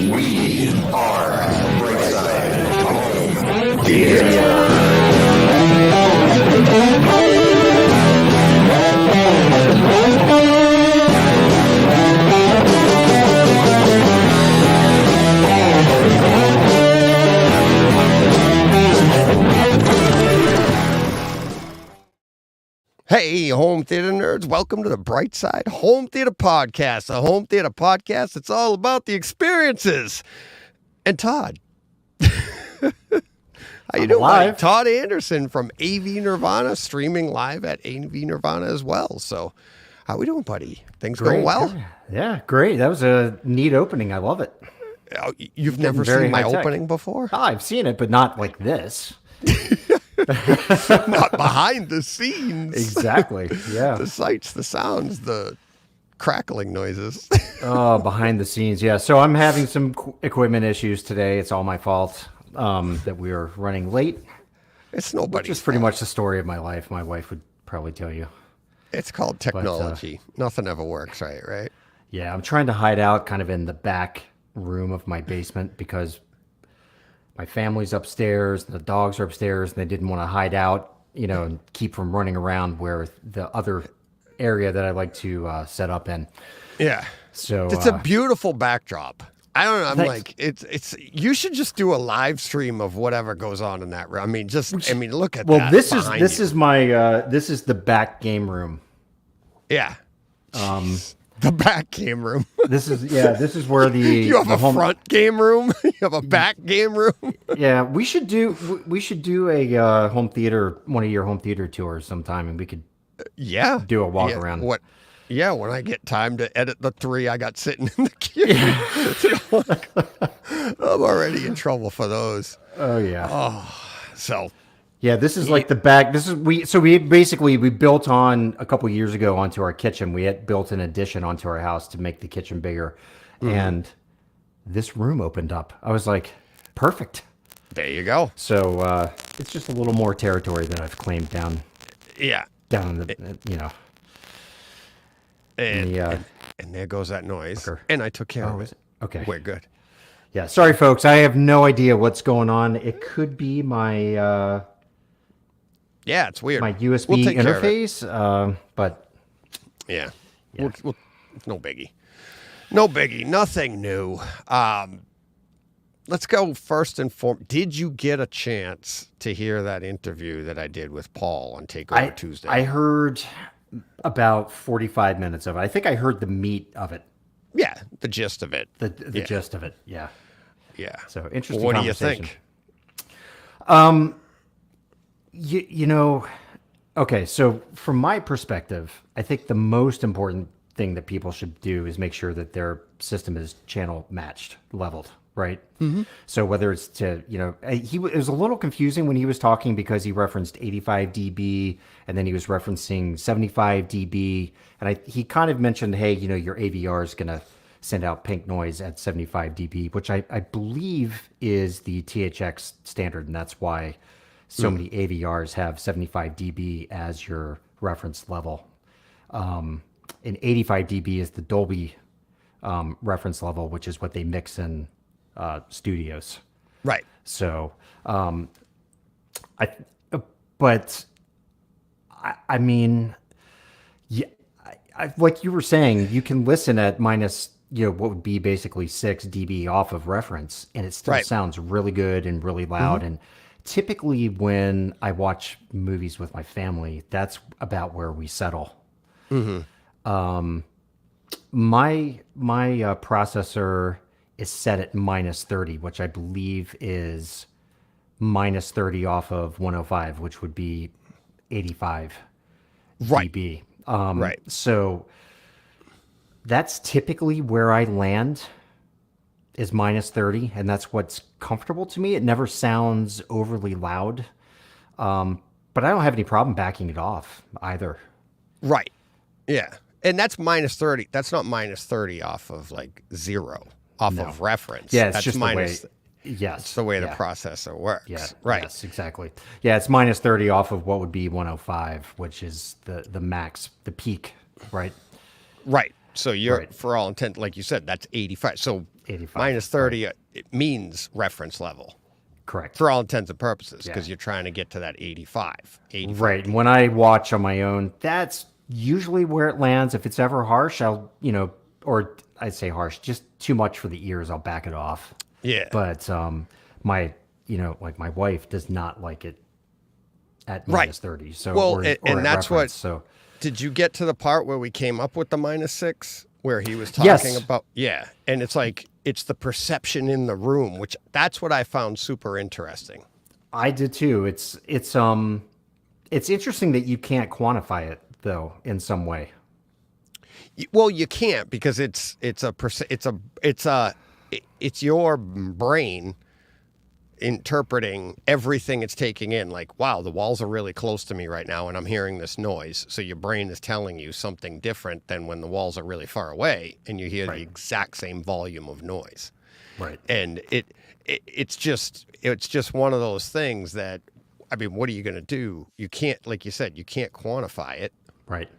We are Brightside Home Theater. Hey, home theater nerds, welcome to the Brightside Home Theater Podcast, a home theater podcast that's all about the experiences. And Todd, how you doing, buddy? Todd Anderson from AV Nirvana, streaming live at AV Nirvana as well. So, how we doing, buddy? Things going well? Yeah, great. That was a neat opening. I love it. Oh, you've never seen my opening before? Oh, I've seen it, but not like this. Not behind the scenes. Exactly. Yeah. The sights, the sounds, the crackling noises. Oh, behind the scenes. Yeah. So I'm having some equipment issues today. It's all my fault that we are running late. It's nobody's Which is pretty much the story of my life. My wife would probably tell you. It's called technology. Nothing ever works right? Yeah. I'm trying to hide out kind of in the back room of my basement because my family's upstairs, the dogs are upstairs, and they didn't want to hide out, and keep from running around where the other area that I like to set up in. Yeah. So it's a beautiful backdrop. I don't know. I'm thanks. like, it's. You should just do a live stream of whatever goes on in that room. I mean, look at that. Well, this is my this is the back game room. Yeah. The back game room. This is where you have a front game room. You have a back game room. Yeah, we should do a home theater, one of your home theater tours sometime, and we could do a walk around. What? Yeah, when I get time to edit the 3 I got sitting in the queue. I'm already in trouble for those. Oh yeah. Oh, so. Yeah, this is like the back. We built on a couple years ago onto our kitchen. We had built an addition onto our house to make the kitchen bigger, and this room opened up. I was like, perfect. There you go. So it's just a little more territory that I've claimed down. Yeah. Down in the And there goes that noise. And I took care of it. Okay, we're good. Yeah, sorry folks. I have no idea what's going on. It could be my. Yeah, it's weird. My USB interface, but yeah. No biggie. No biggie. Nothing new. Let's go first and foremost. Did you get a chance to hear that interview that I did with Paul on Takeover Tuesday? I heard about 45 minutes of it. I think I heard the meat of it. Yeah, the gist of it. The gist of it. Yeah. Yeah. So interesting. Well, what do you think? Okay, so from my perspective, I think the most important thing that people should do is make sure that their system is channel matched, leveled, right? Mm-hmm. So whether it's to, it was a little confusing when he was talking because he referenced 85 dB and then he was referencing 75 dB. And he kind of mentioned, hey, your AVR is going to send out pink noise at 75 dB, which I believe is the THX standard, and that's why so many AVRs have 75 dB as your reference level. And 85 dB is the Dolby reference level, which is what they mix in studios. Right. So, I mean, yeah, like you were saying, you can listen at minus, what would be basically 6 dB off of reference, and it still sounds really good and really loud. Mm-hmm. And typically when I watch movies with my family, that's about where we settle. Mm-hmm. My processor is set at minus 30, which I believe is minus 30 off of 105, which would be 85 dB. Right. So that's typically where I land, is minus 30, and that's what's comfortable to me. It never sounds overly loud, but I don't have any problem backing it off either. Right. Yeah. And that's minus 30. That's not minus 30 off of like 0, off of reference. Yeah, it's that's just minus. the way. Yes. It's the way the processor works. Yeah. Right. Yes, exactly. Yeah, it's minus 30 off of what would be 105, which is the max, the peak, right? Right. So you're, Right. for all intent, like you said, that's 85. So 85, minus 30, it means reference level Correct. for all intents and purposes because Yeah. you're trying to get to that 85. Right. And when I watch on my own, that's usually where it lands. If it's ever harsh, I'll, or I'd say harsh, just too much for the ears, I'll back it off. Yeah. But my, like my wife does not like it at Right. minus 30. So, Well, or and at that's what- reference, so Did you get to the part where we came up with the minus 6 where he was Yes. talking about? Yeah. And it's like, it's the perception in the room, which that's what I found super interesting. I did too. It's interesting that you can't quantify it though in some way. Well, you can't because it's your brain interpreting everything it's taking in. Like, wow, the walls are really close to me right now, and I'm hearing this noise. So your brain is telling you something different than when the walls are really far away, and you hear the exact same volume of noise. Right. And it's just one of those things that, I mean, what are you going to do? You can't, like you said, you can't quantify it. Right.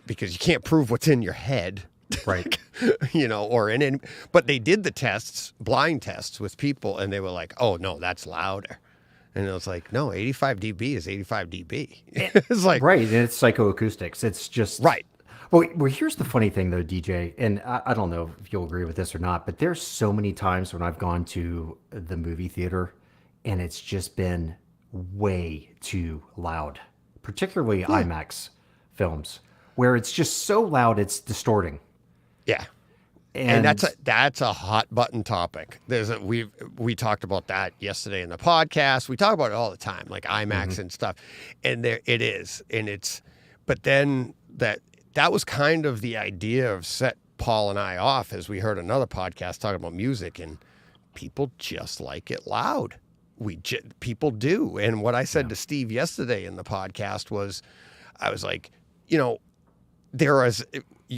Because you can't prove what's in your head, Right. or in any, but they did the tests, blind tests with people, and they were like, oh, no, that's louder. And it was like, no, 85 dB is 85 dB. It's like, Right. And it's psychoacoustics. It's just. right. Well, here's the funny thing though, DJ, and I don't know if you'll agree with this or not, but there's so many times when I've gone to the movie theater and it's just been way too loud, particularly IMAX films, where it's just so loud it's distorting. Yeah. And, And that's a hot button topic. We talked about that yesterday in the podcast. We talk about it all the time, like IMAX and stuff. And there it is. And but then that was kind of the idea of set Paul and I off as we heard another podcast talking about music, and people just like it loud. People do. And what I said to Steve yesterday in the podcast was, I was like,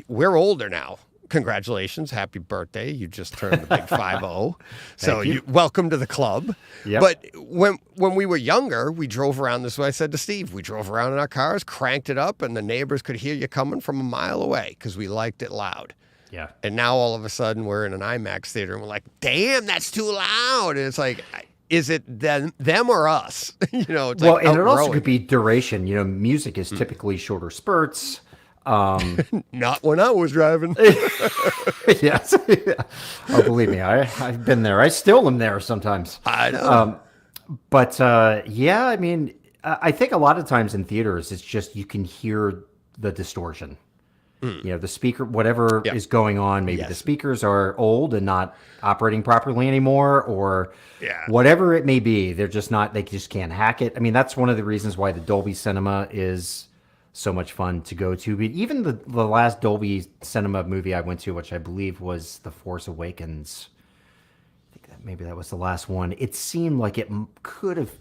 we're older now. Congratulations. Happy birthday. You just turned the big 5-0. So you. welcome to the club. Yep. But when we were younger, we drove around this way. I said to Steve, we drove around in our cars, cranked it up, and the neighbors could hear you coming from a mile away because we liked it loud. Yeah. And now all of a sudden we're in an IMAX theater and we're like, damn, that's too loud. And it's like, is it them or us? It's Well, like and it also outgrowing. could be duration. Music is typically shorter spurts. Not when I was driving. Yes. Oh, believe me, I've been there. I still am there sometimes. I know. But yeah, I mean, I think a lot of times in theaters, it's just you can hear the distortion. The speaker, whatever is going on, maybe the speakers are old and not operating properly anymore, or whatever it may be. They're just not, they just can't hack it. I mean, that's one of the reasons why the Dolby Cinema is so much fun to go to. But even the last Dolby Cinema movie I went to, which I believe was The Force Awakens, I think maybe that was the last one. It seemed like it could have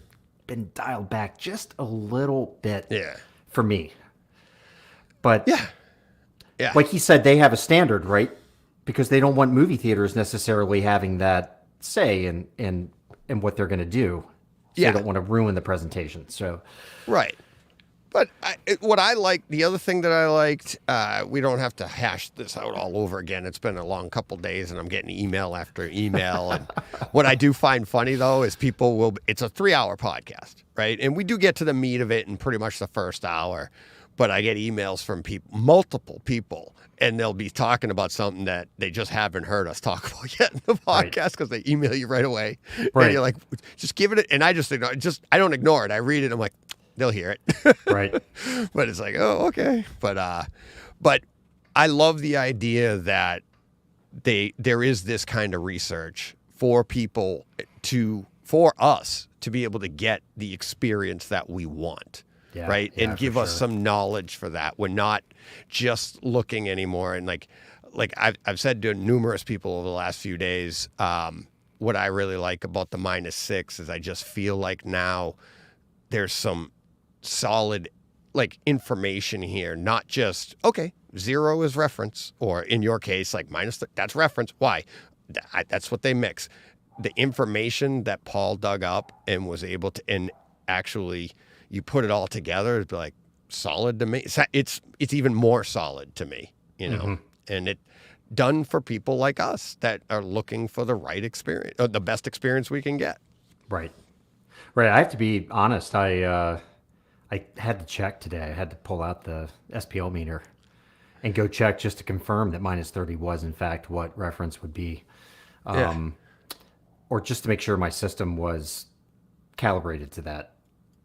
been dialed back just a little bit for me. But like he said, they have a standard, right? Because they don't want movie theaters necessarily having that say in what they're going to do. So they don't want to ruin the presentation. So right. But what I liked, the other thing that I liked, we don't have to hash this out all over again. It's been a long couple days, and I'm getting email after email. And what I do find funny, though, is it's a 3-hour podcast, right? And we do get to the meat of it in pretty much the first hour. But I get emails from multiple people, and they'll be talking about something that they just haven't heard us talk about yet in the podcast because they email you right away. Right. And you're like, just give it, and I just ignore it. I don't ignore it. I read it. I'm like, they'll hear it. right. But it's like, oh, okay. But I love the idea that there is this kind of research for us to be able to get the experience that we want. Yeah, right. yeah, And give us some knowledge for that. We're not just looking anymore. And like I've said to numerous people over the last few days, what I really like about the -6 is I just feel like now there's some solid information here, not just, okay, 0 is reference, or in your case, like that's reference. Why? That's what they mix. The information that Paul dug up and was able to, and actually you put it all together, it'd be like solid to me. It's even more solid to me, and it done for people like us that are looking for the right experience, the best experience we can get. Right. Right. I have to be honest. I had to check today. I had to pull out the SPL meter and go check just to confirm that minus 30 was in fact what reference would be, or just to make sure my system was calibrated to that.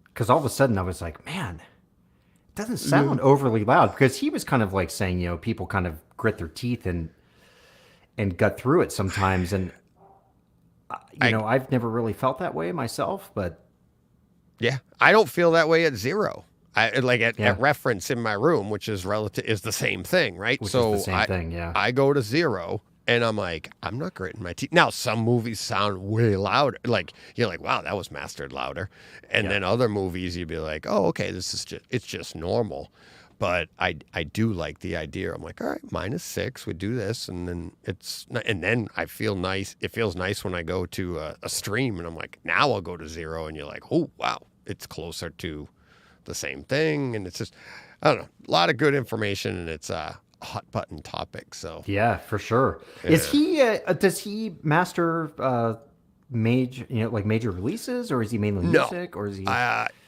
Because all of a sudden I was like, man, it doesn't sound overly loud. Because he was kind of like saying, people kind of grit their teeth and gut through it sometimes. And I've never really felt that way myself, but yeah, I don't feel that way at 0. At reference in my room, which is is the same thing, right? Which is the same thing, yeah. I go to 0 and I'm like, I'm not gritting my teeth. Now, some movies sound way louder. Like, you're like, wow, that was mastered louder. And then other movies, you'd be like, oh, okay, it's just normal. But I do like the idea. I'm like, all right, -6, we do this, and then I feel nice. It feels nice when I go to a stream, and I'm like, now I'll go to 0, and you're like, oh wow, it's closer to the same thing, and it's just, I don't know, a lot of good information, and it's a hot button topic. So yeah, for sure. Yeah. Is he? Does he master major releases, or is he mainly music, or is he?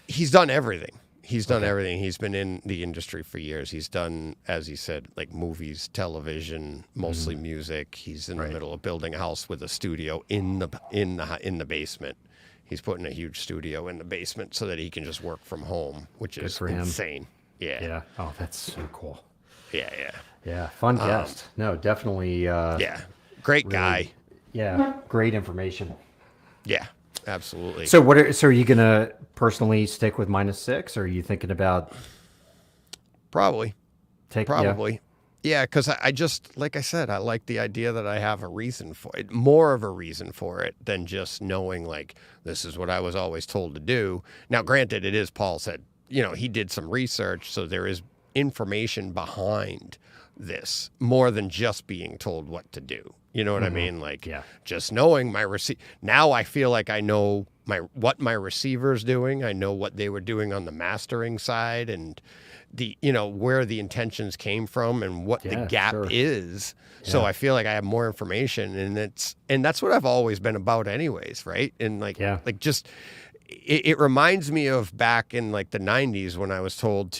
He's done everything. He's done everything. He's been in the industry for years. He's done, as he said, like movies, television, mostly music. He's in the middle of building a house with a studio in the basement. He's putting a huge studio in the basement so that he can just work from home, which is insane. Yeah. Yeah. Oh, that's so cool. Yeah. Yeah. Fun guest. No, definitely. Great guy. Yeah. Great information. Yeah. Absolutely. So are you gonna personally stick with -6, or are you thinking about probably? Yeah, because I just, like I said, I like the idea that I have a reason for it, more of a reason for it than just knowing like this is what I was always told to do. Now, granted, it is, Paul said, he did some research, so there is information behind this more than just being told what to do. You know what I mean? Like, just knowing my now I feel like I know what my receiver's doing. I know what they were doing on the mastering side, and the where the intentions came from and what the gap is. Yeah. So I feel like I have more information, and that's what I've always been about, anyways, right? And it reminds me of back in like the 90s when I was told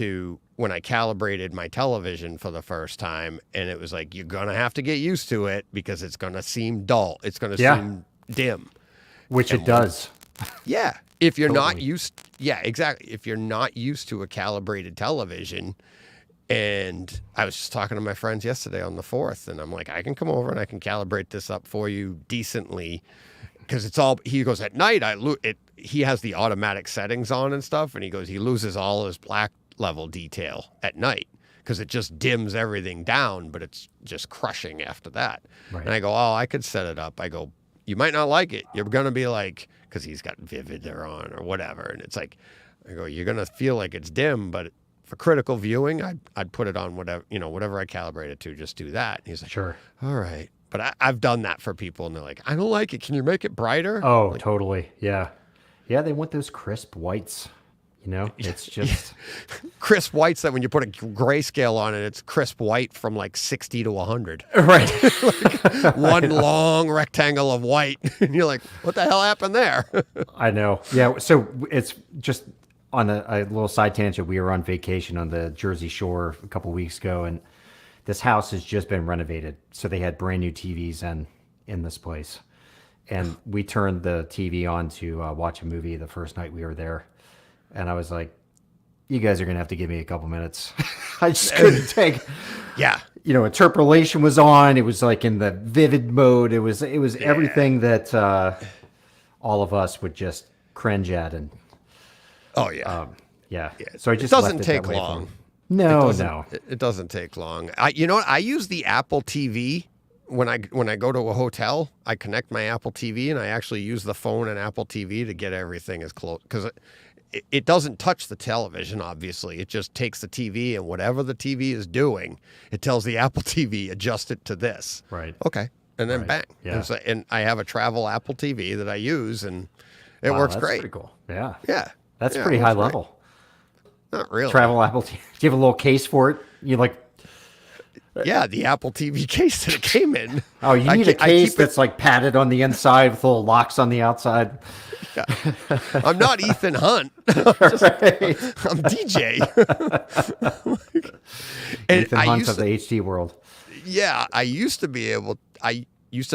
when I calibrated my television for the first time, and it was like, you're going to have to get used to it because it's going to seem dull. It's going to seem dim. Which it does. Yeah. If you're not used, exactly. If you're not used to a calibrated television, and I was just talking to my friends yesterday on the 4th, and I'm like, I can come over and I can calibrate this up for you decently. Because he goes, at night, he has the automatic settings on and stuff, and he goes, he loses all his black level detail at night because it just dims everything down, but it's just crushing after that. Right. And I go, oh, I could set it up. I go, you might not like it. You're going to be like, because he's got Vivid there on or whatever. And it's like, I go, you're going to feel like it's dim, but for critical viewing, I'd put it on whatever I calibrate it to, just do that. And he's like, sure. All right. But I've done that for people, and they're like, I don't like it. Can you make it brighter? Oh, totally. Yeah. Yeah, they want those crisp whites. It's just crisp whites that when you put a grayscale on it, it's crisp white from like 60 to 100. Right. Like one long rectangle of white. And you're like, what the hell happened there? I know. Yeah. So it's just on a little side tangent. We were on vacation on the Jersey Shore a couple weeks ago, and this house has just been renovated. So they had brand new TVs in this place. And we turned the TV on to watch a movie the first night we were there. And I was like, you guys are going to have to give me a couple minutes. I just couldn't take. Yeah. Interpolation was on. It was like in the vivid mode. It was everything that all of us would just cringe at. And yeah. So I just it doesn't take long. No. It doesn't take long. I use the Apple TV when I go to a hotel. I connect my Apple TV, and I actually use the phone and Apple TV to get everything as close, because it doesn't touch the television, obviously. It just takes the TV, and whatever the TV is doing, it tells the Apple TV, adjust it to this. Right. Okay. And then bang. Yeah. And I have a travel Apple TV that I use, and it works great. Pretty cool. Yeah. Yeah. That's pretty high level. Not really. Travel Apple TV. Do you have a little case for it? You like Yeah, the Apple TV case that it came in. Oh, you need a I case keep that's like padded on the inside with little locks on the outside. I'm not Ethan Hunt. Right. I'm DJ. And Ethan Hunt of the HD world. yeah, I used to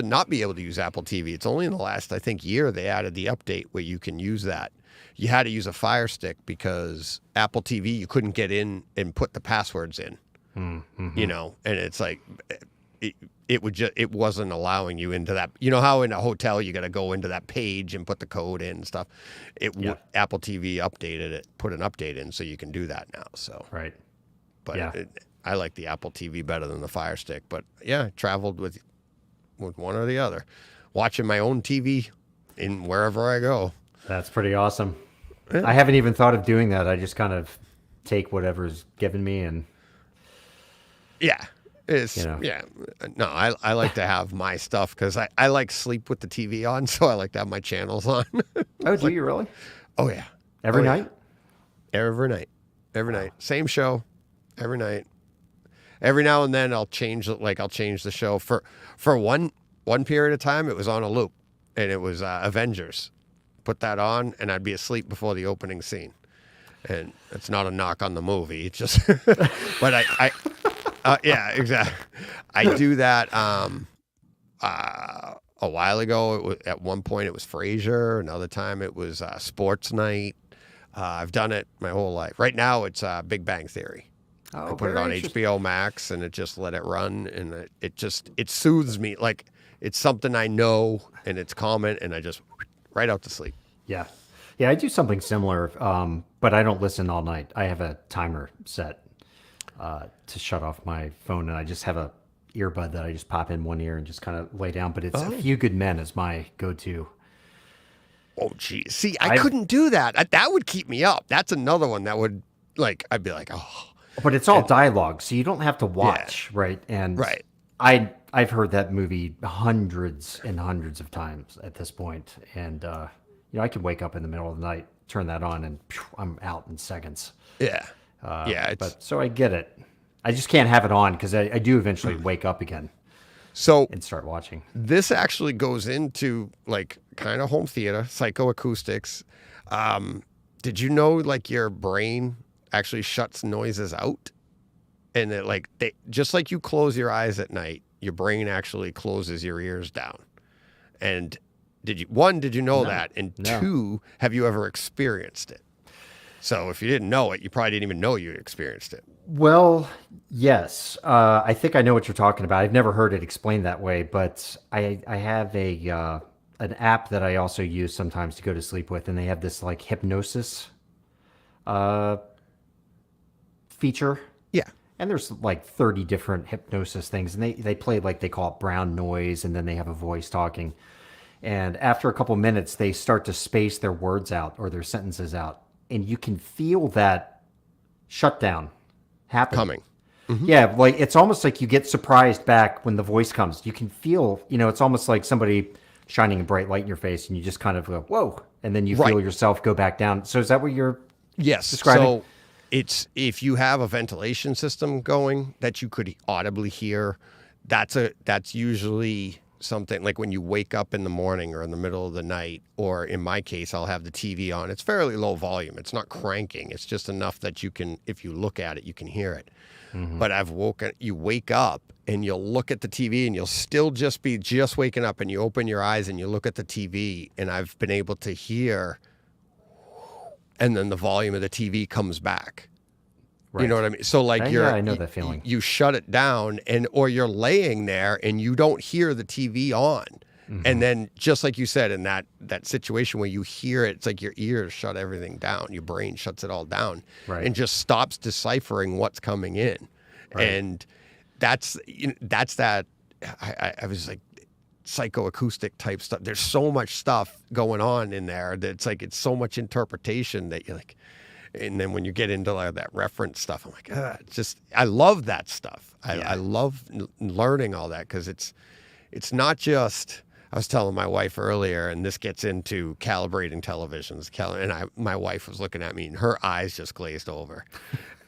not be able to use Apple TV. It's only in the last, I think, year they added the update where you can use that. You had to use a Fire Stick because Apple TV, you couldn't get in and put the passwords in. Mm-hmm. You know, and it's like it wasn't allowing you into that. You know how in a hotel you got to go into that page and put the code in and stuff. Apple TV updated it, put an update in, so you can do that now. So Right. but Yeah. I like the Apple TV better than the Fire Stick. But yeah, I traveled with one or the other, watching my own TV in wherever I go. That's pretty awesome. Yeah. I haven't even thought of doing that. I just kind of take whatever's given me and Yeah. It's, You know. yeah. No, I like to have my stuff because I like sleep with the TV on, so I like to have my channels on. Oh, do you really? Oh, yeah. Every Oh, yeah. night? Every night. Every night. Same show. Every night. Every now and then I'll change the show. For one period of time, it was on a loop, and it was Avengers. Put that on, and I'd be asleep before the opening scene. And it's not a knock on the movie. It's just, but yeah, exactly. I do that. A while ago, at one point it was Frasier. Another time it was Sports Night. I've done it my whole life. Right now it's Big Bang Theory. Oh, I put it very on interesting. HBO Max and it just let it run, and it soothes me. Like it's something I know and it's common, and I just right out to sleep. Yeah. Yeah, I do something similar, but I don't listen all night. I have a timer set to shut off my phone, and I just have a earbud that I just pop in one ear and just kind of lay down. But it's A Few Good Men is my go-to. Oh, geez. See, I couldn't do that. That would keep me up. That's another one that would, I'd be like, oh. But it's all dialogue, so you don't have to watch, right? And Right. I've heard that movie hundreds and hundreds of times at this point, and I could wake up in the middle of the night, turn that on, and phew, I'm out in seconds. Yeah. Yeah. But so I get it. I just can't have it on because I do eventually wake up again So and start watching. this actually goes into kind of home theater, psychoacoustics. Did you know your brain actually shuts noises out? And that just like you close your eyes at night, your brain actually closes your ears down. And did you know that? And No. two, have you ever experienced it? So if you didn't know it, you probably didn't even know you experienced it. Well, yes. I think I know what you're talking about. I've never heard it explained that way, but I have an app that I also use sometimes to go to sleep with, and they have this hypnosis feature. Yeah. And there's 30 different hypnosis things, and they play they call it brown noise, and then they have a voice talking. And after a couple minutes, they start to space their words out or their sentences out, and you can feel that shutdown happen. Coming. Yeah, it's almost like you get surprised back when the voice comes. You can feel, it's almost like somebody shining a bright light in your face, and you just kind of go, whoa, and then you feel Right. yourself go back down. So is that what you're Yes. describing? So it's if you have a ventilation system going that you could audibly hear, that's usually something like when you wake up in the morning or in the middle of the night, or in my case, I'll have the TV on. It's fairly low volume. It's not cranking. It's just enough that you can, if you look at it, you can hear it. But you wake up and you'll look at the TV and you'll still just be waking up, and you open your eyes and you look at the TV, and I've been able to hear, and then the volume of the TV comes back. You Right. know what I mean? So I know that feeling. You shut it down, or you're laying there and you don't hear the TV on. And then just like you said, in that situation where you hear it, it's like your ears shut everything down. Your brain shuts it all down, Right. and just stops deciphering what's coming in. Right. And that's that. I was psychoacoustic type stuff. There's so much stuff going on in there that it's so much interpretation that you're like. And then when you get into that reference stuff, I'm like, I love that stuff. I love learning all that, because it's not just. I was telling my wife earlier, and this gets into calibrating televisions. My wife was looking at me, and her eyes just glazed over.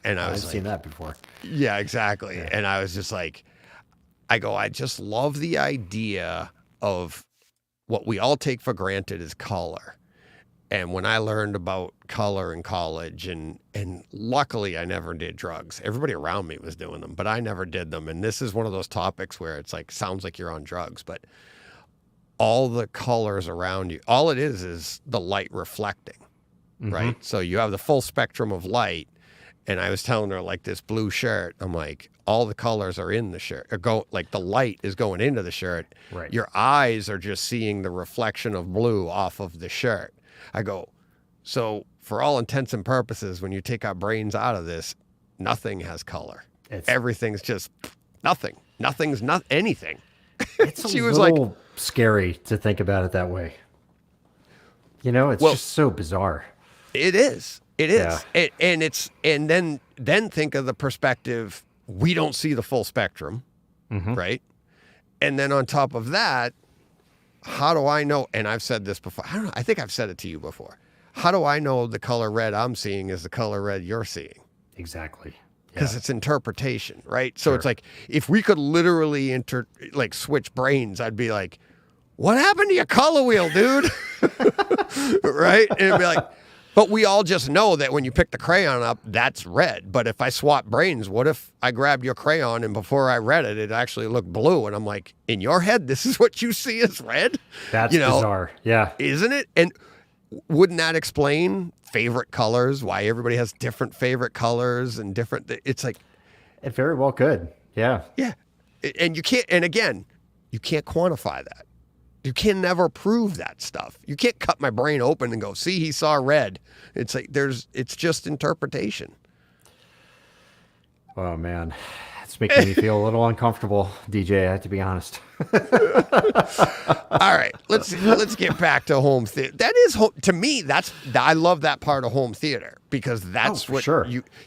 And I was I've like, seen that before. yeah, exactly. Yeah. And I was just like, I just love the idea of what we all take for granted is color. And when I learned about color in college, and luckily I never did drugs. Everybody around me was doing them, but I never did them. And this is one of those topics where it's like, sounds like you're on drugs, but all the colors around you, all it is the light reflecting, right? So you have the full spectrum of light. And I was telling her, like, this blue shirt, I'm like, all the colors are in the shirt. Like the light is going into the shirt. Right. Your eyes are just seeing the reflection of blue off of the shirt. I go, so for all intents and purposes, when you take our brains out of this, nothing has color. Everything's just nothing. Nothing's not anything. It's She a was little like, scary to think about it that way. You know, it's just so bizarre. It is. It is. Yeah. And then think of the perspective, we don't see the full spectrum, right? And then on top of that, how do I know, and I've said this before, I don't know, I think I've said it to you before. How do I know the color red I'm seeing is the color red you're seeing? Exactly. Because it's interpretation, right? So it's like, if we could literally switch brains, I'd be like, what happened to your color wheel, dude? Right? And it'd be like, but we all just know that when you pick the crayon up, that's red. But if I swap brains, what if I grabbed your crayon and before I read it, it actually looked blue? And I'm like, in your head, this is what you see as red? That's bizarre. Yeah. Isn't it? And wouldn't that explain favorite colors, why everybody has different favorite colors and different, it's like. It very well could. Yeah. Yeah. And you can't, and again, you can't quantify that. You can never prove that stuff. You can't cut my brain open and go, see, he saw red. It's like it's just interpretation. Oh man, it's making me feel a little uncomfortable, DJ. I have to be honest. All right, let's get back to home theater. That is to me. I love that part of home theater because that's what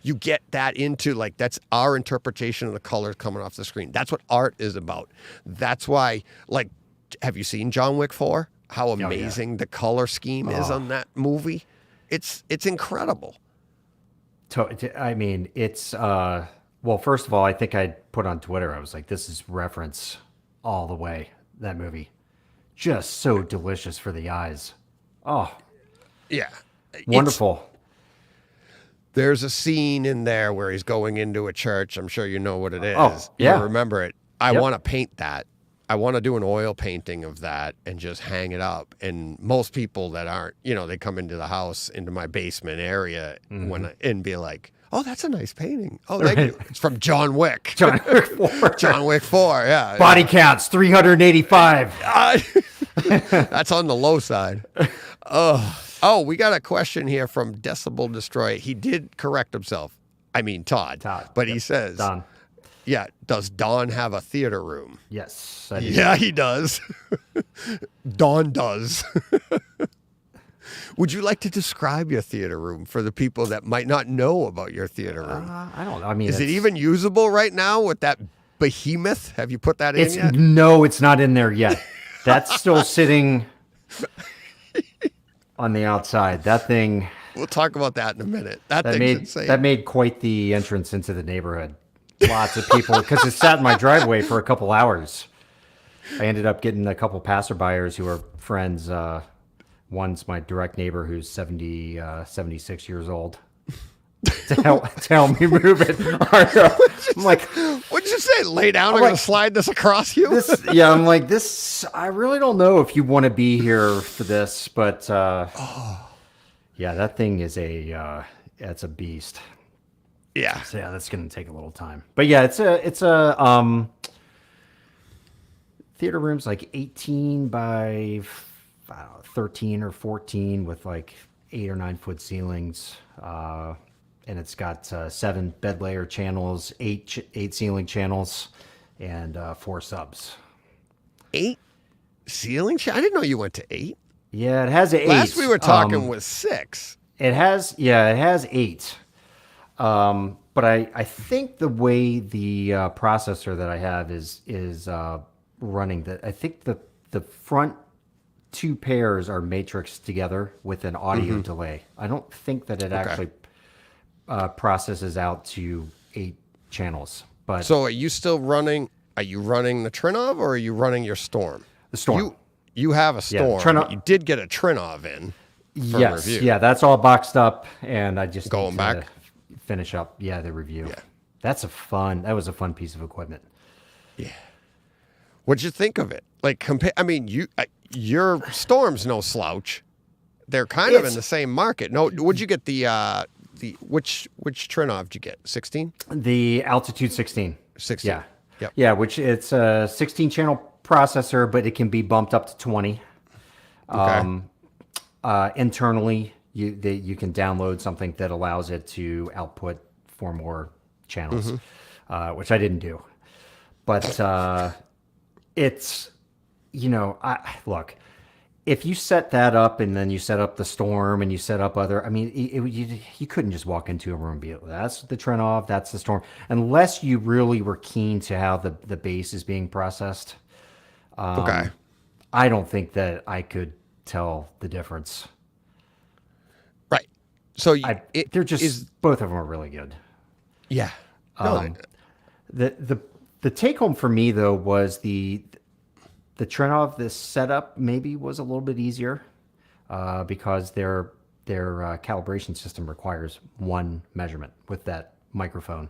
you get that into. Like that's our interpretation of the colors coming off the screen. That's what art is about. That's why, like. Have you seen John Wick 4? How amazing the color scheme is on that movie. It's incredible. I mean, it's well, first of all, I think I put on Twitter, I was like, this is reference all the way, that movie. Just so delicious for the eyes. Oh. Yeah. Wonderful. There's a scene in there where he's going into a church. I'm sure you know what it is. Oh, yeah. You remember it. I want to paint that. I want to do an oil painting of that and just hang it up. And most people that aren't, they come into the house, into my basement area and be like, oh, that's a nice painting. Oh, thank you. It's from John Wick. John Wick 4. John Wick 4, yeah. Body counts, 385. That's on the low side. Oh, we got a question here from Decibel Destroy. He did correct himself. I mean, Todd. But he says... Don. Yeah, does Don have a theater room? Yes. Yeah, he does. Don does. Would you like to describe your theater room for the people that might not know about your theater room? I don't know. I mean, is it even usable right now with that behemoth? Have you put that in yet? No, it's not in there yet. That's still sitting on the outside. That thing. We'll talk about that in a minute. That thing's insane. That made quite the entrance into the neighborhood. Lots of people, because it sat in my driveway for a couple hours. I ended up getting a couple passerbyers who are friends. One's my direct neighbor who's 76 years old. to help me move it. I'm like, what'd you say? Lay down. I'm going to slide this across you. I'm like, this. I really don't know if you want to be here for this, but yeah, that thing is it's a beast. Yeah. So yeah, that's going to take a little time. But yeah, it's a theater room's like 18 by 13 or 14 with like 8 or 9 foot ceilings. And it's got 7 bed layer channels, 8 ceiling channels, and 4 subs. 8 ceiling channels? I didn't know you went to 8. Yeah, it has 8. Last we were talking was 6. It has 8. But I think the way the processor that I have is running that, I think the front 2 pairs are matrixed together with an audio delay. I don't think that it actually processes out to 8 channels. But So are you still running? Are you running the Trinov or are you running your Storm? the Storm. You have a Storm. Trinov- But you did get a Trinov in for Yes, review. yeah, that's all boxed up, and I just Going need to back? finish up. Yeah, the review. Yeah. That was a fun piece of equipment. What'd you think of it? Like compare. I mean, your Storm's no slouch. They're kind of in It's- the same market. No, would you get the which Trinov did you get? 16? The Altitude 16. 16. Yeah. Yep. Yeah, which it's a 16 channel processor, but it can be bumped up to 20. Okay. Internally, you can download something that allows it to output 4 more channels, which I didn't do. But it's, look, if you set that up and then you set up the Storm and you set up other, I mean, you couldn't just walk into a room and be like, that's the Trinov, that's the Storm, unless you really were keen to how the base is being processed. Okay. I don't think that I could tell the difference. Right. So They're just both of them are really good. yeah. No, The take home for me though was the Trinov. The setup maybe was a little bit easier because their calibration system requires 1 measurement with that microphone.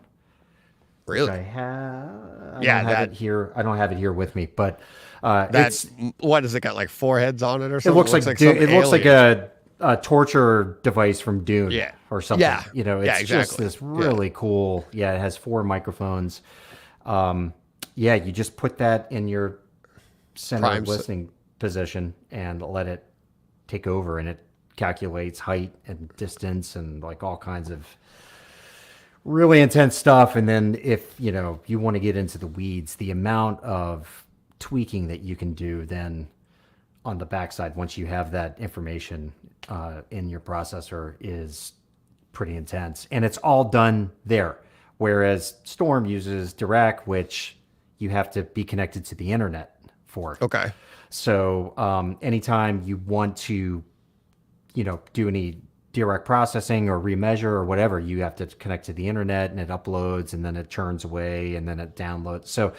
really. I have. Yeah, I don't have it here. I don't have it here with me, but That's what has it got? Like 4 heads on it or it something? looks like some it looks like alien. a torture device from Dune, Yeah. or something. Yeah. It's Yeah, just exactly. this really cool. Yeah, it has 4 microphones. Yeah, you just put that in your center Prime listening position and let it take over, and it calculates height and distance and like all kinds of really intense stuff. And then if you want to get into the weeds, the amount of tweaking that you can do then on the backside once you have that information in your processor is pretty intense, and it's all done there. Whereas Storm uses Dirac, which you have to be connected to the internet for. Okay. So anytime you want to, do any direct processing or remeasure or whatever, you have to connect to the internet, and it uploads, and then it churns away, and then it downloads. So,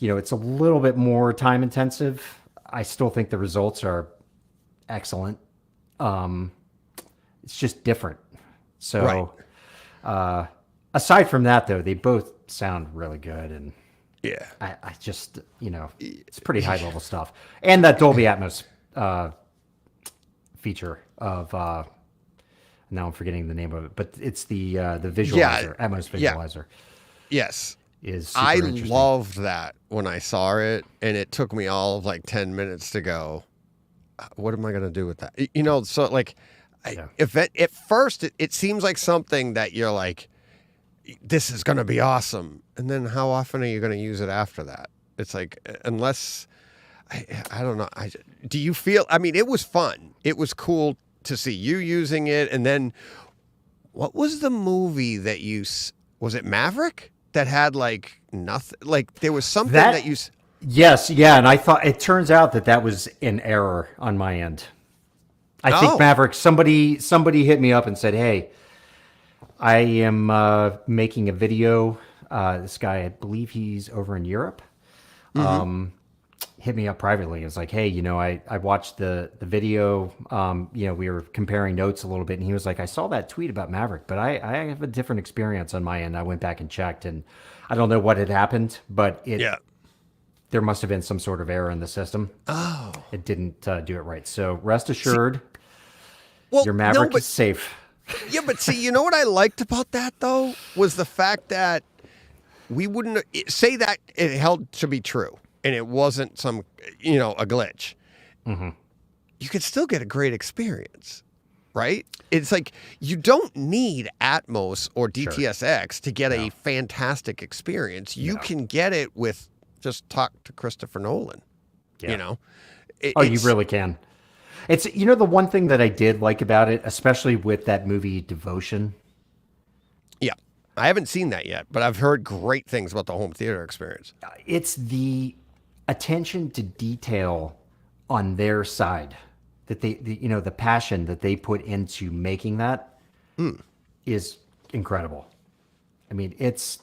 it's a little bit more time intensive. I still think the results are excellent. It's just different. So, aside from that, though, they both sound really good, and Yeah. I just, it's pretty high level stuff. And that Dolby Atmos feature of, now I'm forgetting the name of it, but it's the visualizer, Atmos visualizer. Yes. Is super I interesting. loved that when I saw it, and it took me all of like 10 minutes to go, what am I going to do with that? So like, if at first it seems like something that you're like, this is going to be awesome. And then how often are you going to use it after that? It's like, unless, I don't know. Do you feel, I mean, it was fun. It was cool to see you using it. And then what was the movie that was it Maverick? That had like nothing, like there was something that you. Yes, yeah, and I thought it turns out that was an error on my end. I think Maverick. Somebody hit me up and said, "Hey, I am making a video." This guy, I believe he's over in Europe, hit me up privately. It was like, "Hey, I watched the video. We were comparing notes a little bit, and he was like, I saw that tweet about Maverick, but I have a different experience on my end. I went back and checked, and I don't know what had happened, but there must have been some sort of error in the system. Oh, it didn't do it right. So rest assured, your Maverick is safe." Yeah, but see, you know what I liked about that though was the fact that we wouldn't say that it held to be true. And it wasn't some, a glitch. Mm-hmm. You could still get a great experience, right? It's like you don't need Atmos or DTSX to get a fantastic experience. You can get it with just talk to Christopher Nolan. Yeah. You really can. It's the one thing that I did like about it, especially with that movie Devotion. Yeah, I haven't seen that yet, but I've heard great things about the home theater experience. It's the attention to detail on their side that the passion that they put into making that is incredible. I mean, it's,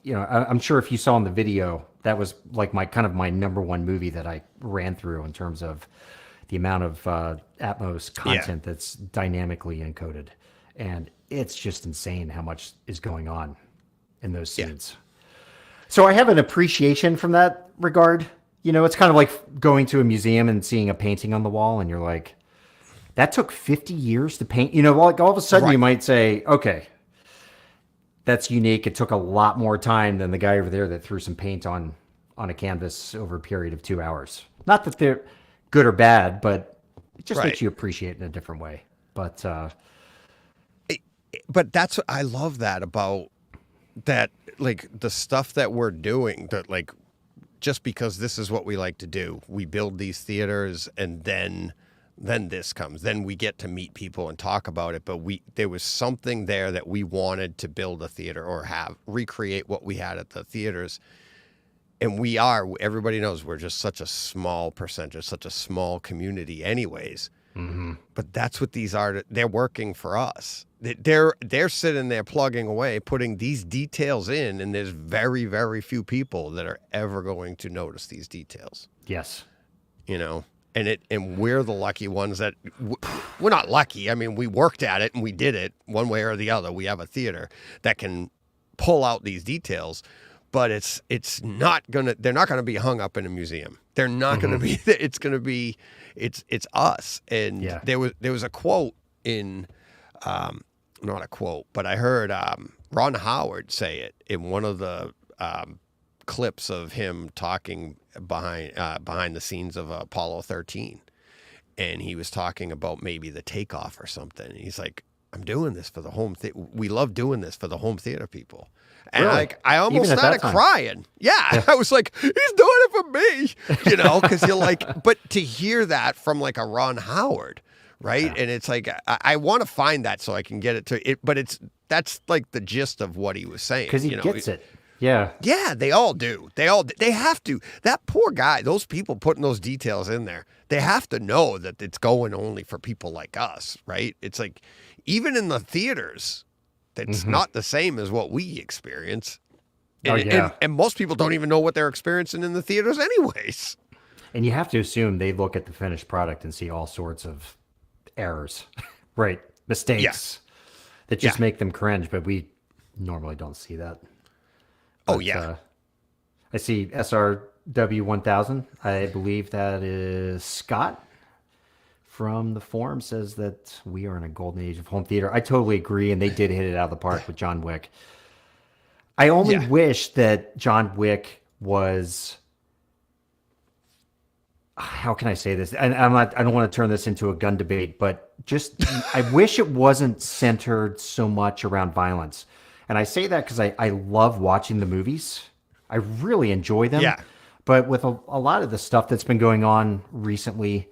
I'm sure if you saw in the video, that was like my number one movie that I ran through in terms of the amount of Atmos content that's dynamically encoded. And it's just insane how much is going on in those scenes. So I have an appreciation from that regard. It's kind of like going to a museum and seeing a painting on the wall and you're like, that took 50 years to paint. Like all of a sudden you might say, okay, that's unique. It took a lot more time than the guy over there that threw some paint on a canvas over a period of 2 hours. Not that they're good or bad, but it just makes you appreciate it in a different way. But that's what I love that about that, like the stuff that we're doing, that like, just because this is what we like to do, we build these theaters and then this comes, then we get to meet people and talk about it. But there was something there that we wanted to build a theater or recreate what we had at the theaters. And everybody knows we're just such a small percentage, such a small community anyways. Mm-hmm. But that's what these artists, they're working for us. They're sitting there plugging away, putting these details in, and there's very, very few people that are ever going to notice these details. Yes. And we're the lucky ones that we're not lucky. I mean, we worked at it and we did it one way or the other. We have a theater that can pull out these details, but they're not going to be hung up in a museum. They're not going to be, it's going to be, it's us. And there was a quote in, not a quote, but I heard Ron Howard say it in one of the clips of him talking behind the scenes of Apollo 13, and he was talking about maybe the takeoff or something. And he's like, "I'm doing this for the home. We love doing this for the home theater people." And really? I almost started crying. Yeah, I was like, "He's doing it for me," because you're like, but to hear that from like a Ron Howard, right? Yeah. And it's like I want to find that so I can get it to it, but that's like the gist of what he was saying because he gets it. Yeah. Yeah, they all do. They have to. That poor guy, those people putting those details in there, they have to know that it's going only for people like us, right? It's like, even in the theaters, that's not the same as what we experience. And most people don't even know what they're experiencing in the theaters anyways. And you have to assume they look at the finished product and see all sorts of errors, right? Mistakes that just make them cringe, but we normally don't see that. But, I see SRW 1000. I believe that is Scott from the forum, says that we are in a golden age of home theater. I totally agree, and they did hit it out of the park with John Wick. I only wish that John Wick was... How can I say this? And I don't want to turn this into a gun debate, but just I wish it wasn't centered so much around violence. And I say that because I love watching the movies. I really enjoy them. Yeah. But with a lot of the stuff that's been going on recently,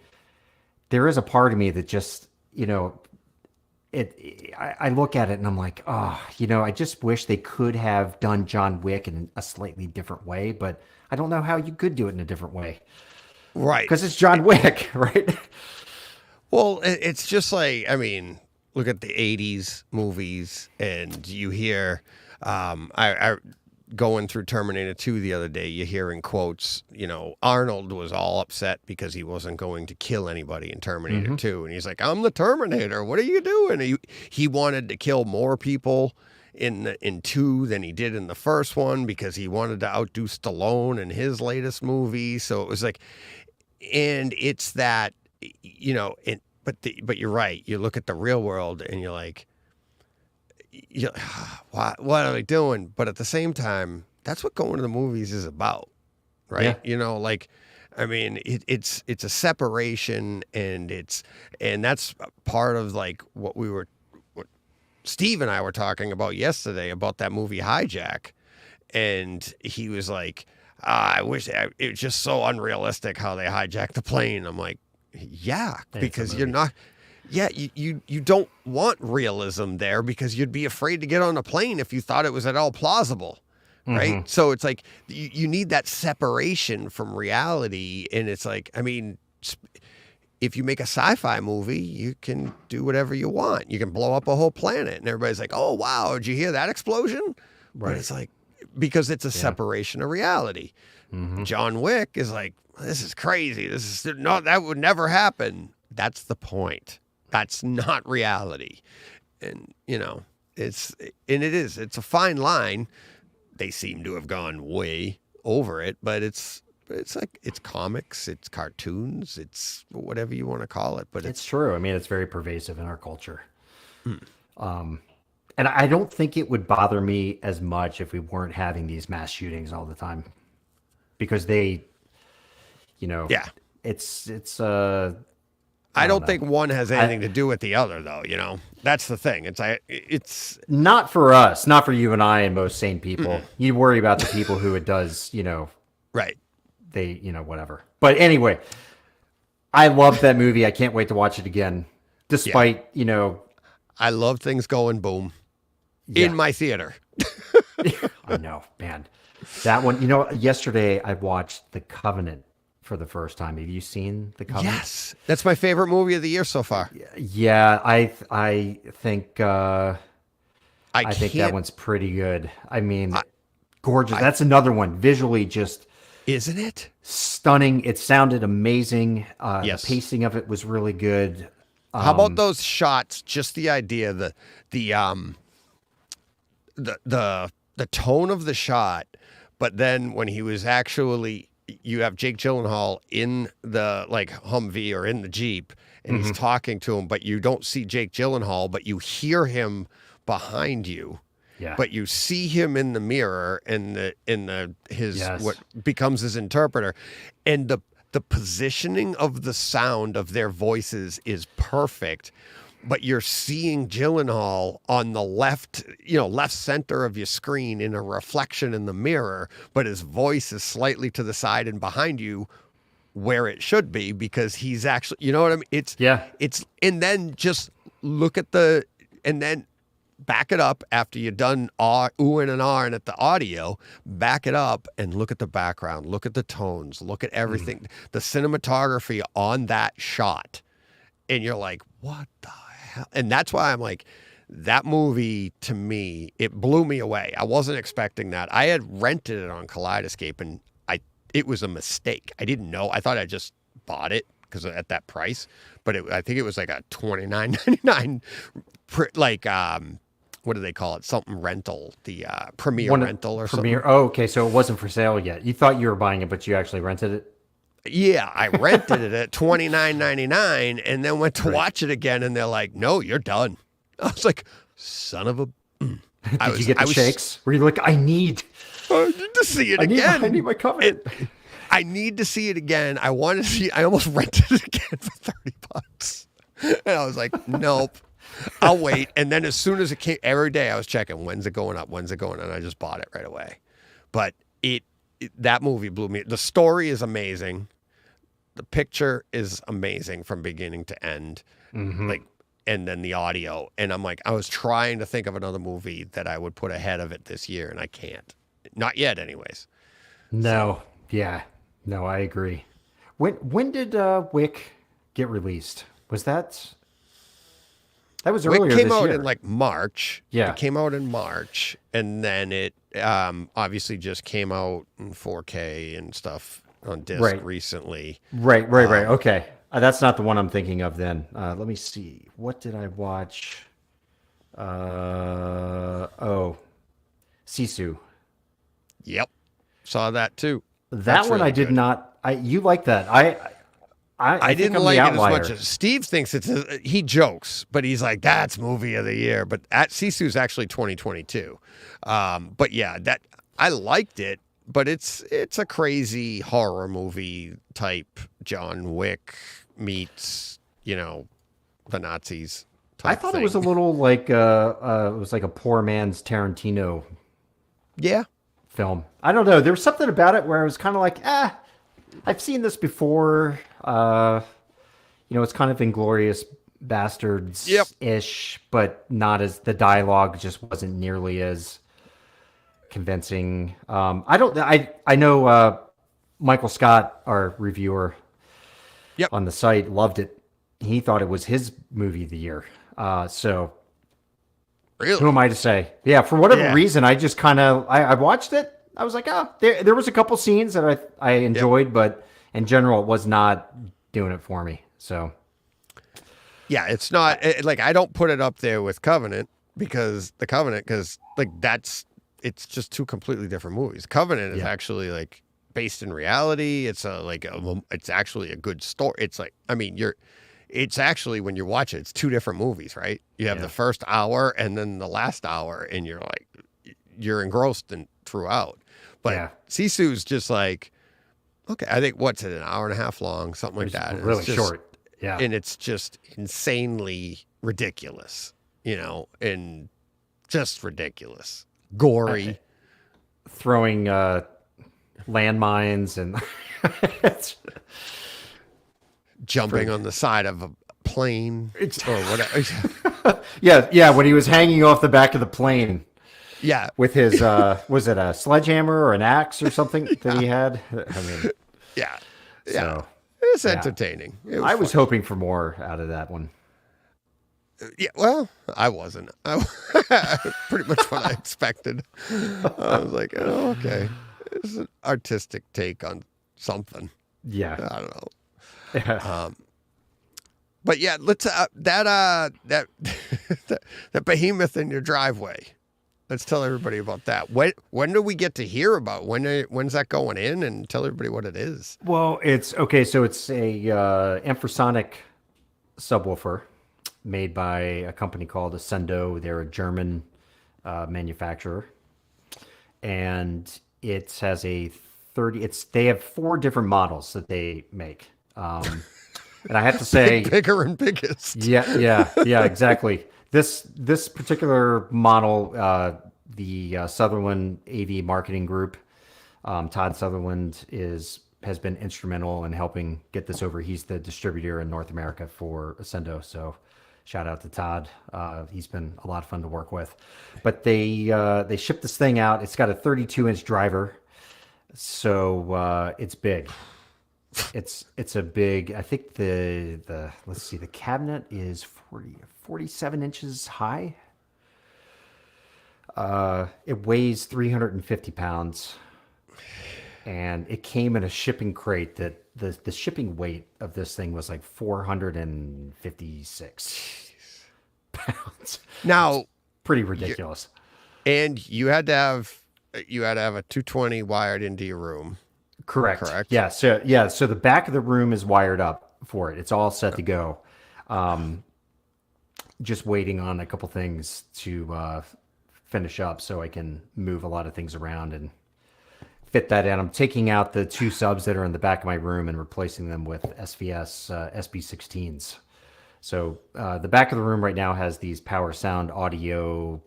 there is a part of me that just, I look at it and I'm like, I just wish they could have done John Wick in a slightly different way. But I don't know how you could do it in a different way. Right. Because it's John Wick, right? Well, it's just like, I mean, look at the 80s movies and you hear, I going through Terminator 2 the other day, you're hearing quotes, Arnold was all upset because he wasn't going to kill anybody in Terminator 2. And he's like, I'm the Terminator. What are you doing? He wanted to kill more people in 2 than he did in the first one because he wanted to outdo Stallone in his latest movie. So it was like, and it's that, but you're right. You look at the real world and you're like, what are they doing? But at the same time, that's what going to the movies is about, right? Yeah. I mean, it's a separation, and that's part of like what Steve and I were talking about yesterday about that movie Hijack, and he was like, I wish it was just so unrealistic how they hijacked the plane. I'm like, because you're not. Yeah, you don't want realism there because you'd be afraid to get on a plane if you thought it was at all plausible, right? So it's like you need that separation from reality, and it's like, I mean, if you make a sci-fi movie, you can do whatever you want. You can blow up a whole planet, and everybody's like, "Oh wow, did you hear that explosion?" Right. But it's like because it's a separation of reality. John Wick is like, "This is crazy. This is no, that would never happen." That's the point. That's not reality, and it's a fine line. They seem to have gone way over it, but it's like it's comics, it's cartoons, it's whatever you want to call it. But it's true. I mean, it's very pervasive in our culture. And I don't think it would bother me as much if we weren't having these mass shootings all the time, because they, it's I don't think one has anything to do with the other, though. That's the thing. It's not for us, not for you and I and most sane people. You worry about the people who it does, right. They, whatever. But anyway, I loved that movie. I can't wait to watch it again, despite, I love things going boom in my theater. I know, man. That one, yesterday I watched The Covenant for the first time. Have you seen The Covenant? Yes. That's my favorite movie of the year so far. Yeah, I think I think that one's pretty good. I mean, gorgeous. That's another one. Visually just, isn't it? Stunning. It sounded amazing. Yes. The pacing of it was really good. How about those shots? Just the idea, the tone of the shot, but then when he was actually, you have Jake Gyllenhaal in the Humvee or in the Jeep, and he's talking to him, but you don't see Jake Gyllenhaal, but you hear him behind you. Yeah. But you see him in the mirror what becomes his interpreter, and the positioning of the sound of their voices is perfect. But you're seeing Gyllenhaal on the left center of your screen in a reflection in the mirror, but his voice is slightly to the side and behind you where it should be, because he's actually, you know what I mean? And then just look at and then back it up after you're done oohing and ahhing at the audio, back it up and look at the background, look at the tones, look at everything, the cinematography on that shot. And you're like, what the hell? And that's why I'm like, that movie, to me, it blew me away. I wasn't expecting that. I had rented it on Kaleidoscape, and it was a mistake. I didn't know. I thought I just bought it because at that price, but I think it was like a $29.99, what do they call it? Something rental, the Premiere rental or something. Oh, okay. So it wasn't for sale yet. You thought you were buying it, but you actually rented it? Yeah, I rented it at $29.99 and then went to watch it again, and they're like, "No, you're done." I was like, "Son of a." Did you get the shakes? Were you like, I need to see it again. I need my Covenant. I need to see it again. I want to see. I almost rented it again for $30, and I was like, "Nope, I'll wait." And then as soon as it came, every day I was checking, when's it going up? When's it going? And I just bought it right away. But that movie blew me. The story is amazing. The picture is amazing from beginning to end. And then the audio. And I'm like, I was trying to think of another movie that I would put ahead of it this year, and I can't. Not yet, anyways. No. Yeah. No, I agree. When did Wick get released? Was that was earlier this year? It came out in March. Yeah. It came out in March, and then it obviously just came out in 4K and stuff on disc recently. Right. Okay. That's not the one I'm thinking of then. Let me see. What did I watch? Sisu. Yep. Saw that too. That one I did not. You like that. I didn't like it as much as Steve thinks he jokes, but he's like, that's movie of the year. But Sisu's actually 2022. But yeah, that I liked it, but it's a crazy horror movie type. John Wick meets, the Nazis. I thought it was a little like it was like a poor man's Tarantino. Yeah. Film. I don't know. There was something about it where I was kind of like, I've seen this before. It's kind of Inglorious Bastards-ish, but not as, the dialogue just wasn't nearly as convincing. I know Michael Scott, our reviewer, Yep. on the site, loved it. He thought it was his movie of the year. So Really? who am I to say? Yeah, for whatever Yeah. reason, I just kind of I watched it. I was like, oh, there was a couple scenes that I enjoyed, but in general, it was not doing it for me. So Yeah, it's not like I don't put it up there with Covenant because like it's just two completely different movies. Covenant is actually like based in reality. It's it's actually a good story. It's like it's actually when you watch it, it's two different movies, right? You have the first hour and then the last hour, and you're engrossed throughout. But Sisu's just like, okay, I think what's it, an hour and a half long, something like that. really short. Yeah. And it's just insanely ridiculous, and just ridiculous. Gory. Throwing landmines and it's Jumping on the side of a plane or whatever. yeah, when he was hanging off the back of the plane Yeah. with his was it a sledgehammer or an axe or something that he had? I mean, Yeah. Yeah. so It's entertaining. I was hoping for more out of that one. Yeah, well, I wasn't. Pretty much what I expected. I was like, oh, okay. It's an artistic take on something. Yeah. I don't know. But yeah, let's that behemoth in your driveway. Let's tell everybody about that. When do we get to hear about when's that going in, and tell everybody what it is? Well, it's okay. So it's a infrasonic subwoofer made by a company called Ascendo. They're a German manufacturer, and it has a 30. They have 4 different models that they make, and I have to say, Bigger and biggest. yeah, exactly. This particular model, the Sutherland AV Marketing Group, Todd Sutherland has been instrumental in helping get this over. He's the distributor in North America for Ascendo, so shout out to Todd. He's been a lot of fun to work with. But they shipped this thing out. It's got a 32-inch driver, so it's big. It's a big. I think the let's see, the cabinet is 47 inches high. It weighs 350 pounds, and it came in a shipping crate that the shipping weight of this thing was like 456 pounds. Now, Pretty ridiculous. and you had to have a 220 wired into your room. Correct. Yeah. So the back of the room is wired up for it. It's all set to go. Just waiting on a couple things to finish up so I can move a lot of things around and fit that in. I'm taking out the 2 subs that are in the back of my room and replacing them with SVS SB16s. So the back of the room right now has these Power Sound Audio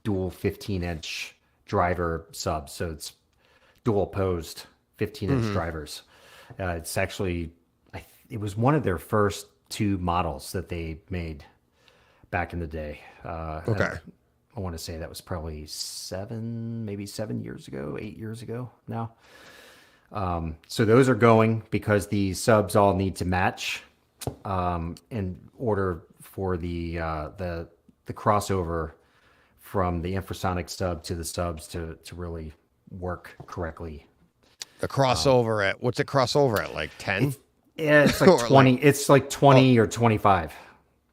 dual 15-inch driver subs. So it's dual opposed 15-inch drivers. It's actually, it was one of their first 2 models that they made back in the day. Okay. I want to say that was probably 7 years ago, 8 years ago now. So those are going because the subs all need to match in order for the crossover from the infrasonic sub to the subs to really work correctly. The crossover at what's it crossover at, like 10? Yeah, it's like 20. It's like 20 or 25.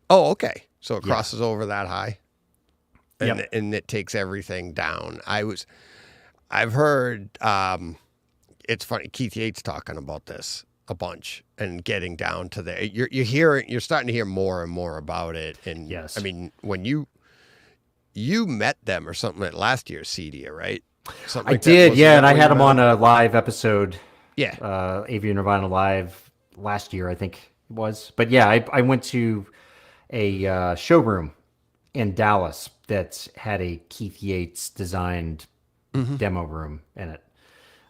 Oh, okay. So it crosses over that high, and Yep. and it takes everything down. I've heard. It's funny. Keith Yates talking about this a bunch and getting down to the. You're starting to hear more and more about it. And Yes. I mean, when you met them or something at last year's CEDIA, right? Something I like that. did, Wasn't yeah, that and I where had you him met on a live episode. Yeah. AV Nirvana Live last year, I think it was. But yeah, I went to a showroom in Dallas that had a Keith Yates designed demo room in it.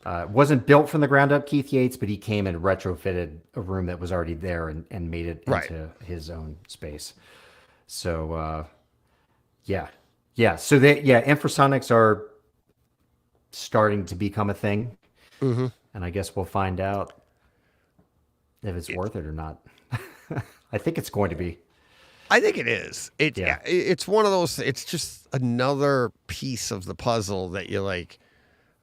It wasn't built from the ground up, Keith Yates, but he came and retrofitted a room that was already there and made it into his own space. So, yeah. So infrasonics are starting to become a thing. And I guess we'll find out if it's worth it or not. I think it's going to be. I think it is. Yeah. It's one of those. It's just another piece of the puzzle that you're like,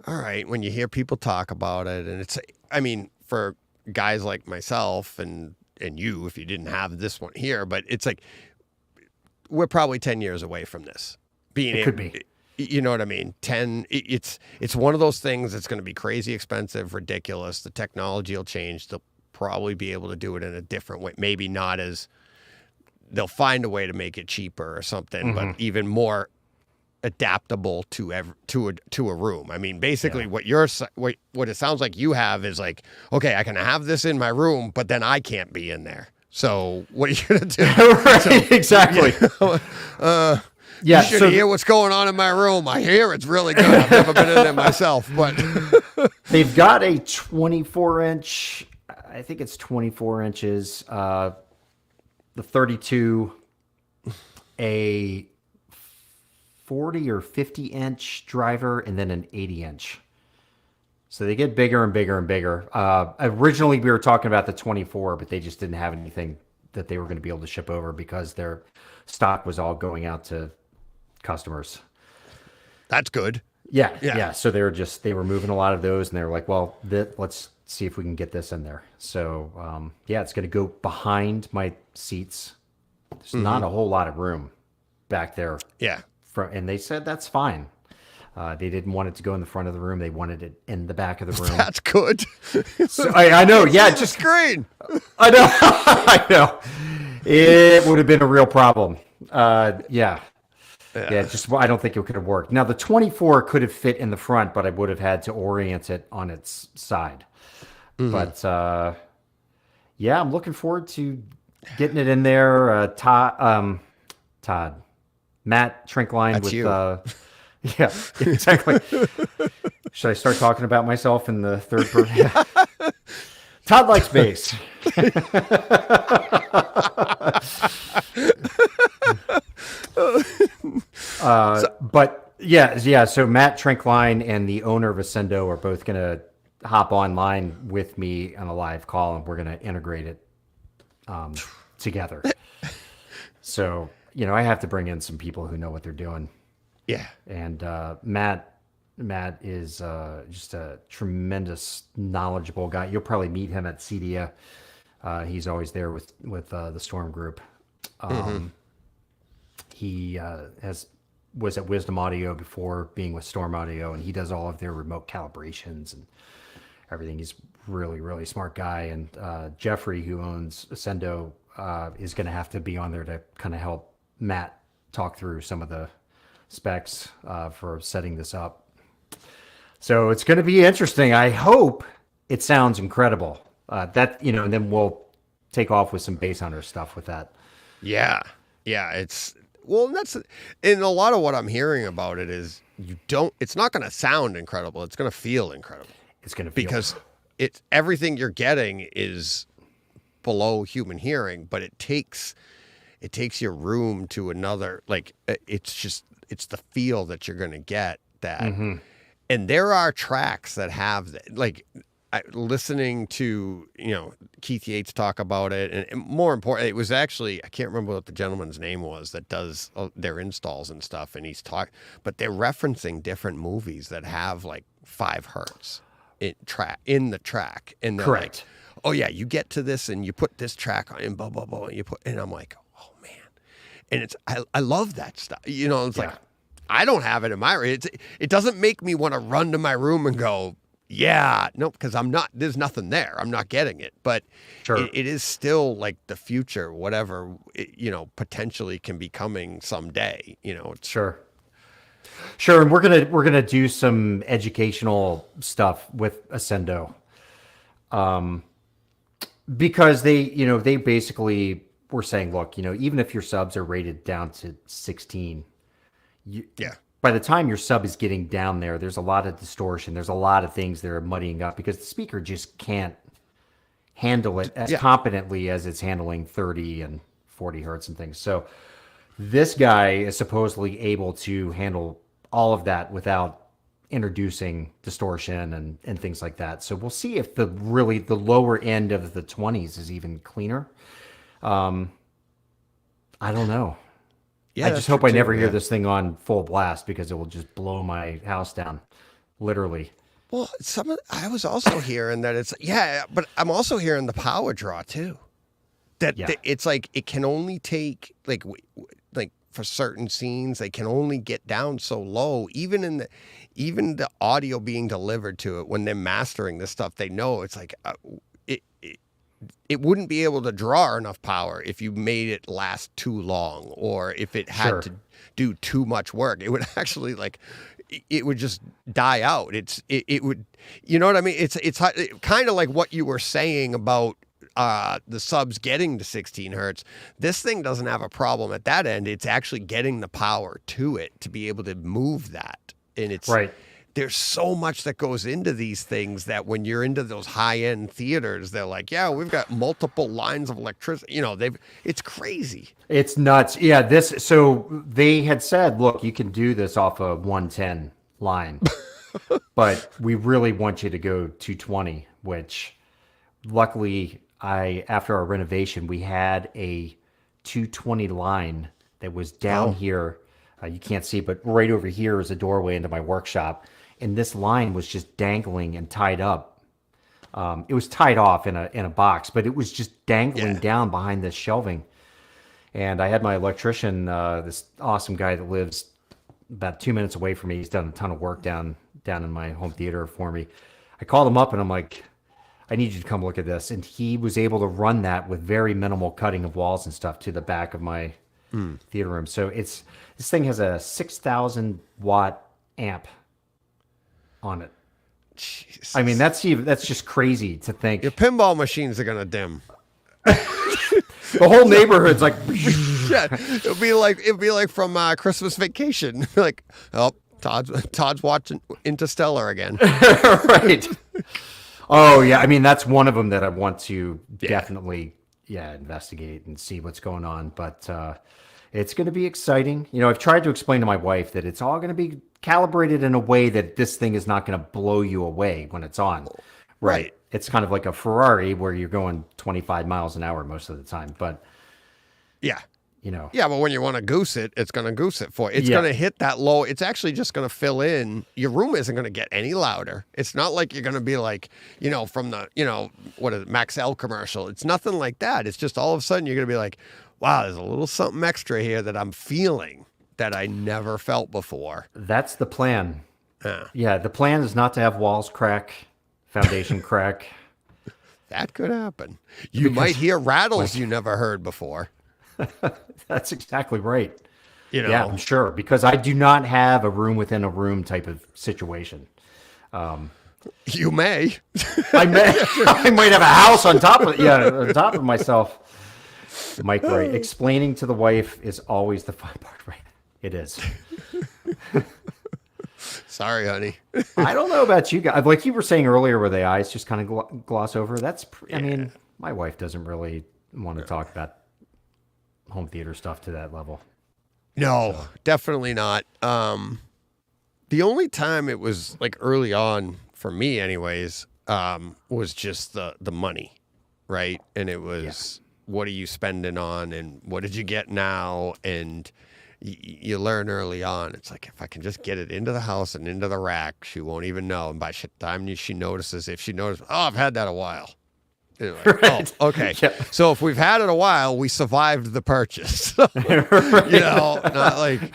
all right. When you hear people talk about it, and it's, I mean, for guys like myself and you, if you didn't have this one here, but it's like we're probably 10 years away from this being. It could be. You know what I mean? 10. It's one of those things that's going to be crazy expensive, ridiculous. The technology will change. They'll probably be able to do it in a different way. Maybe not as. They'll find a way to make it cheaper or something, but even more adaptable to a room. I mean, basically, what it sounds like you have is like, okay, I can have this in my room, but then I can't be in there. So what are you gonna do? Right, so, exactly. You should hear what's going on in my room. I hear it's really good. I've never been in there myself, but they've got a 24-inch. I think it's 24 inches. The 32, a 40 or 50-inch driver, and then an 80-inch. So they get bigger and bigger and bigger. Originally, we were talking about the 24, but they just didn't have anything that they were going to be able to ship over because their stock was all going out to customers. That's good. Yeah. So they were moving a lot of those, and they were like, well, let's see if we can get this in there. So, it's going to go behind my seats. There's not a whole lot of room back there. Yeah. And they said that's fine. They didn't want it to go in the front of the room. They wanted it in the back of the room. That's good. So, I know. Yeah. Just screen. I know. I know. It would have been a real problem. Yeah, just I don't think it could have worked. Now, the 24 could have fit in the front, but I would have had to orient it on its side. But, I'm looking forward to getting it in there. Todd, Matt Trinkline. That's with you. Yeah, exactly. Should I start talking about myself in the third person? Todd likes bass. But so Matt Trinkline and the owner of Ascendo are both going to hop online with me on a live call, and we're going to integrate it together. So, I have to bring in some people who know what they're doing. Yeah. And Matt is just a tremendous, knowledgeable guy. You'll probably meet him at CEDIA. He's always there with the Storm Group. He was at Wisdom Audio before being with Storm Audio, and he does all of their remote calibrations and everything. He's really, really smart guy. And Jeffrey, who owns Ascendo, is going to have to be on there to kind of help Matt talk through some of the specs for setting this up. So it's going to be interesting. I hope it sounds incredible. And then we'll take off with some Bass Hunter stuff with that. Yeah. That's in a lot of what I'm hearing about it is it's not going to sound incredible. It's going to feel incredible. It's going to feel, because everything you're getting is below human hearing, but it takes your room to another, like it's the feel that you're going to get that. And there are tracks that have that, like listening to, Keith Yates talk about it. And more important, it was actually, I can't remember what the gentleman's name was that does their installs and stuff. And but they're referencing different movies that have like 5 hertz in the track. And they're correct. Like, oh yeah, you get to this and you put this track on and blah, blah, blah. And I'm like, oh man. And I love that stuff. It's like, I don't have it in my room. It doesn't make me want to run to my room and go, no, because there's nothing there. I'm not getting it. But sure. it is still like the future, whatever, potentially can be coming someday, Sure. And we're gonna do some educational stuff with Ascendo. Because they basically were saying, look, even if your subs are rated down to 16, by the time your sub is getting down there's a lot of distortion. There's a lot of things that are muddying up because the speaker just can't handle it as competently as it's handling 30 and 40 hertz and things. So this guy is supposedly able to handle all of that without introducing distortion and things like that. So we'll see if the lower end of the 20s is even cleaner. I don't know. Yeah, I just hope I never hear this thing on full blast because it will just blow my house down, literally. Well, I was also hearing that but I'm also hearing the power draw too. That it's like it can only take like for certain scenes they can only get down so low. Even the audio being delivered to it when they're mastering this stuff, they know it's like it wouldn't be able to draw enough power if you made it last too long, or if it had to do too much work. It would actually it would just die out. It would, you know what I mean? It's kind of like what you were saying about the subs getting to 16 hertz. This thing doesn't have a problem at that end. It's actually getting the power to it to be able to move that. And it's right. There's so much that goes into these things that when you're into those high-end theaters, they're like, yeah, we've got multiple lines of electricity. You know, it's crazy. It's nuts. Yeah, so they had said, look, you can do this off a 110 line, but we really want you to go 220, which luckily after our renovation, we had a 220 line that was down here. You can't see, but right over here is a doorway into my workshop. And this line was just dangling and tied up. It was tied off in a box, but it was just dangling down behind this shelving. And I had my electrician, this awesome guy that lives about 2 minutes away from me. He's done a ton of work down in my home theater for me. I called him up and I'm like, I need you to come look at this. And he was able to run that with very minimal cutting of walls and stuff to the back of my theater room. So this thing has a 6,000 watt amp on it. Jesus. I mean, that's just crazy to think. Your pinball machines are gonna dim. The whole neighborhood's like, yeah, it'd be like from Christmas Vacation. Like, oh, Todd's watching Interstellar again. Right. Oh yeah, I mean that's one of them that I want to definitely investigate and see what's going on. But it's going to be exciting. You know, I've tried to explain to my wife that it's all going to be calibrated in a way that this thing is not going to blow you away when it's on. Right. It's kind of like a Ferrari where you're going 25 miles an hour most of the time. But yeah. You know. Yeah, but when you want to goose it, it's going to goose it for you. It's going to hit that low. It's actually just going to fill in. Your room isn't going to get any louder. It's not like you're going to be like, you know, from the, you know, what is it, Maxell commercial. It's nothing like that. It's just all of a sudden you're going to be like, wow, there's a little something extra here that I'm feeling that I never felt before. That's the plan. Yeah, the plan is not to have walls crack, foundation crack. That could happen. You might hear rattles you never heard before. That's exactly right. You know? Yeah, I'm sure, because I do not have a room within a room type of situation. You may. I might have a house on top of myself. Mike, right? Explaining to the wife is always the fun part, right? It is. Sorry, honey. I don't know about you guys. Like you were saying earlier, where the eyes just kind of gloss over. I mean, my wife doesn't really want to talk about home theater stuff to that level. No, definitely not. The only time it was like early on for me anyways, was just the money, right? And it was, what are you spending on and what did you get now? And you learn early on, it's like, if I can just get it into the house and into the rack, she won't even know. And by the time she notices, if she notices, oh, I've had that a while. Like, right. Oh, okay. Yeah. So if we've had it a while, we survived the purchase. Right. You know, not like,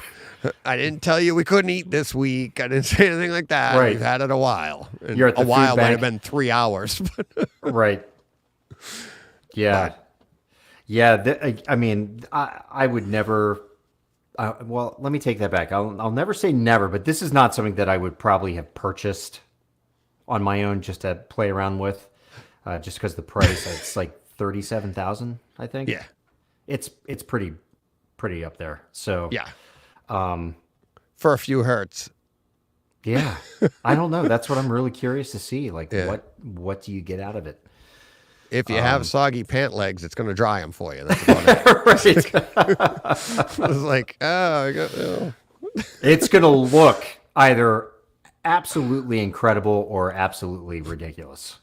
I didn't tell you we couldn't eat this week. I didn't say anything like that. Right. We've had it a while. And You're at the a while food might bank. have been 3 hours. Right. Yeah. But. Yeah. I mean, I would never. Well, let me take that back. I'll never say never, but this is not something that I would probably have purchased on my own just to play around with. Just because the price, it's like $37,000, I think. Yeah, it's pretty up there. So yeah, for a few hertz. Yeah, I don't know. That's what I'm really curious to see. Like, what do you get out of it? If you have soggy pant legs, it's going to dry them for you. That's about it. Right. It's like, oh. It's going to look either absolutely incredible or absolutely ridiculous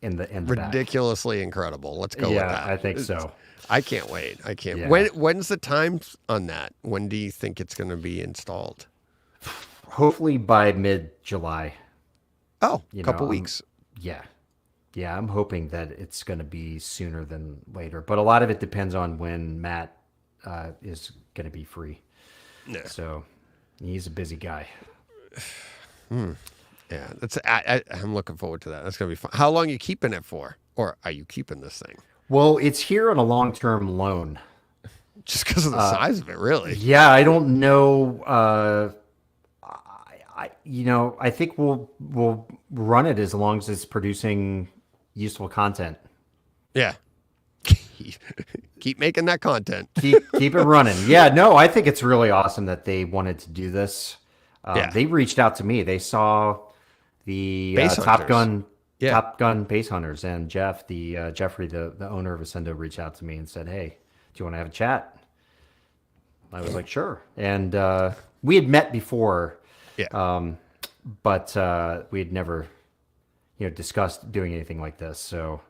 in the back. Ridiculously incredible. Let's go with Yeah, that. I think so. I can't wait. I can't. Yeah. When's the time on that? When do you think it's going to be installed? Hopefully by mid-July. Oh, a You couple know, weeks. Yeah. Yeah, I'm hoping that it's going to be sooner than later. But a lot of it depends on when Matt is going to be free. Yeah. So he's a busy guy. Yeah, I'm looking forward to that. That's gonna be fun. How long are you keeping it for, or are you keeping this thing? Well, it's here on a long-term loan. Just because of the size of it, really? Yeah, I don't know. I think we'll run it as long as it's producing useful content. Yeah. Keep making that content. Keep it running. Yeah, no, I think it's really awesome that they wanted to do this. Yeah. They reached out to me. They saw the Base Top hunters. Gun Yeah. Top Gun base hunters, and Jeffrey, the owner of Ascendo, reached out to me and said, "Hey, do you want to have a chat?" I was like, "Sure." And we had met before, Yeah. but we had never, discussed doing anything like this. So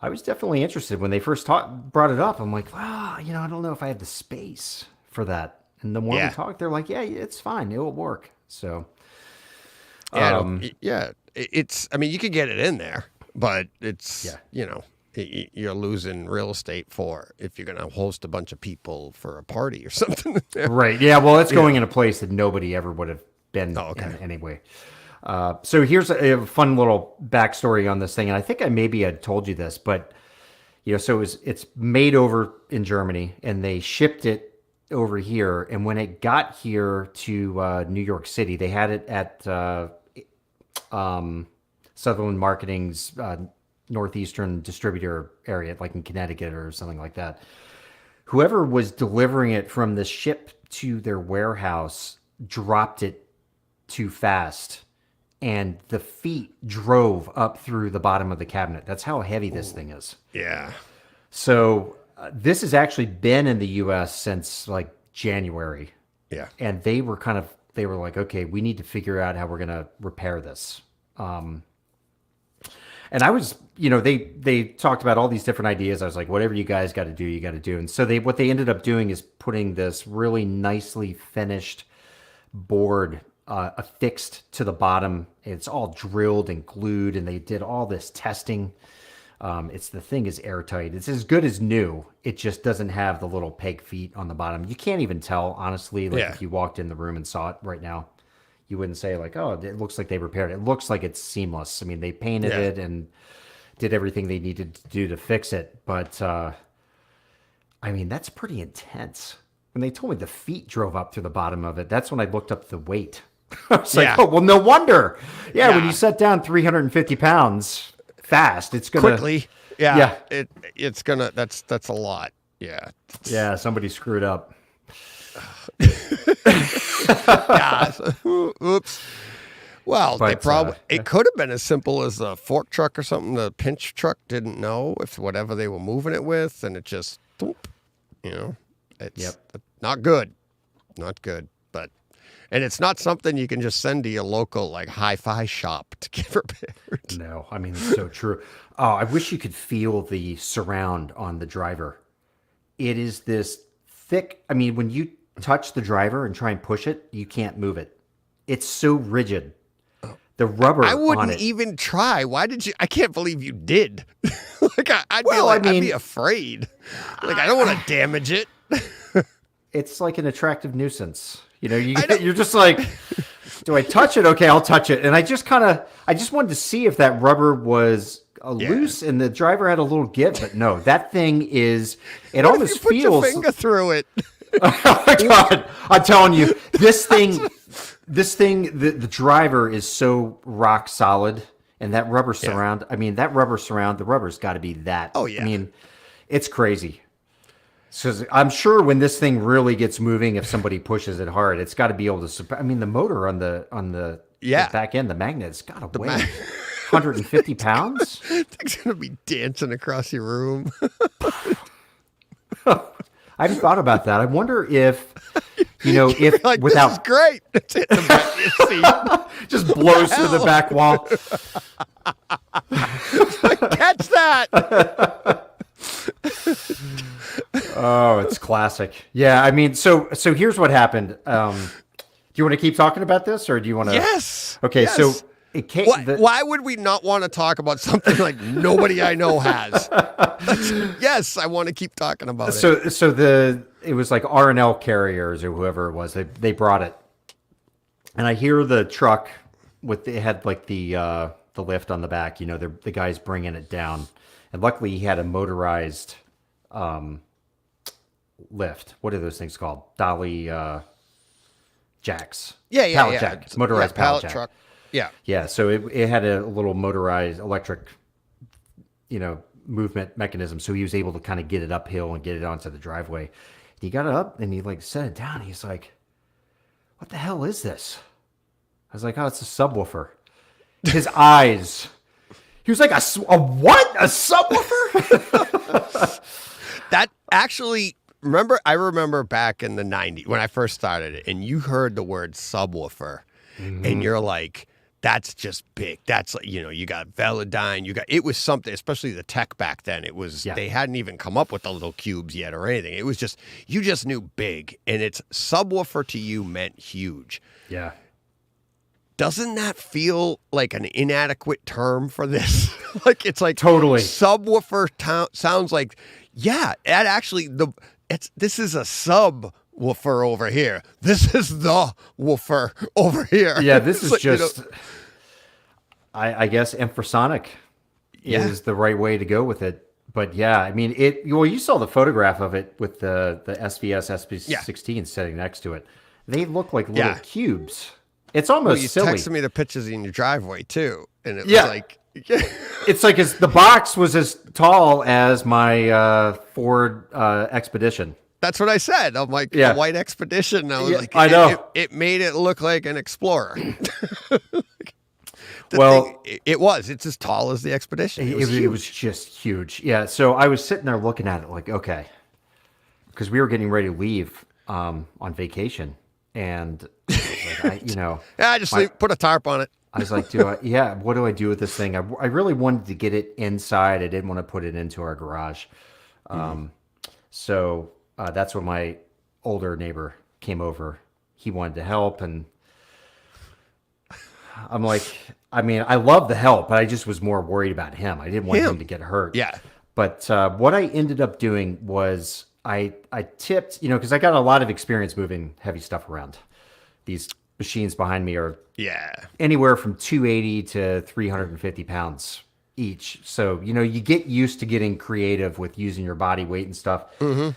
I was definitely interested when they first brought it up. I'm like, wow, I don't know if I have the space for that. And the more Yeah. we talked, they're like, yeah, it's fine, it will work. So Yeah. It's. I mean, you could get it in there, but it's. Yeah. You're losing real estate for if you're going to host a bunch of people for a party or something. right, yeah, well, it's going in a place that nobody ever would have been in anyway. So here's a fun little backstory on this thing, and I think I maybe had told you this, but so it's made over in Germany, and they shipped it over here, and when it got here to New York City, they had it at Sutherland Marketing's northeastern distributor area, like in Connecticut or something like that. Whoever was delivering it from the ship to their warehouse dropped it too fast, and the feet drove up through the bottom of the cabinet. That's how heavy this thing is. Yeah. So this has actually been in the U.S. since like January, Yeah. and they were like, okay, we need to figure out how we're going to repair this. And I was, they talked about all these different ideas. I was like, whatever you guys got to do, you got to do. And so what they ended up doing is putting this really nicely finished board affixed to the bottom. It's all drilled and glued, and they did all this testing. The thing is airtight. It's as good as new. It just doesn't have the little peg feet on the bottom. You can't even tell, honestly, if you walked in the room and saw it right now. You wouldn't say like, oh, it looks like they repaired it. It looks like it's seamless. I mean, they painted it and did everything they needed to do to fix it. But, I mean, that's pretty intense. When they told me the feet drove up through the bottom of it, that's when I looked up the weight. I was like, oh, well, no wonder. Yeah, when you set down 350 pounds fast, it's going to... Quickly. Yeah. It's going to... That's a lot. Yeah. Yeah, somebody screwed up. Yeah. Oops. Well, But, it could have been as simple as a fork truck or something. The pinch truck didn't know if whatever they were moving it with, and it just, thump, it's not good. Not good. And it's not something you can just send to your local like hi-fi shop to get repaired. No, I mean, it's so true. Oh, I wish you could feel the surround on the driver. It is this thick. I mean, when you touch the driver and try and push it, you can't move it. It's so rigid. The rubber I wouldn't on it. even try. Why did you? I can't believe you did. I'd be afraid. Like, I don't want to damage it. It's like an attractive nuisance. You're just like, do I touch it? Okay, I'll touch it. And I just wanted to see if that rubber was loose and the driver had a little give, but no, that thing is, it What almost if you put feels. your finger through it. Oh my God. I'm telling you, this thing, the driver is so rock solid, and that rubber surround, the rubber's got to be that. Oh, yeah. I mean, it's crazy. So I'm sure when this thing really gets moving, if somebody pushes it hard, it's got to be able to. I mean, the motor on the back end, the magnet's got to weigh 150 pounds. Thing's gonna be dancing across your room. I haven't thought about that. I wonder if you know, if Like, without this is great. It's hitting the back of your seat. just blows through the back wall. Catch that. Oh, it's classic. Yeah, I mean, so here's what happened. Do you want to keep talking about this, or do you want to? Yes. Okay, yes. so it came. Why would we not want to talk about something like nobody I know has? Yes, I want to keep talking about it. So it was like R&L carriers or whoever it was. They brought it, and I hear the truck it had like the lift on the back. You know, the guy's bringing it down, and luckily he had a motorized lift. What are those things called? Dolly jacks. Pallet jack. Motorized pallet jack. truck. Yeah. Yeah. So it had a little motorized electric, movement mechanism. So he was able to kind of get it uphill and get it onto the driveway. He got it up and he like set it down. He's like, "What the hell is this?" I was like, "Oh, it's a subwoofer." His eyes. He was like, a what? A subwoofer? That actually, I remember back in the 90s when I first started it, and you heard the word subwoofer, and you're like, that's just big. That's like, you got Velodyne, it was something, especially the tech back then. It was, They hadn't even come up with the little cubes yet or anything. It was just, you just knew big, and it's subwoofer to you meant huge. Yeah. Doesn't that feel like an inadequate term for this? Like, it's like Totally. Subwoofer sounds like, yeah, that actually this is a subwoofer over here. This is the woofer over here. Yeah, this is like, just, I guess, infrasonic is the right way to go with it. But yeah, I mean, you saw the photograph of it with the SVS SP16 sitting next to it. They look like little cubes. It's almost silly. You texted me the pictures in your driveway too, and it was like, it's like the box was as tall as my Ford Expedition. That's what I said. I'm like, a white Expedition. I was like, I know. It made it look like an Explorer. It was. It's as tall as the Expedition. It was just huge. Yeah. So I was sitting there looking at it like, okay, because we were getting ready to leave on vacation, and like, I just put a tarp on it. I was like, what do I do with this thing? I really wanted to get it inside. I didn't want to put it into our garage. So that's when my older neighbor came over. He wanted to help, and I'm like, I mean, I love the help, but I just was more worried about him. I didn't want him to get hurt. Yeah. But what I ended up doing was I tipped, because I got a lot of experience moving heavy stuff around. These machines behind me are anywhere from 280 to 350 pounds each. So, you get used to getting creative with using your body weight and stuff. Mm-hmm.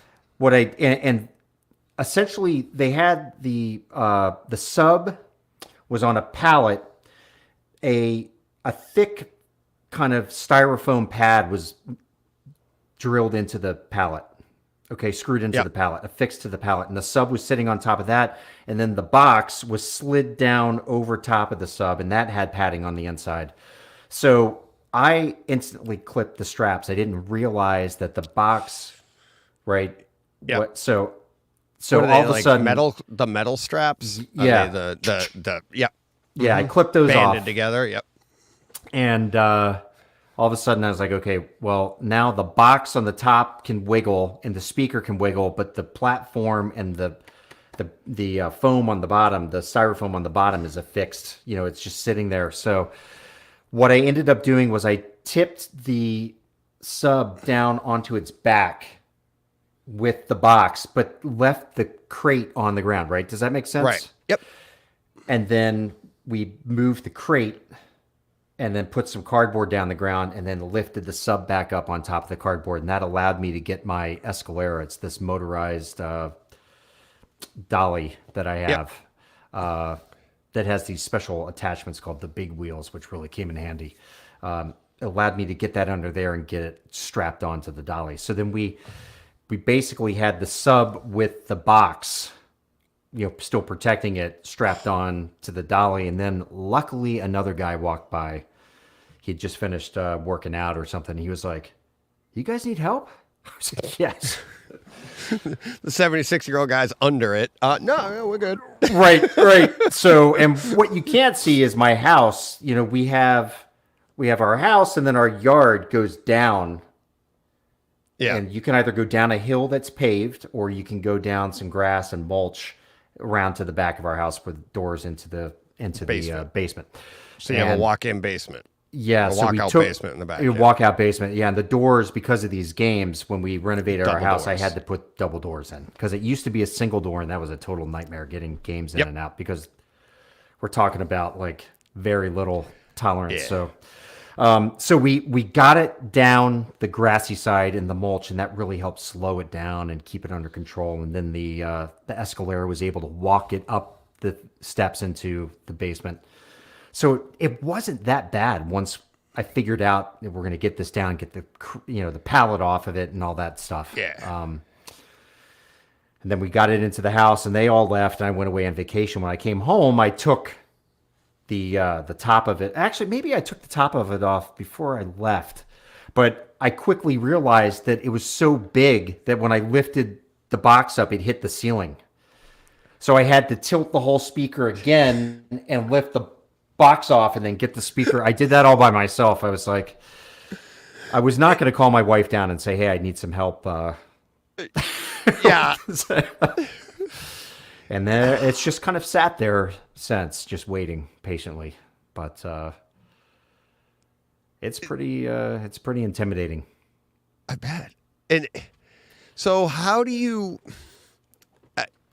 And essentially they had the sub was on a pallet. A thick kind of styrofoam pad was drilled into the pallet. Okay, screwed into the pallet, affixed to the pallet. And the sub was sitting on top of that. And then the box was slid down over top of the sub, and that had padding on the inside. So I instantly clipped the straps. I didn't realize that the box, right? Yeah. So all of a sudden, the metal straps. Yeah. Yeah, I clipped those banded off together. Yep. And all of a sudden I was like, okay, well, now the box on the top can wiggle and the speaker can wiggle, but the platform and the foam on the bottom, the styrofoam on the bottom is affixed. It's just sitting there. So what I ended up doing was I tipped the sub down onto its back with the box, but left the crate on the ground, right? Does that make sense? Right. Yep. And then we moved the crate and then put some cardboard down the ground and then lifted the sub back up on top of the cardboard. And that allowed me to get my Escalera. It's this motorized dolly that I have that has these special attachments called the big wheels, which really came in handy. It allowed me to get that under there and get it strapped onto the dolly. So then we basically had the sub with the box, still protecting it, strapped on to the dolly. And then luckily another guy walked by. He had just finished working out or something. He was like, "You guys need help?" I was like, yes. The 76-year-old guy's under it. No, we're good. Right. So, and what you can't see is my house. You know, we have our house, and then our yard goes down. Yeah. And you can either go down a hill that's paved, or you can go down some grass and mulch around to the back of our house with doors into the basement. So you have a walk-in basement. Yeah, a so we walk-out took basement in the back. a walk-out basement. Yeah, and the doors, because of these games, when we renovated our Double house, doors. I had to put double doors in because it used to be a single door, and that was a total nightmare getting games in and out because we're talking about like very little tolerance. Yeah. So we got it down the grassy side in the mulch, and that really helped slow it down and keep it under control. And then the escalator was able to walk it up the steps into the basement. So it wasn't that bad once I figured out that we're going to get this down, get the pallet off of it and all that stuff. Yeah. And then we got it into the house, and they all left, and I went away on vacation. When I came home, I took the top of it. Actually, maybe I took the top of it off before I left, but I quickly realized that it was so big that when I lifted the box up, it hit the ceiling. So I had to tilt the whole speaker again and lift the box off and then get the speaker. I did that all by myself. I was like, I was not going to call my wife down and say, hey, I need some help. Yeah. And then it's just kind of sat there since, just waiting patiently. But it's pretty intimidating. I bet. And so how do you,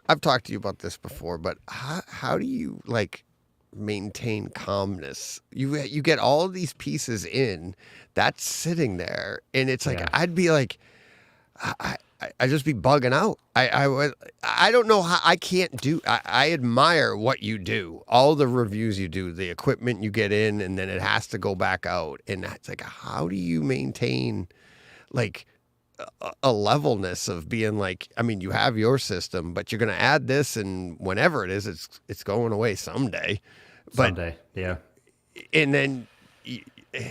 I've talked to you about this before, but how do you like maintain calmness? You get all of these pieces in, that's sitting there, and it's like, I'd be like, I just be bugging out. I don't know how. I can't do. I admire what you do, all the reviews you do, the equipment you get in, and then it has to go back out. And it's like, how do you maintain like a levelness of being like? I mean, you have your system, but you're going to add this, and whenever it is, it's going away someday. Someday, yeah. And then.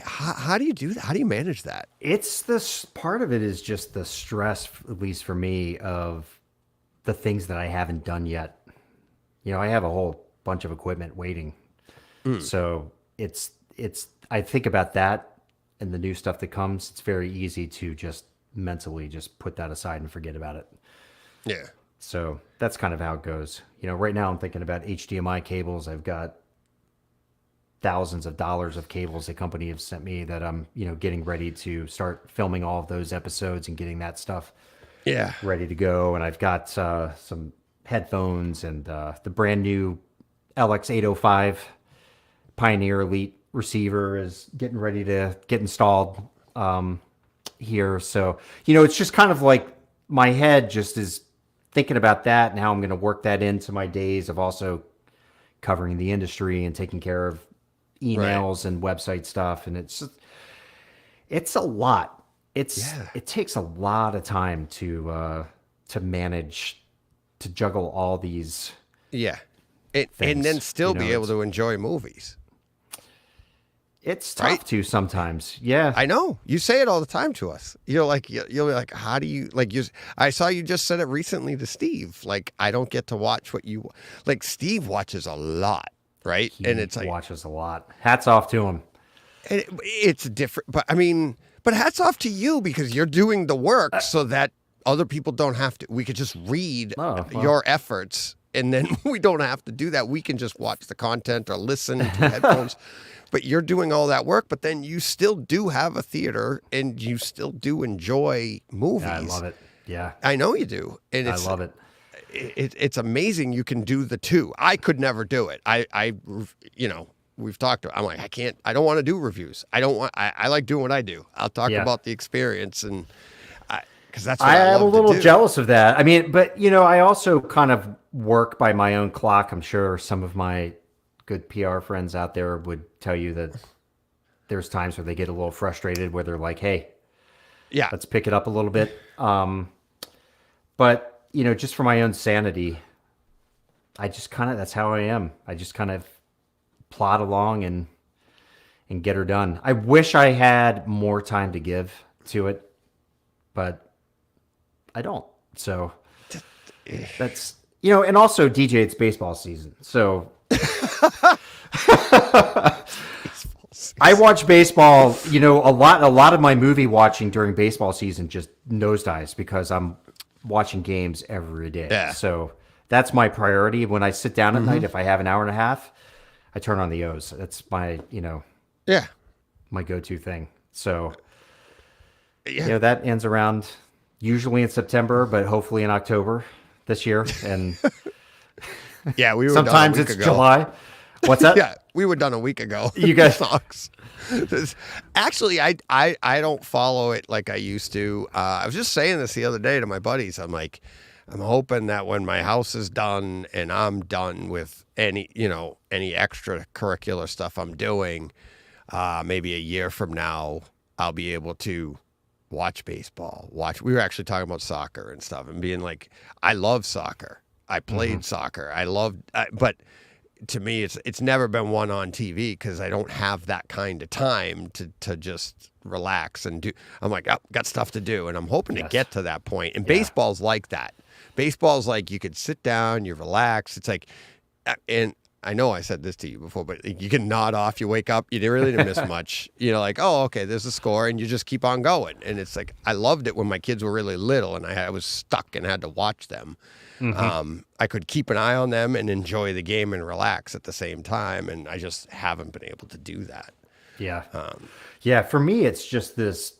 How do you do that? How do you manage that? It's this part of it is just the stress, at least for me, of the things that I haven't done yet. You know, I have a whole bunch of equipment waiting. So it's I think about that and the new stuff that comes. It's very easy to just mentally just put that aside and forget about it. Yeah. So that's kind of how it goes. You know, right now I'm thinking about HDMI cables. I've got thousands of dollars of cables the company have sent me that I'm, getting ready to start filming all of those episodes and getting that stuff ready to go. And I've got some headphones and the brand new LX805 Pioneer Elite receiver is getting ready to get installed here. So, it's just kind of like my head just is thinking about that and how I'm going to work that into my days of also covering the industry and taking care of emails and website stuff. And it's a lot. It takes a lot of time to manage, to juggle all these things, and then still be able to enjoy movies. It's tough to sometimes. Yeah. I know. You say it all the time to us. You'll be like, how do you I saw you just said it recently to Steve. Like, I don't get to watch what you like. Steve watches a lot. Right. And it's like watches a lot. Hats off to him. And it's different. But hats off to you because you're doing the work so that other people don't have to. We could just read your efforts and then we don't have to do that. We can just watch the content or listen to headphones. But you're doing all that work. But then you still do have a theater and you still do enjoy movies. Yeah, I love it. Yeah. I know you do. And I love it. It's amazing you can do the two. I could never do it. We've talked to, I'm like, I don't want to do reviews. I like doing what I do. I'll talk about the experience and because that's what I am a love to little do. jealous of that. I mean, but I also kind of work by my own clock. I'm sure some of my good PR friends out there would tell you that there's times where they get a little frustrated where they're like, hey, let's pick it up a little bit. But just for my own sanity, I just that's how I am. I just kind of plod along and get her done. I wish I had more time to give to it, but I don't. So that's, you know, and also DJ, it's baseball season. So I watch baseball, you know, a lot of my movie watching during baseball season just nosedives because I'm watching games every day. Yeah. So that's my priority. When I sit down at night, if I have an hour and a half, I turn on the O's. That's my, you know, Yeah. my go-to thing. So, Yeah. you know, that ends around usually in September, but hopefully in October this year. And Yeah, we were sometimes done a week it's ago. July. What's that? Yeah, we were done a week ago. You guys- Sox. Actually, I don't follow it like I used to. I was just saying this the other day to my buddies. I'm like, I'm hoping that when my house is done and I'm done with any extracurricular stuff I'm doing, maybe a year from now, I'll be able to watch baseball. We were actually talking about soccer and stuff and being like, I love soccer. I played soccer. But to me, it's never been one on TV because I don't have that kind of time to just relax and do. I'm like, oh, got stuff to do, and I'm hoping to get to that point. And baseball's like that. Baseball's like you could sit down, you relax. It's like, and I know I said this to you before, but you can nod off. You wake up, you really didn't miss much. You know, like, oh, okay, there's a score, and you just keep on going. And it's like I loved it when my kids were really little, and I was stuck and had to watch them. I could keep an eye on them and enjoy the game and relax at the same time, and I just haven't been able to do that. Yeah. Yeah, for me, it's just this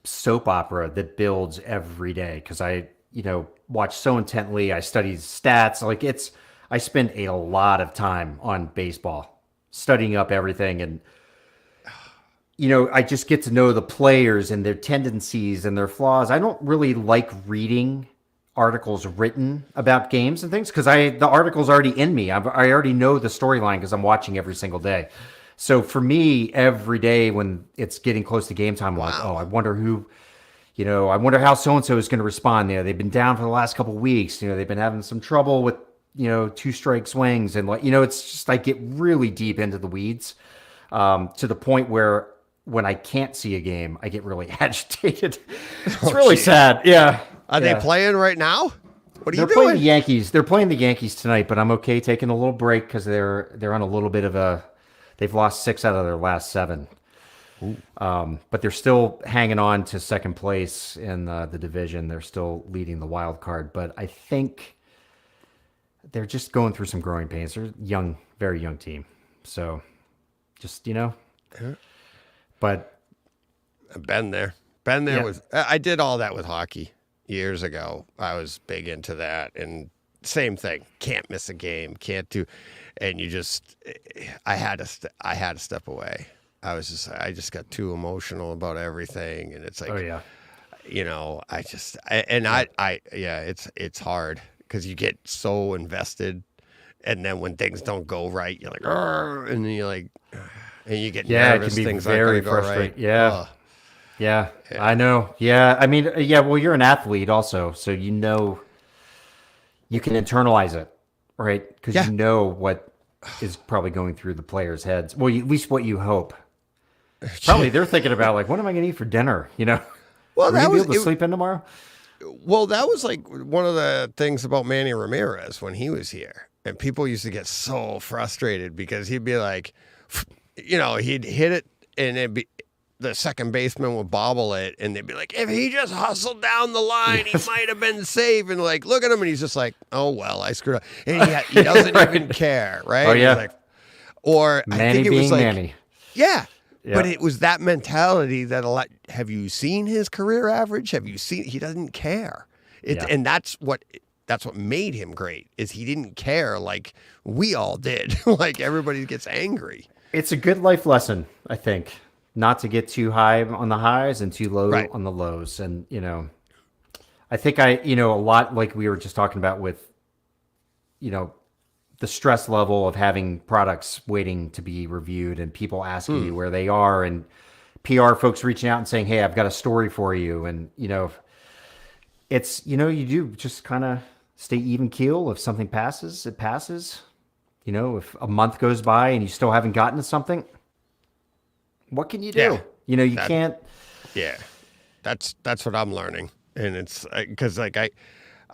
soap opera that builds every day because I, you know, watch so intently. I study stats. Like I spend a lot of time on baseball, studying up everything. And, you know, I just get to know the players and their tendencies and their flaws. I don't really like reading articles written about games and things because the article's already in me. I already know the storyline because I'm watching every single day. So for me, every day when it's getting close to game time, I'm like, oh, I wonder I wonder how so-and-so is going to respond. You know, they've been down for the last couple of weeks. You know, they've been having some trouble with, you know, 2-strike swings. And, like, you know, it's just, I get really deep into the weeds to the point where when I can't see a game, I get really agitated. It's really sad. Yeah. Are they playing right now? What are you They're playing doing? the Yankees. They're playing the Yankees tonight, but I'm okay taking a little break because they're on a little bit of they've lost 6 out of their last 7. But they're still hanging on to second place in the division. They're still leading the wild card, but I think they're just going through some growing pains. They're young, very young team. So just, you know, but I've been there. I did all that with hockey years ago. I was big into that, and same thing. Can't miss a game. Can't do, and you just. I had to step away. I just got too emotional about everything, and it's like, oh yeah, you know, it's hard because you get so invested, and then when things don't go right, you're like, "Argh," and then you're like, and you get nervous. It can be things very aren't gonna go frustrating. right. Yeah. Ugh. Yeah, I know. Yeah, I mean, yeah, well, you're an athlete also, so you know you can internalize it, right? Because you know what is probably going through the players' heads. Well, at least what you hope. Probably they're thinking about, like, what am I going to eat for dinner? You know? Well, Are we gonna be able to sleep in tomorrow? Well, that was like one of the things about Manny Ramirez when he was here. And people used to get so frustrated because he'd be like, you know, he'd hit it and it'd be, the second baseman would bobble it, and they'd be like, if he just hustled down the line, he might have been safe. And like, look at him, and he's just like, oh, well, I screwed up. And he doesn't even care, right? Oh, yeah. He's like, or Manny I think it was being like, Manny. yeah. Yeah. But it was that mentality that have you seen his career average? Have you seen, he doesn't care. And that's what made him great, is he didn't care like we all did. Like everybody gets angry. It's a good life lesson, I think, not to get too high on the highs and too low on the lows. And, you know, I think a lot like we were just talking about with, you know, the stress level of having products waiting to be reviewed and people asking you where they are and PR folks reaching out and saying, hey, I've got a story for you. And, you know, it's, you know, you do just kind of stay even keel. If something passes, it passes. You know, if a month goes by and you still haven't gotten to something, what can you do? Yeah. You know, you can't. Yeah. That's what I'm learning. And it's because like I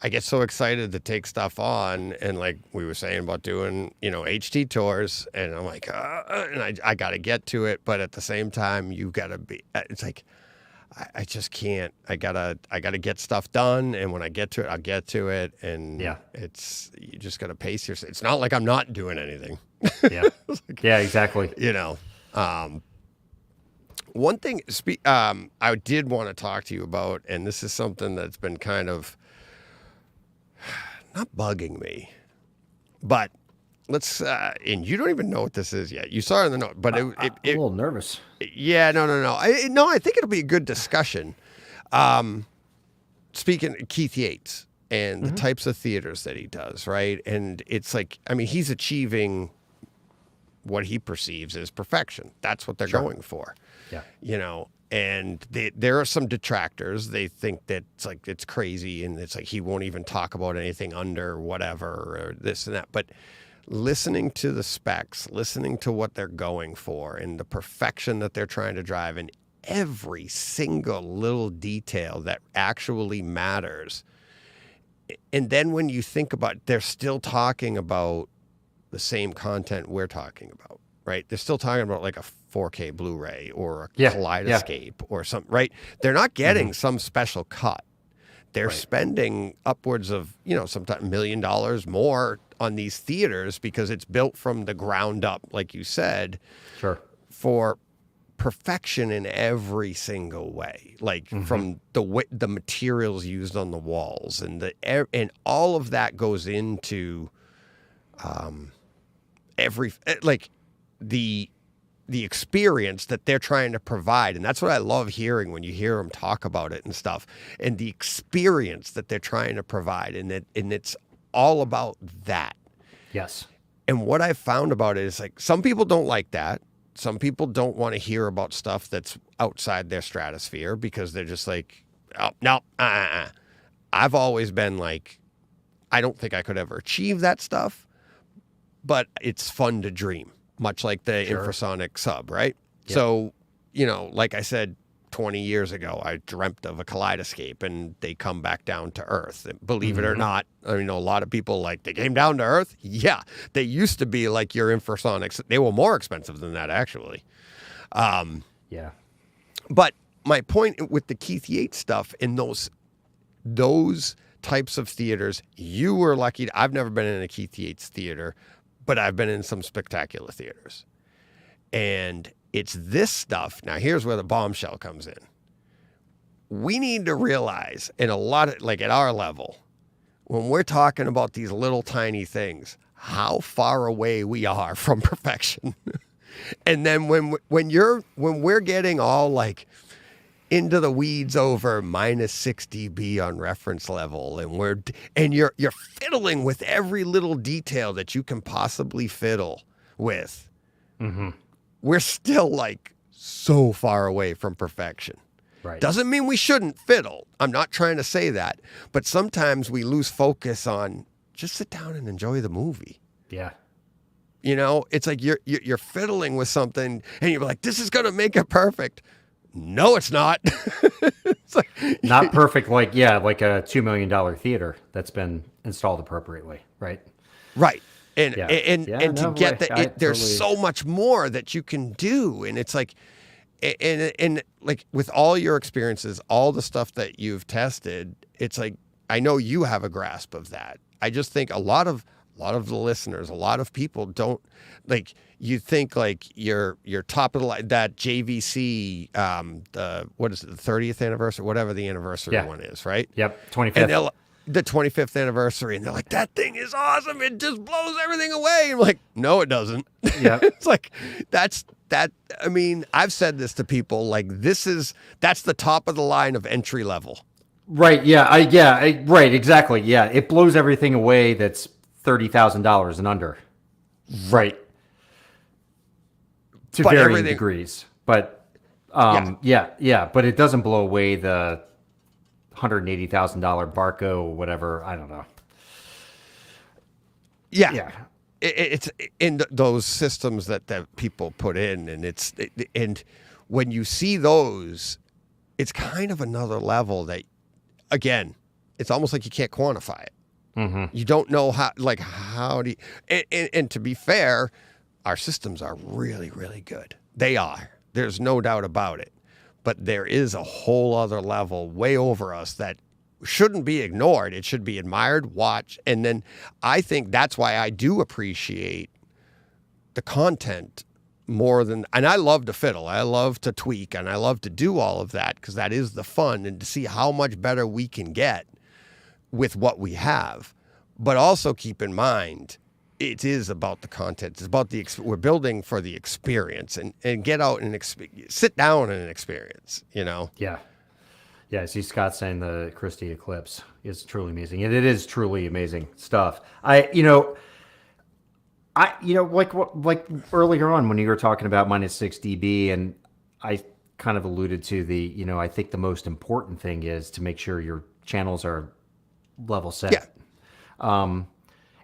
get so excited to take stuff on, and like we were saying about doing, HT tours, and I'm like, and I got to get to it, but at the same time, you got to be. It's like I just can't. I gotta get stuff done, and when I get to it, I'll get to it, and it's you just gotta pace yourself. It's not like I'm not doing anything. Yeah, yeah, exactly. One thing I did want to talk to you about, and this is something that's been kind of not bugging me, but let's and you don't even know what this is yet. You saw it in the note, but I'm a little nervous. Yeah, no. I think it'll be a good discussion. Speaking of Keith Yates and the types of theaters that he does, right? And it's like, I mean, he's achieving what he perceives as perfection. That's what they're going for. Yeah. And there are some detractors. They think that it's crazy, and it's like he won't even talk about anything under whatever or this and that. But listening to the specs, listening to what they're going for and the perfection that they're trying to drive, and every single little detail that actually matters. And then when you think about it, they're still talking about the same content we're talking about, right? They're still talking about like a 4K Blu-ray or a Kaleidoscape or something, right? They're not getting some special cut. They're spending upwards of, sometimes $1 million more on these theaters because it's built from the ground up, like you said, for perfection in every single way, like from the materials used on the walls and all of that goes into the experience that they're trying to provide. And that's what I love hearing when you hear them talk about it and stuff, and the experience that they're trying to provide. And it's all about that. Yes. And what I've found about it is like, some people don't like that. Some people don't want to hear about stuff that's outside their stratosphere because they're just like, oh, no, I've always been like, I don't think I could ever achieve that stuff, but it's fun to dream. Much like the infrasonic sub, right? Yep. So, like I said, 20 years ago, I dreamt of a Kaleidoscape, and they come back down to Earth. And believe it or not, I mean, a lot of people they came down to Earth. Yeah, they used to be like your infrasonics. They were more expensive than that, actually. Yeah. But my point with the Keith Yates stuff in those types of theaters, you were lucky. I've never been in a Keith Yates theater, but I've been in some spectacular theaters. And it's this stuff. Now, here's where the bombshell comes in. We need to realize, in a lot of, at our level, when we're talking about these little tiny things, how far away we are from perfection. And then when we're getting all into the weeds over minus 6 dB on reference level, and you're fiddling with every little detail that you can possibly fiddle with. We're still so far away from perfection. Right. Doesn't mean we shouldn't fiddle. I'm not trying to say that, but sometimes we lose focus on just sit down and enjoy the movie. Yeah. It's like you're fiddling with something and you're like, this is going to make it perfect. No, it's not. It's not perfect. Like a $2 million theater that's been installed appropriately. Right. Right. And to get that, there's so much more that you can do. And it's and with all your experiences, all the stuff that you've tested, it's I know you have a grasp of that. I just think a lot of the listeners, a lot of people don't you think you're top of the line, that JVC, what is it, the 30th anniversary, whatever the anniversary one is, right? Yep. 25th. And the 25th anniversary, and they're like, that thing is awesome. It just blows everything away. I'm like, no, it doesn't. Yeah. It's that. I mean, I've said this to people, that's the top of the line of entry level. Right. Yeah. Right. Exactly. Yeah. It blows everything away. That's $30,000 and under. Right. To varying degrees. But, yeah. But it doesn't blow away the $180,000 Barco, whatever. I don't know. Yeah. Yeah. It's in those systems that people put in, and and when you see those, it's kind of another level that again, it's almost like you can't quantify it. You don't know how do you, and to be fair, our systems are really, really good. They are. There's no doubt about it. But there is a whole other level way over us that shouldn't be ignored. It should be admired, watched. And then I think that's why I do appreciate the content more than, and I love to fiddle. I love to tweak and I love to do all of that because that is the fun and to see how much better we can get with what we have. But also keep in mind, it is about the content. It's about we're building for the experience and get out and sit down in an experience, Yeah. Yeah, I see Scott saying the Christie Eclipse is truly amazing. And it is truly amazing stuff. Like earlier on when you were talking about -6 dB, and I kind of alluded to I think the most important thing is to make sure your channels are level set. Yeah.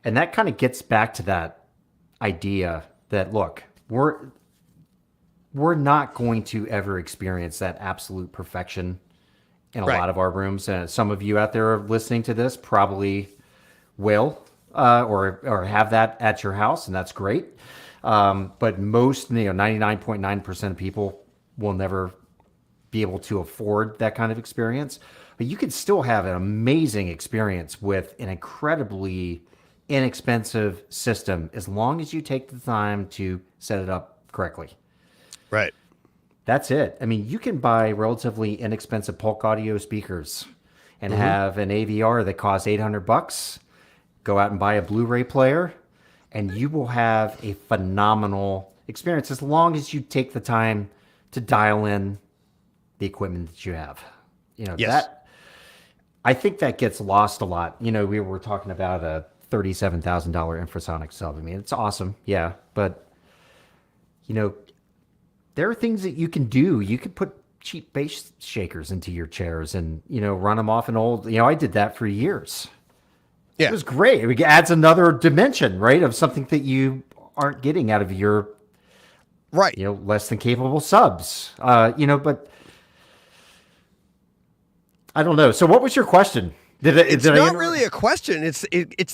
And that kind of gets back to that idea that, look, we're not going to ever experience that absolute perfection in a lot of our rooms. Some of you out there listening to this probably will, or have that at your house, and that's great. But most, 99.9% of people will never be able to afford that kind of experience. But you can still have an amazing experience with an incredibly inexpensive system as long as you take the time to set it up correctly. Right. That's it. I mean, you can buy relatively inexpensive Polk audio speakers and have an AVR that costs $800. Go out and buy a Blu-ray player, and you will have a phenomenal experience as long as you take the time to dial in the equipment that you have. Yes. I think that gets lost a lot. We were talking about a $37,000 infrasonic sub. I mean, it's awesome. Yeah. But, there are things that you can do. You could put cheap bass shakers into your chairs and, run them off an old, I did that for years. Yeah. It was great. It adds another dimension, right? Of something that you aren't getting out of your, less than capable subs, but I don't know. So what was your question? It's not really a question. It's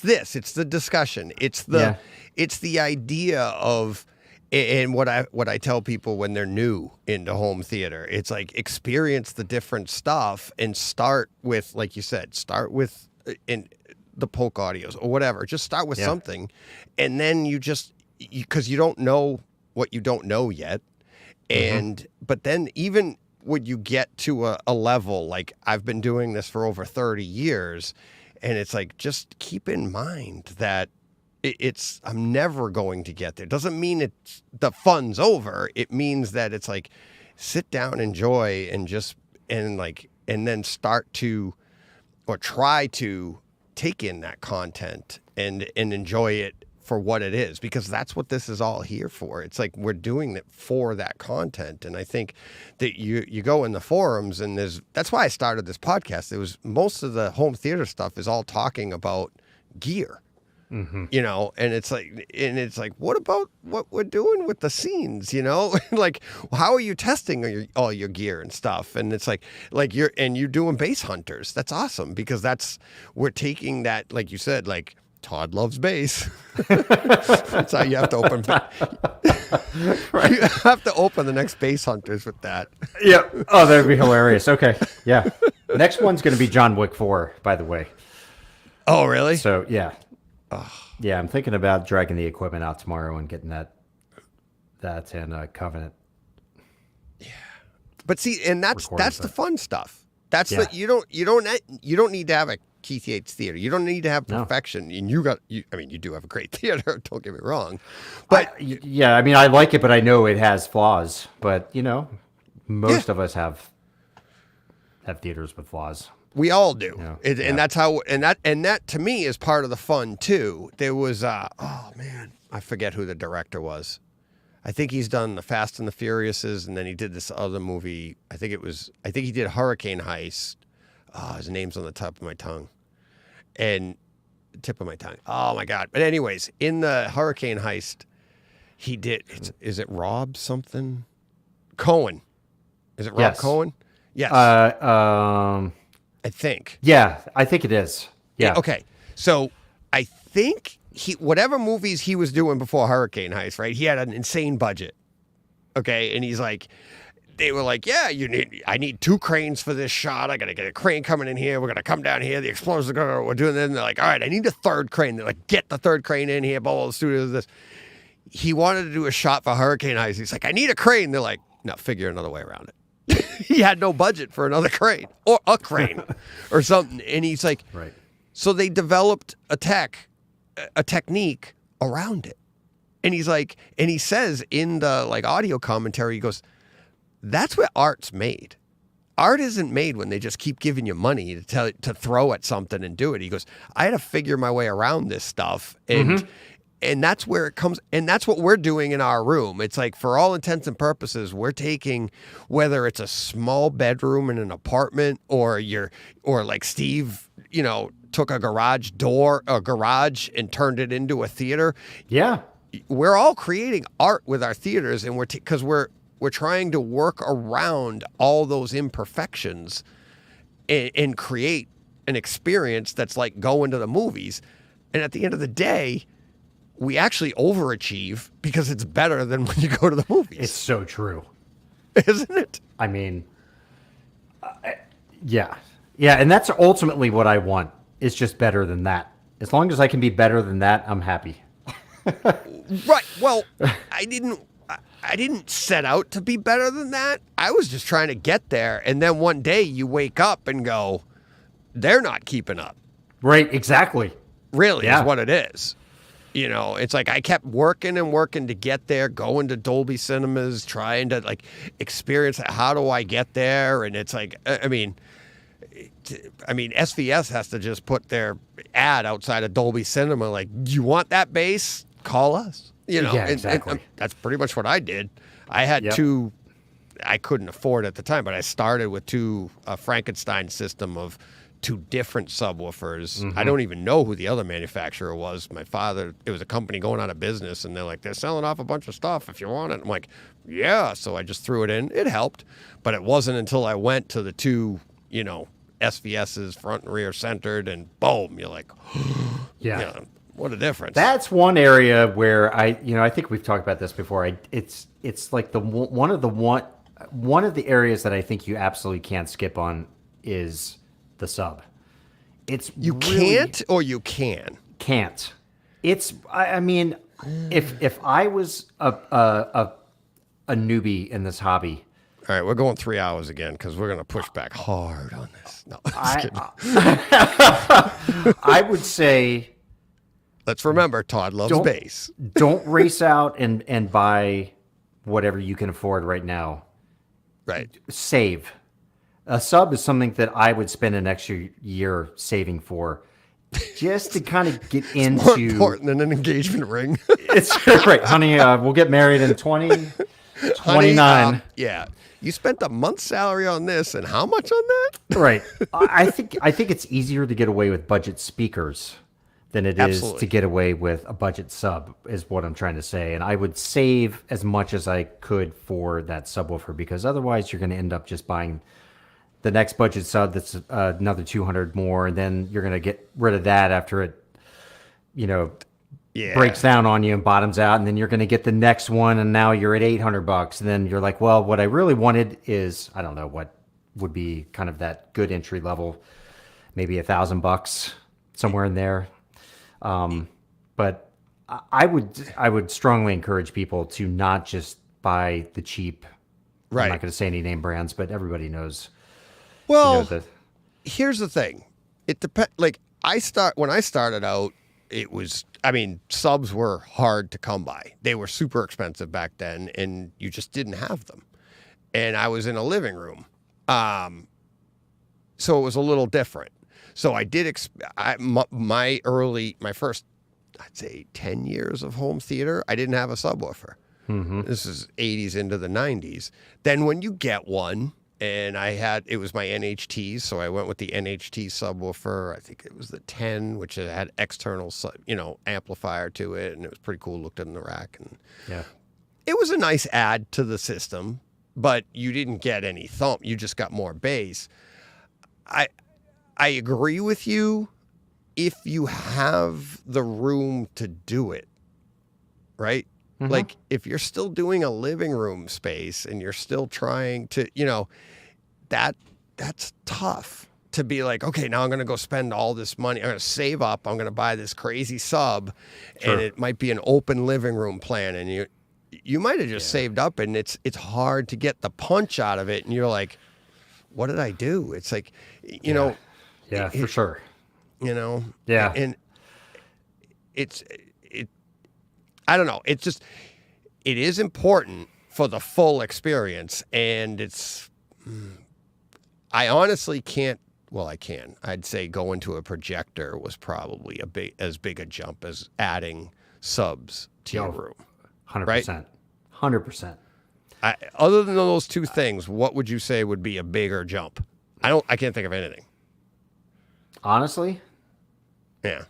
this. It's the discussion. It's the idea of, and what I tell people when they're new into home theater, it's like experience the different stuff and start with, like you said, in the Polk audios or whatever. Just start with something, and then because you don't know what you don't know yet, but then even when you get to a level, like I've been doing this for over 30 years, and it's like, just keep in mind that I'm never going to get there. Doesn't mean the fun's over. It means that it's like, sit down, enjoy, and then start to, or try to take in that content and enjoy it for what it is, because that's what this is all here for. It's like we're doing it for that content. And I think that you go in the forums, and that's why I started this podcast. It was, most of the home theater stuff is all talking about gear, and it's like, what about what we're doing with the scenes, like, how are you testing all your gear and stuff? And it's like you're doing bass hunters. That's awesome, because we're taking that, like you said, like, Todd loves bass. That's how you have to open. Right. You have to open the next bass hunters with that. Yeah. Oh, that'd be hilarious. Okay. Yeah. Next one's going to be John Wick 4, by the way. Oh, really? So, yeah. Yeah, I'm thinking about dragging the equipment out tomorrow and getting that in Covenant. Yeah. But see, and that's the fun stuff. That's you don't need to have a Keith Yates theater. You don't need to have perfection. And you do have a great theater, don't get me wrong. But I like it, but I know it has flaws. But most of us have theaters with flaws. We all do. And that's how, and that to me is part of the fun too. There was oh man, I forget who the director was. I think he's done the Fast and the Furiouses, and then he did this other movie. I think he did Hurricane Heist. Oh, his name's on the top of my tongue. Oh my God. But anyways, in the Hurricane Heist, he did, is it Rob something? Cohen. Is it Rob Cohen? Yes. I think. Yeah, I think it is. Yeah. Okay. So I think whatever movies he was doing before Hurricane Heist, right? He had an insane budget. Okay. And he's like, they were like, yeah, I need 2 cranes for this shot. I got to get a crane coming in here. We're going to come down here. The explosives are going to, we're doing this. And they're like, all right, I need a 3rd crane. They're like, get the 3rd crane in here. Blah, blah, the studio, this. He wanted to do a shot for Hurricane Heist. He's like, I need a crane. They're like, no, figure another way around it. He had no budget for another crane or a crane or something. And he's like, Right. So they developed a technique around it. And he's like, and he says in the like audio commentary, he goes, that's where art's made. Art isn't made when they just keep giving you money to throw at something and do it. He goes, I had to figure my way around this stuff. And that's where it comes. And that's what we're doing in our room. It's like, for all intents and purposes, we're taking, whether it's a small bedroom in an apartment or like Steve, took a garage and turned it into a theater. Yeah. We're all creating art with our theaters, and because we're trying to work around all those imperfections and create an experience that's like going to the movies. And at the end of the day, we actually overachieve because it's better than when you go to the movies. It's so true. Isn't it? I mean, yeah. Yeah, and that's ultimately what I want. It's just better than that. As long as I can be better than that, I'm happy. Right. Well, I didn't set out to be better than that. I was just trying to get there. And then one day you wake up and go, they're not keeping up. Right, exactly. Really is what it is. It's like I kept working and working to get there, going to Dolby Cinemas, trying to like experience it. How do I get there? And it's like, I mean, SVS has to just put their ad outside of Dolby Cinema. Like, do you want that bass? Call us. Yeah, exactly. And that's pretty much what I did. I had 2, I couldn't afford at the time, but I started with 2 Frankenstein system of 2 different subwoofers. I don't even know who the other manufacturer was. My father, it was a company going out of business, and they're like, they're selling off a bunch of stuff if you want it. I'm like, yeah. So I just threw it in. It helped, but it wasn't until I went to the 2, SVS's front and rear centered, and boom, you're like, Yeah. What a difference. That's one area where I think we've talked about this before. It's like one of the areas that I think you absolutely can't skip on is the sub. It's you really, can't, or you can. Can't. It's. I mean, if I was a newbie in this hobby. All right, we're going 3 hours again because we're going to push back hard on this. No, I would say. Let's remember, Todd loves bass. Don't race out and buy whatever you can afford right now. Right. Save. A sub is something that I would spend an extra year saving for, just to kind of get into. More important than an engagement ring. It's right, honey. We'll get married in 2029. Honey, yeah. You spent a month's salary on this, and how much on that? Right. I think it's easier to get away with budget speakers than it is to get away with a budget sub, is what I'm trying to say. And I would save as much as I could for that subwoofer, because otherwise you're going to end up just buying the next budget sub that's another 200 more, and then you're going to get rid of that after it, breaks down on you and bottoms out, and then you're going to get the next one, and now you're at $800, and then you're like, well, what I really wanted is, I don't know what would be kind of that good entry level, maybe $1,000, somewhere in there. But I would strongly encourage people to not just buy the cheap. Right. I'm not going to say any name brands, but everybody knows. Well, here's the thing. It depends. Like when I started out, it was, subs were hard to come by. They were super expensive back then, and you just didn't have them. And I was in a living room. So it was a little different. So I did, my first, I'd say 10 years of home theater, I didn't have a subwoofer. Mm-hmm. This is 80s into the 90s. Then when you get one, and it was my NHT, so I went with the NHT subwoofer. I think it was the 10, which had external, amplifier to it, and it was pretty cool. Looked in the rack, and it was a nice add to the system, but you didn't get any thump. You just got more bass. I agree with you if you have the room to do it, right? Mm-hmm. Like if you're still doing a living room space and you're still trying to, that's tough to be like, okay, now I'm going to go spend all this money. I'm going to save up. I'm going to buy this crazy sub, and it might be an open living room plan, and you might have just saved up, and it's hard to get the punch out of it, and you're like, what did I do? It's like, for sure. Yeah. And I don't know. It's just, it is important for the full experience. And I honestly can't, well, I can. I'd say going to a projector was probably as big a jump as adding subs to your room. 100%. Right? 100%. Other than those two things, what would you say would be a bigger jump? I can't think of anything. Honestly? Yeah.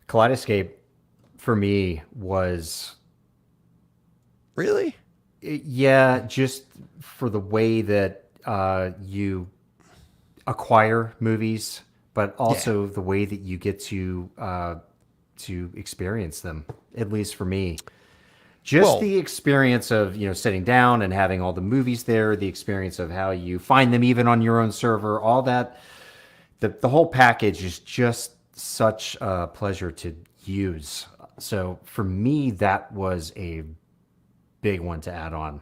Kaleidoscape for me was... Really? Yeah, just for the way that you acquire movies, but also the way that you get to experience them, at least for me. Just the experience of, sitting down and having all the movies there, the experience of how you find them even on your own server, all that. The whole package is just such a pleasure to use. So for me, that was a big one to add on.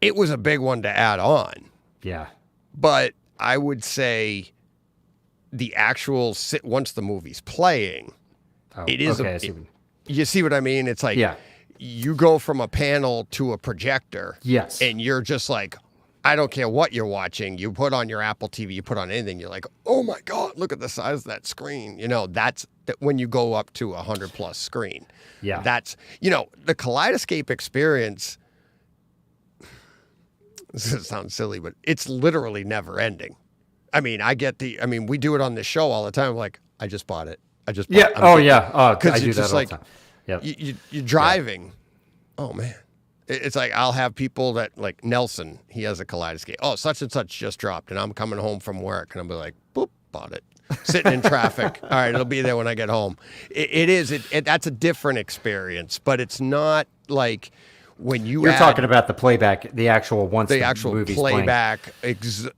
It was a big one to add on. Yeah. But I would say the actual once the movie's playing, it is you see what I mean? It's like you go from a panel to a projector. Yes. And you're just like, I don't care what you're watching. You put on your Apple TV, you put on anything, you're like, oh my God, look at the size of that screen. That's when you go up to 100+ screen. Yeah. That's, the Kaleidoscape experience, this sounds silly, but it's literally never ending. I mean, we do it on this show all the time. Like, I just bought it. I just bought it. I do that all the time. Yep. You're driving. Oh, man. It's like I'll have people that, like Nelson, he has a Kaleidoscape. Oh, such and such just dropped, and I'm coming home from work, and I'll be like, boop, bought it. Sitting in traffic. All right, it'll be there when I get home. That's a different experience, but it's not like when you're talking about the playback, the actual movie's playback,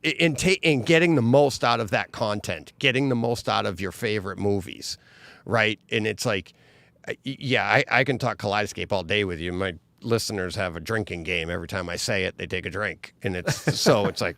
in getting the most out of that content, getting the most out of your favorite movies, right? And it's like, I can talk Kaleidoscape all day with you. My listeners have a drinking game. Every time I say it, they take a drink, and it's like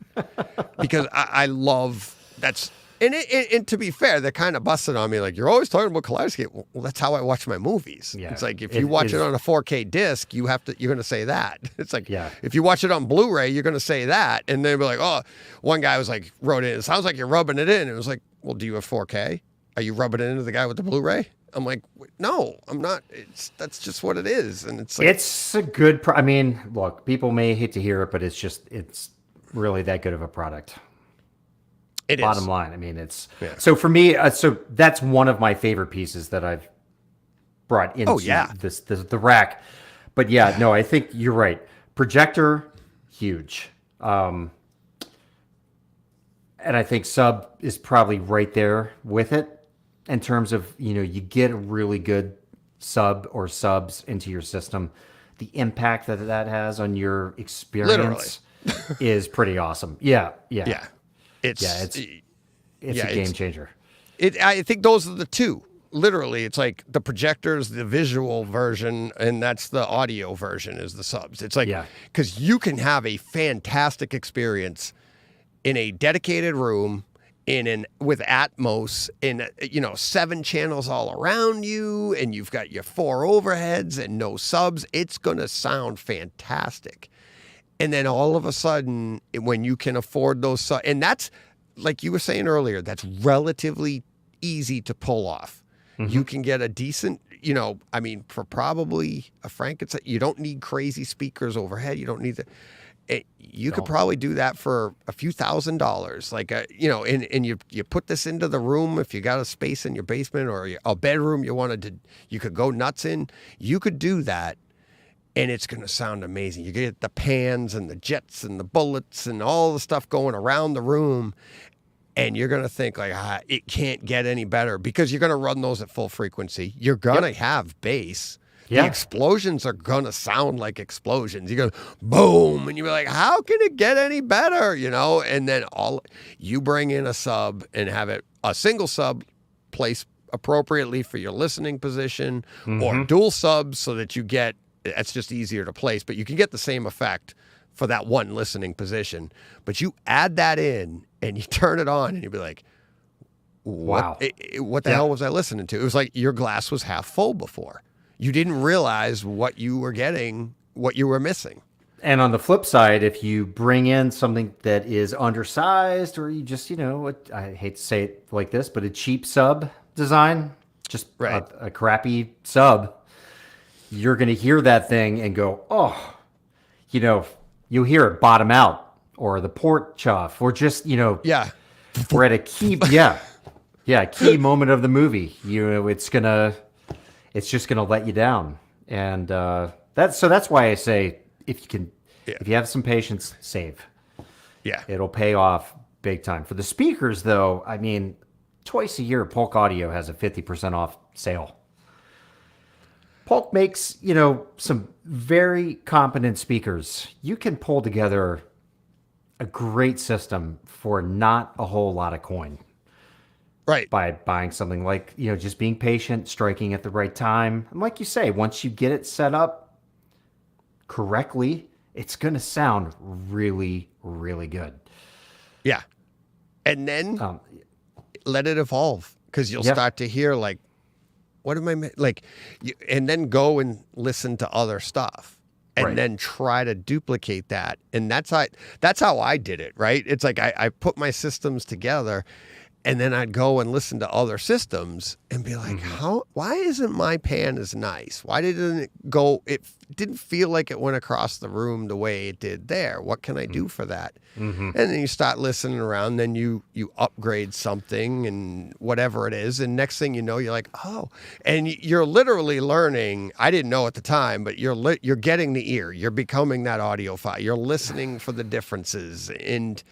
because I love that's. And to be fair, they're kind of busting on me like, you're always talking about Kaleidoscape. Well, that's how I watch my movies. Yeah. It's like if you watch it on a 4K disc, you're going to say that. It's like if you watch it on Blu-ray, you're going to say that. And they'll be like, oh, one guy wrote in, it sounds like you're rubbing it in. It was like, well, do you have 4K? Are you rubbing it into the guy with the Blu-ray? I'm like, no, I'm not. That's just what it is. And it's like, it's a good, look, people may hate to hear it, but it's really that good of a product. It Bottom is. line, it's so for me. So that's one of my favorite pieces that I've brought into the rack. But no, I think you're right. Projector, huge, and I think sub is probably right there with it in terms of you get a really good sub or subs into your system. The impact that has on your experience is pretty awesome. Yeah. It's a game changer. I think those are the two. Literally, it's like the projector's the visual version, and that's the audio version is the subs. It's like, because you can have a fantastic experience in a dedicated room with Atmos in 7 channels all around you, and you've got your 4 overheads and no subs. It's going to sound fantastic. And then all of a sudden, when you can afford those, and that's, like you were saying earlier, that's relatively easy to pull off. Mm-hmm. You can get a decent, for probably a Frankenstein, you don't need crazy speakers overhead. You don't need you could probably do that for a few $1,000s. Like, and you put this into the room if you got a space in your basement or a bedroom you could go nuts in. You could do that. And it's going to sound amazing. You get the pans and the jets and the bullets and all the stuff going around the room. And you're going to think like, it can't get any better because you're going to run those at full frequency. You're going to have bass. Yeah. The explosions are going to sound like explosions. You go, boom, and you're like, how can it get any better? And then you bring in a sub and have it a single sub placed appropriately for your listening position or dual subs so that that's just easier to place, but you can get the same effect for that one listening position. But you add that in and you turn it on and you'll be like, wow, what the hell was I listening to? It was like your glass was half full before. You didn't realize what you were getting, what you were missing. And on the flip side, if you bring in something that is undersized, or you just, I hate to say it like this, but a cheap sub design, just a crappy sub, you're going to hear that thing and go, oh, you'll hear it bottom out or the port chuff or just, we're at a key, key moment of the movie. It's just gonna let you down, and that's why I say if you have some patience, save. Yeah, it'll pay off big time. For the speakers, though, I mean, twice a year, Polk Audio has a 50% off sale. Polk makes some very competent speakers. You can pull together a great system for not a whole lot of coin. Right. By buying something like, just being patient, striking at the right time. And like you say, once you get it set up correctly, it's going to sound really, really good. Yeah. And then let it evolve because you'll start to hear like, what am I like? And then go and listen to other stuff and then try to duplicate that. And that's how I did it, right? It's like I put my systems together. And then I'd go and listen to other systems and be like, why isn't my pan as nice? Why didn't it go? It didn't feel like it went across the room the way it did there. What can I do for that? And then you start listening around, then you upgrade something and whatever it is. And next thing you know, you're like, oh, and you're literally learning. I didn't know at the time, but you're getting the ear. You're becoming that audiophile. You're listening for the differences and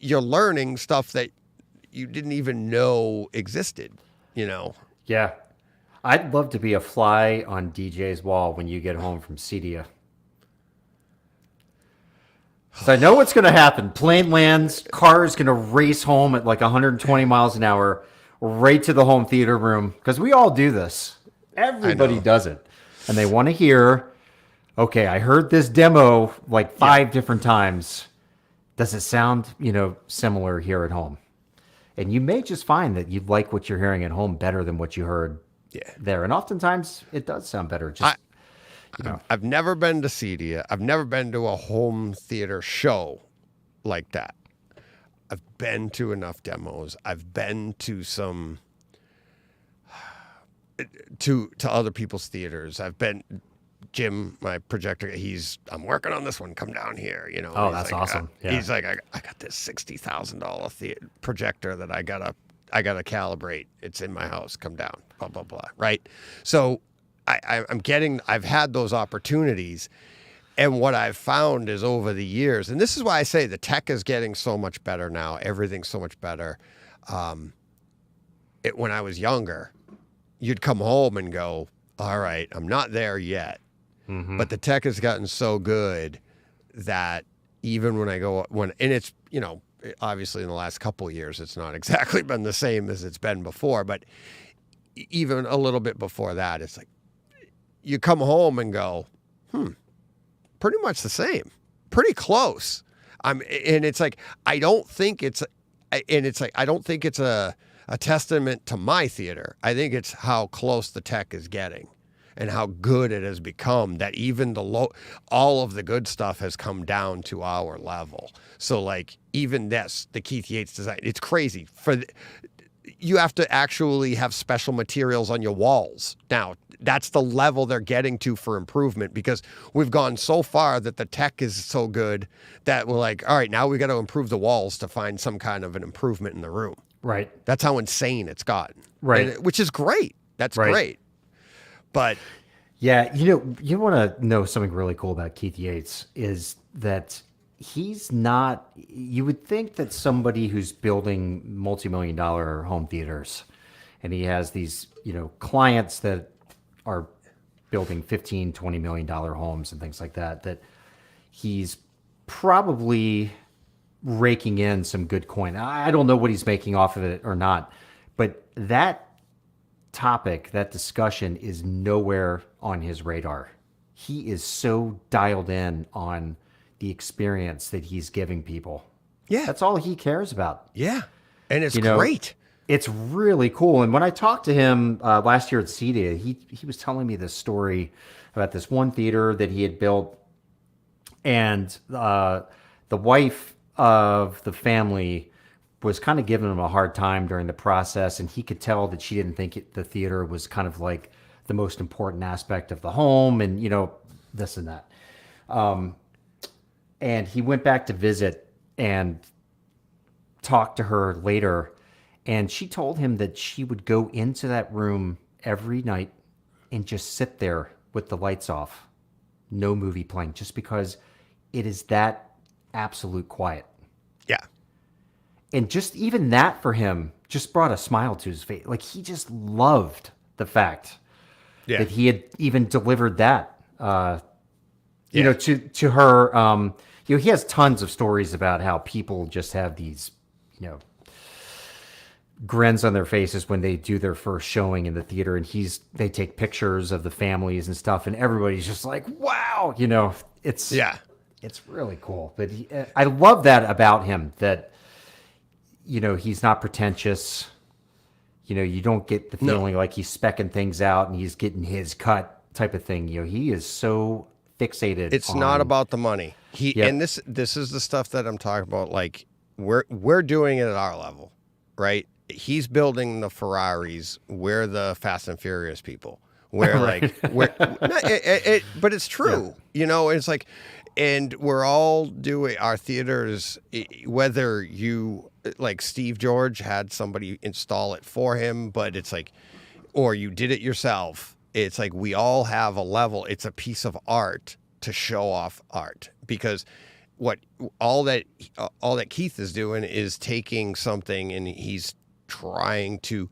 you're learning stuff that you didn't even know existed, Yeah. I'd love to be a fly on DJ's wall when you get home from CEDIA. So I know what's going to happen. Plane lands, car is going to race home at like 120 miles an hour right to the home theater room because we all do this. Everybody does it. And they want to hear, okay, I heard this demo like 5 different times. Does it sound, similar here at home? And you may just find that you like what you're hearing at home better than what you heard there. And oftentimes it does sound better. I've never been to CEDIA. I've never been to a home theater show like that. I've been to enough demos. I've been to some to other people's theaters. I've been Jim, my projector, I'm working on this one. Come down here, Oh, that's like, awesome. He's like, I got this $60,000 projector that I gotta calibrate. It's in my house. Come down. Blah blah blah. Right. So I've had those opportunities, and what I've found is over the years, and this is why I say the tech is getting so much better now. Everything's so much better. When I was younger, you'd come home and go, all right, I'm not there yet. But the tech has gotten so good that even when and it's, obviously in the last couple of years, it's not exactly been the same as it's been before, but even a little bit before that, it's like you come home and go, pretty much the same, pretty close. And it's like, I don't think it's a testament to my theater. I think it's how close the tech is getting. And how good it has become that even all of the good stuff has come down to our level. So like even the Keith Yates design, it's crazy. You have to actually have special materials on your walls. Now, that's the level they're getting to for improvement because we've gone so far that the tech is so good that we're like, all right, now we got to improve the walls to find some kind of an improvement in the room. Right. That's how insane it's gotten. Right. Which is great. That's great. But yeah, you want to know something really cool about Keith Yates is that he's not. You would think that somebody who's building multi-million-dollar home theaters, and he has these, clients that are building 15, $20 million homes and things like that, that he's probably raking in some good coin. I don't know what he's making off of it or not, but that topic, that discussion is nowhere on his radar. He is so dialed in on the experience that he's giving people. Yeah. That's all he cares about. Yeah. And it's You know, great. It's really cool. And when I talked to him last year at CEDIA, he was telling me this story about this one theater that he had built, and the wife of the family was kind of giving him a hard time during the process, and he could tell that she didn't think the theater was kind of like the most important aspect of the home, and this and that. And he went back to visit and talked to her later, and she told him that she would go into that room every night and just sit there with the lights off, no movie playing, just because it is that absolute quiet. Yeah. And just even that for him just brought a smile to his face. Like, he just loved the fact that he had even delivered that, to her. He has tons of stories about how people just have these, grins on their faces when they do their first showing in the theater, and they take pictures of the families and stuff, and everybody's just like, wow, it's really cool. But I love that about him, that he's not pretentious. You don't get the feeling like he's specking things out and he's getting his cut type of thing. He is so fixated. It's not about the money. And this is the stuff that I'm talking about. Like, we're doing it at our level, right? He's building the Ferraris. We're the Fast and Furious people. We're like, but it's true. It's like, and we're all doing our theaters, whether you, like Steve George had somebody install it for him, but it's like, or you did it yourself. It's like, we all have a level. It's a piece of art to show off art, because all that Keith is doing is taking something and he's trying to,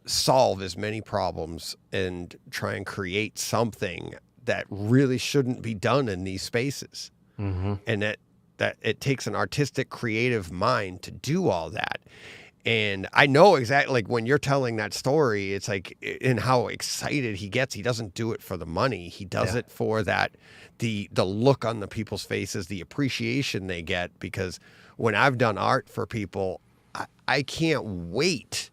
solve as many problems and try and create something that really shouldn't be done in these spaces. Mm-hmm. And that it takes an artistic, creative mind to do all that. And I know exactly, like, when you're telling that story, it's like, and how excited he gets. He doesn't do it for the money. He does it for that, the look on the people's faces, the appreciation they get. Because when I've done art for people, I can't wait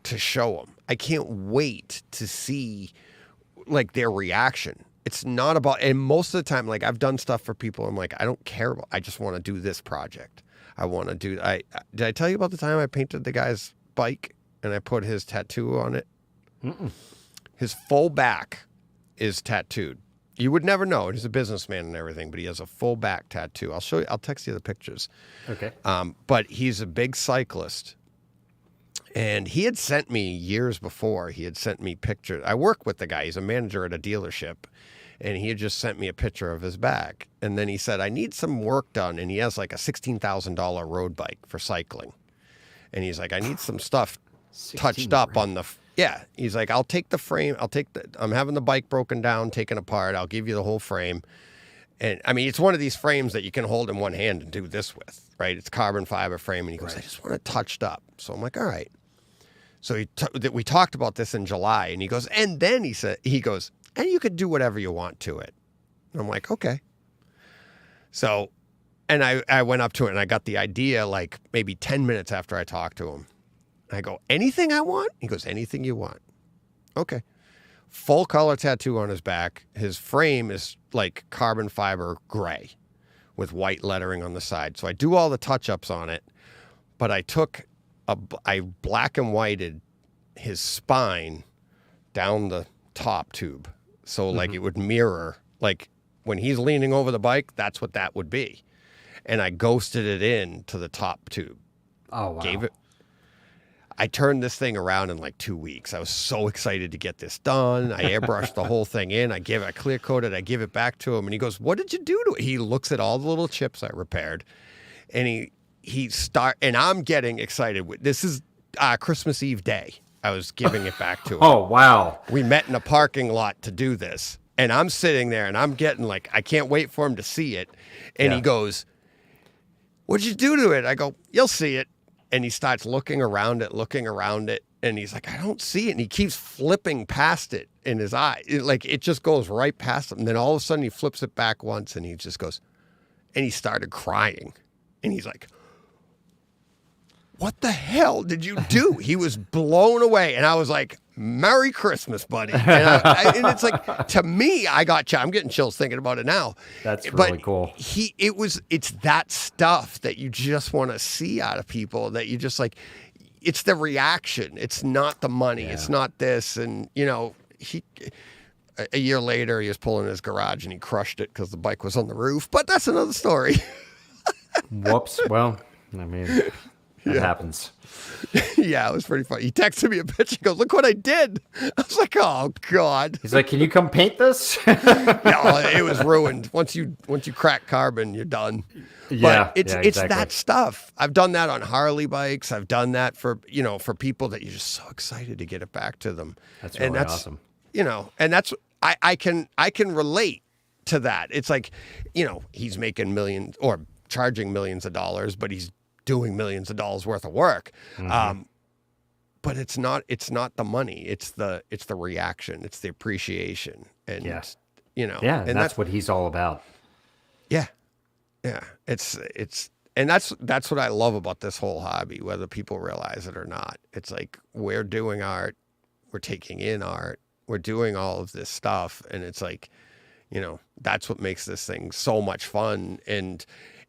to show them. I can't wait to see, like, their reaction. It's not about, and most of the time, like, I've done stuff for people, I'm like, I don't care about, I just want to do this project. I want to do, did I tell you about the time I painted the guy's bike and I put his tattoo on it? Mm-mm. His full back is tattooed. You would never know. He's a businessman and everything, but he has a full back tattoo. I'll show you, I'll text you the pictures. Okay. But he's a big cyclist. And he had sent me years before, he had sent me pictures. I work with the guy. He's a manager at a dealership. And he had just sent me a picture of his back. And then he said, I need some work done. And he has like a $16,000 road bike for cycling. And he's like, I need some stuff touched up on the... Yeah. He's like, I'll take the frame. I'm having the bike broken down, taken apart. I'll give you the whole frame. And I mean, it's one of these frames that you can hold in one hand and do this with, right? It's carbon fiber frame. And he goes, I just want it touched up. So I'm like, all right. So we talked about this in July. And he goes, and then he goes, and you could do whatever you want to it. And I'm like, okay. So, and I went up to it and I got the idea like maybe 10 minutes after I talked to him. I go, anything I want? He goes, anything you want. Okay. Full color tattoo on his back. His frame is like carbon fiber gray with white lettering on the side. So I do all the touch-ups on it, but I black and whited his spine down the top tube. So like it would mirror, like when he's leaning over the bike, that's what that would be. And I ghosted it in to the top tube. Oh, wow. I turned this thing around in like 2 weeks. I was so excited to get this done. I airbrushed the whole thing in. I clear coated. I give it back to him, and he goes, "What did you do to it?" He looks at all the little chips I repaired, and and I'm getting excited. This is Christmas Eve day. I was giving it back to him. Oh, wow. We met in a parking lot to do this. And I'm sitting there and I'm getting like, I can't wait for him to see it. And he goes, "What'd you do to it?" I go, "You'll see it." And he starts looking around it. And he's like, "I don't see it." And he keeps flipping past it in his eye. It just goes right past him. And then all of a sudden he flips it back once and he just goes, and he started crying. And he's like, "What the hell did you do?" He was blown away. And I was like, "Merry Christmas, buddy." And it's like, to me, I'm getting chills thinking about it now. That's really cool. It's that stuff that you just want to see out of people, that you just like, it's the reaction. It's not the money. It's not this. And, a year later, he was pulling his garage and he crushed it because the bike was on the roof. But that's another story. Whoops. Well, I mean, it happens. Yeah, it was pretty funny. He texted me a picture. He goes, "Look what I did." I was like, "Oh God." He's like, "Can you come paint this?" No, it was ruined. Once you crack carbon, you're done. Yeah, but it's exactly. that stuff. I've done that on Harley bikes. I've done that for people that you're just so excited to get it back to them. That's really awesome. And that's I can relate to that. It's like, he's making millions or charging millions of dollars, but he's doing millions of dollars worth of work. Mm-hmm. But it's not the money. It's the reaction. It's the appreciation. And and that's what he's all about. Yeah. Yeah. It's and that's what I love about this whole hobby, whether people realize it or not. It's like, we're doing art, we're taking in art, we're doing all of this stuff, and it's like, that's what makes this thing so much fun. And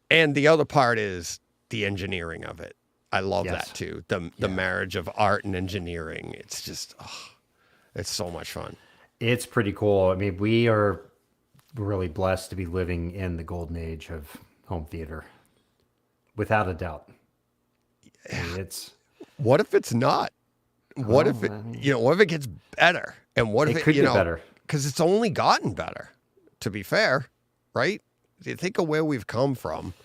the other part is the engineering of it. I love that too. The marriage of art and engineering. It's just, it's so much fun. It's pretty cool. I mean, we are really blessed to be living in the golden age of home theater, without a doubt. I mean, what if it's not? What if it, what if it gets better? And what if it could get better? Because it's only gotten better, to be fair, right? You think of where we've come from,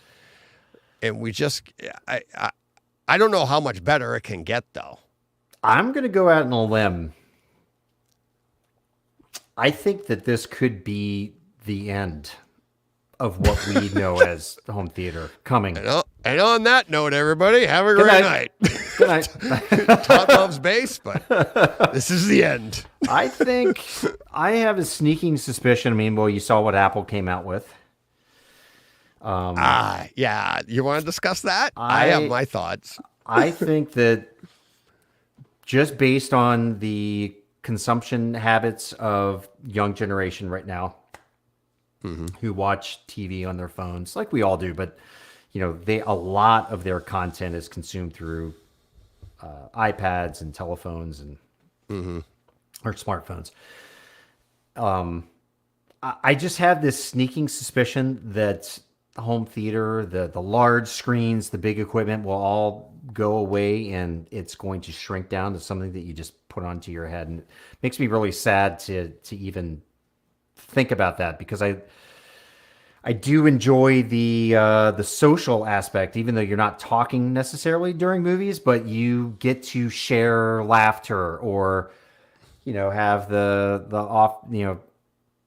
and we just, I don't know how much better it can get, though. I'm going to go out on a limb. I think that this could be the end of what we know as home theater coming. And on that note, everybody, have a great night. Good night. Todd loves bass, but this is the end. I think I have a sneaking suspicion. I mean, well, you saw what Apple came out with. Yeah. You want to discuss that? I have my thoughts. I think that just based on the consumption habits of young generation right now, who watch TV on their phones, like we all do, but a lot of their content is consumed through iPads and telephones and or smartphones. I just have this sneaking suspicion that home theater, the large screens, the big equipment will all go away, and it's going to shrink down to something that you just put onto your head. And it makes me really sad to even think about that, because I do enjoy the social aspect, even though you're not talking necessarily during movies, but you get to share laughter or have the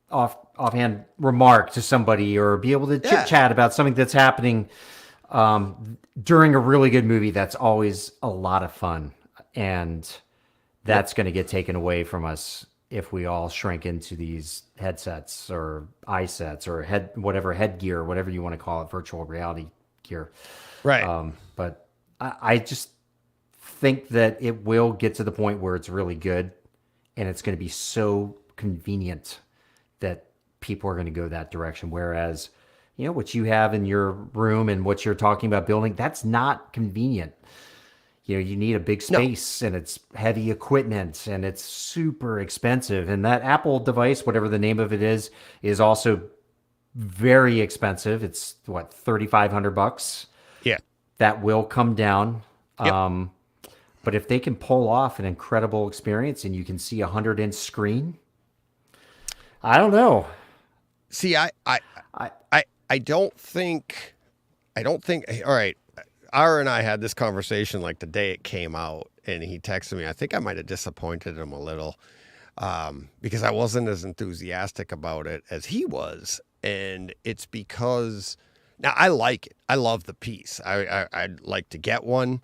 offhand remark to somebody, or be able to chit chat about something that's happening during a really good movie. That's always a lot of fun, and that's going to get taken away from us if we all shrink into these headsets or eye sets or whatever headgear, whatever you want to call it, virtual reality gear. Right. But I just think that it will get to the point where it's really good, and it's going to be so convenient that people are going to go that direction. Whereas, what you have in your room and what you're talking about building, that's not convenient. You need a big space, and it's heavy equipment, and it's super expensive. And that Apple device, whatever the name of it is also very expensive. It's what, $3,500? Yeah. That will come down. Yep. But if they can pull off an incredible experience and you can see a 100-inch screen, I don't know. See, I don't think. All right, Ara and I had this conversation like the day it came out, and he texted me. I think I might have disappointed him a little because I wasn't as enthusiastic about it as he was, and it's because now I like it. I love the piece. I'd like to get one.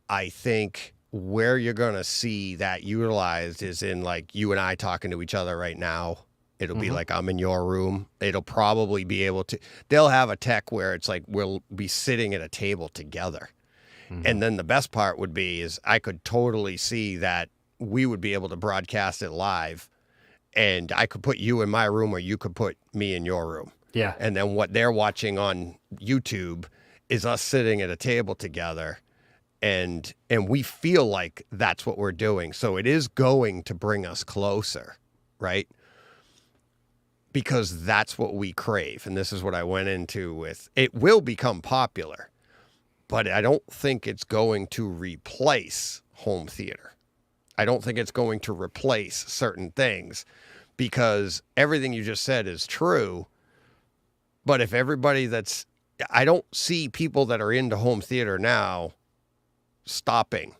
I think where you're gonna see that utilized is in like you and I talking to each other right now. It'll be like I'm in your room. It'll probably be able to. They'll have a tech where it's like we'll be sitting at a table together. And then the best part would be is I could totally see that we would be able to broadcast it live, and I could put you in my room or you could put me in your room. Yeah. And then what they're watching on YouTube is us sitting at a table together, and we feel like that's what we're doing. So it is going to bring us closer, right? Because that's what we crave. And this is what I went into with. It will become popular, but I don't think it's going to replace home theater. I don't think it's going to replace certain things because everything you just said is true. But if everybody I don't see people that are into home theater now stopping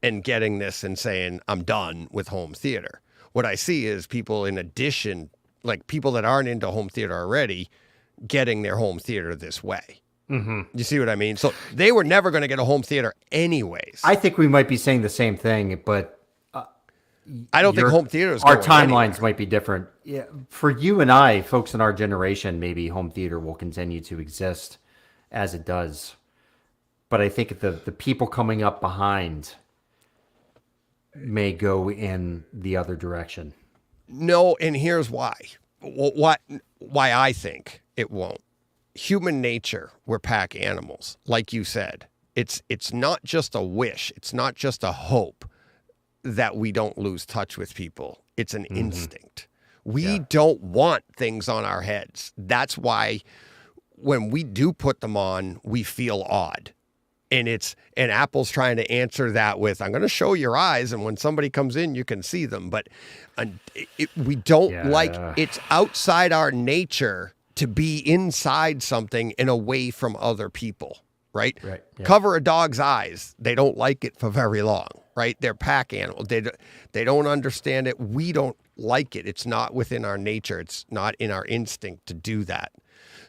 and getting this and saying, I'm done with home theater. What I see is people in addition, like people that aren't into home theater already, getting their home theater this way. You see what I mean? So they were never going to get a home theater anyways. I think we might be saying the same thing, but I don't think home theater is our going timelines anywhere. might be different. Yeah, for you and I, folks in our generation, maybe home theater will continue to exist as it does. But I think the people coming up behind may go in the other direction. No, and here's why. Why I think it won't. Human nature, we're pack animals. Like you said, it's not just a wish. It's not just a hope that we don't lose touch with people. It's an instinct. We don't want things on our heads. That's why when we do put them on, we feel odd. And Apple's trying to answer that with, I'm going to show your eyes, and when somebody comes in, you can see them. But we don't like, it's outside our nature to be inside something and away from other people, right? Right. Yeah. Cover a dog's eyes. They don't like it for very long, right? They're pack animals. They don't understand it. We don't like it. It's not within our nature. It's not in our instinct to do that.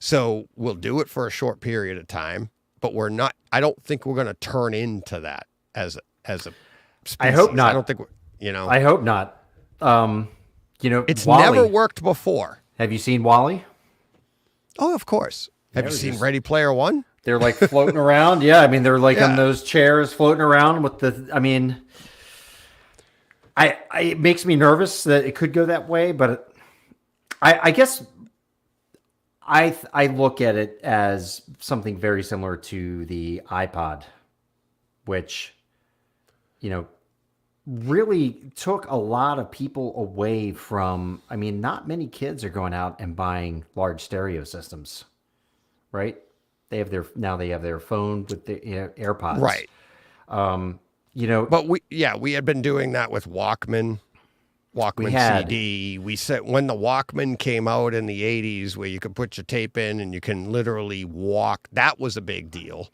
So we'll do it for a short period of time, but we're not, I don't think we're going to turn into that as a species. I hope not. I don't think, I hope not. It's Wall-E. never worked before. Have you seen Wall-E? Oh, of course. Have you we seen just- Ready Player One? They're like floating around. Yeah, I mean, they're like Yeah. on those chairs floating around with the. I mean, it makes me nervous that it could go that way, but I guess I look at it as something very similar to the iPod, which really took a lot of people away from. I mean, not many kids are going out and buying large stereo systems, right? They have their phone with the AirPods, Right. But we had been doing that with Walkman CD. We said when the Walkman came out in the 80s where you could put your tape in and you can literally walk, that was a big deal.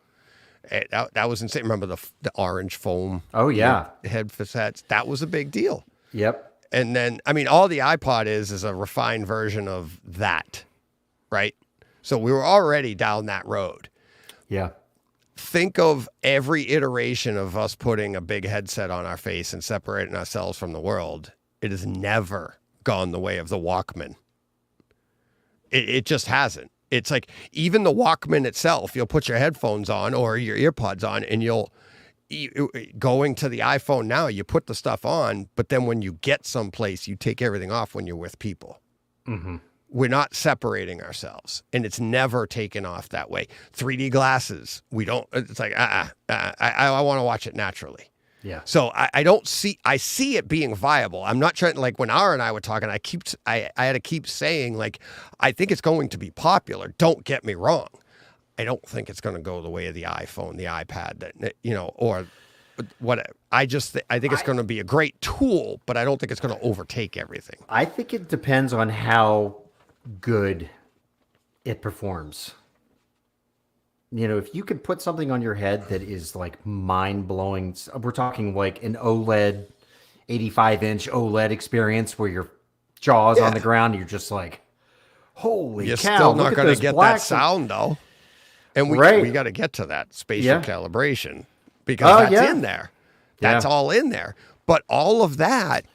That was insane. Remember the orange foam? Oh, yeah. Headsets. That was a big deal. Yep. And then, I mean, all the iPod is a refined version of that, right? So we were already down that road. Yeah. Think of every iteration of us putting a big headset on our face and separating ourselves from the world. It has never gone the way of the Walkman. It just hasn't. It's like even the Walkman itself, you'll put your headphones on or your earpods on and going to the iPhone now, you put the stuff on, but then when you get someplace, you take everything off when you're with people. Mm-hmm. We're not separating ourselves, and it's never taken off that way. 3D glasses, we don't. It's like I want to watch it naturally. Yeah. So I see it being viable. I'm not trying, like when Ara and I were talking, I had to keep saying, like, I think it's going to be popular. Don't get me wrong. I don't think it's going to go the way of the iPhone, the iPad, or I think it's going to be a great tool, but I don't think it's going to overtake everything. I think it depends on how good it performs. If you can put something on your head that is like mind-blowing, we're talking like an OLED, 85-inch OLED experience where your jaw's on the ground, you're just like, holy You're cow, still look not at going to those get that blacks. sound, though. And we got to get to that spatial calibration because that's in there. That's all in there. But all of that,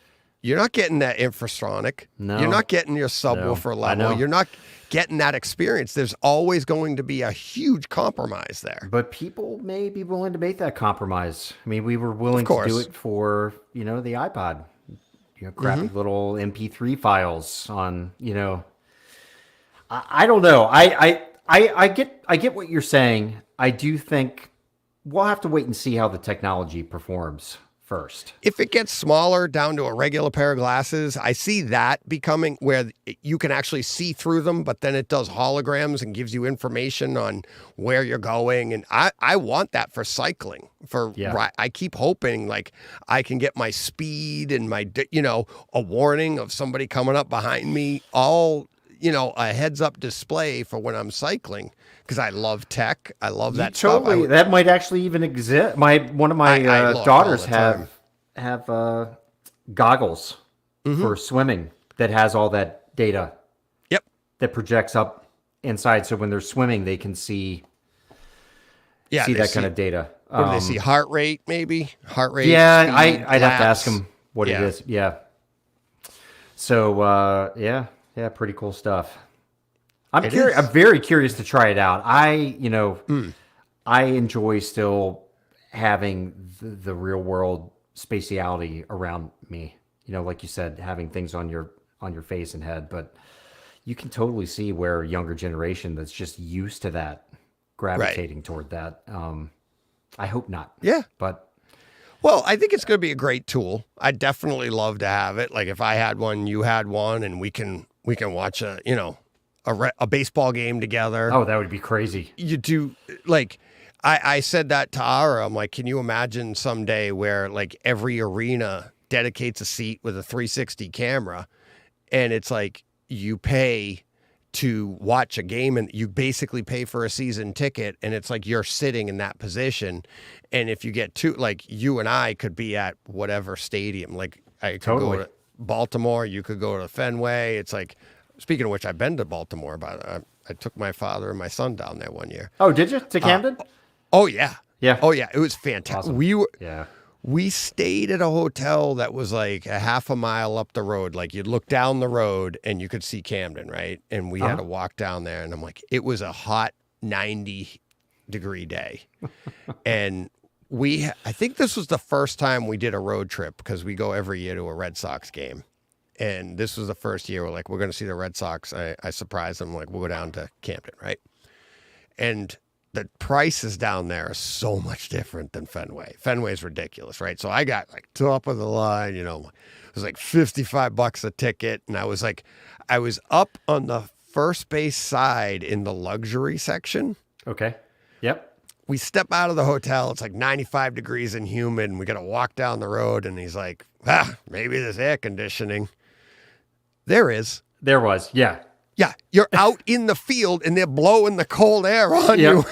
you're not getting that infrasonic. No. You're not getting your subwoofer level. You're not getting that experience. There's always going to be a huge compromise there. But people may be willing to make that compromise. I mean, we were willing to do it for, the iPod. Crappy little MP3 files on, I don't know. I get what you're saying. I do think we'll have to wait and see how the technology performs first. If it gets smaller down to a regular pair of glasses, I see that becoming where you can actually see through them, but then it does holograms and gives you information on where you're going. And I want that for cycling. I keep hoping like I can get my speed and my, a warning of somebody coming up behind me, all, a heads up display for when I'm cycling. Because I love tech, I love that stuff. That might actually even exist. One of my daughters have goggles for swimming that has all that data. Yep. That projects up inside, so when they're swimming, they can see that kind of data. What do they see? Heart rate, maybe? Heart rate? Yeah, speed, I'd have to ask them what it is. Yeah. So pretty cool stuff. I'm very curious to try it out. I enjoy still having the real world spatiality around me. Like you said, having things on your face and head. But you can totally see where a younger generation that's just used to that gravitating toward that. I hope not. Yeah. But well, I think it's going to be a great tool. I'd definitely love to have it. Like if I had one, you had one, and we can watch a baseball game together. Oh, that would be crazy. You do, like, I said that to Ara. I'm like, can you imagine someday where, like, every arena dedicates a seat with a 360 camera, and it's like you pay to watch a game, and you basically pay for a season ticket, and it's like you're sitting in that position. And if you get like, you and I could be at whatever stadium. Like, I could go to Baltimore, you could go to Fenway. It's like, speaking of which, I've been to Baltimore, but I took my father and my son down there one year. Oh, did you? To Camden? Oh, yeah. Yeah. Oh, yeah. It was fantastic. Awesome. We stayed at a hotel that was like a half a mile up the road. Like you'd look down the road and you could see Camden, right? And we had to walk down there, and I'm like, it was a hot 90-degree day. And I think this was the first time we did a road trip, because we go every year to a Red Sox game. And this was the first year we're like, we're going to see the Red Sox. I surprised them, like, we'll go down to Camden, right? And the prices down there are so much different than Fenway. Fenway's ridiculous, right? So I got like top of the line, it was like $55 a ticket. And I was up on the first base side in the luxury section. Okay. Yep. We step out of the hotel. It's like 95 degrees and humid. And we got to walk down the road. And he's like, maybe there's air conditioning. There is. There was. Yeah. Yeah. You're out in the field and they're blowing the cold air on you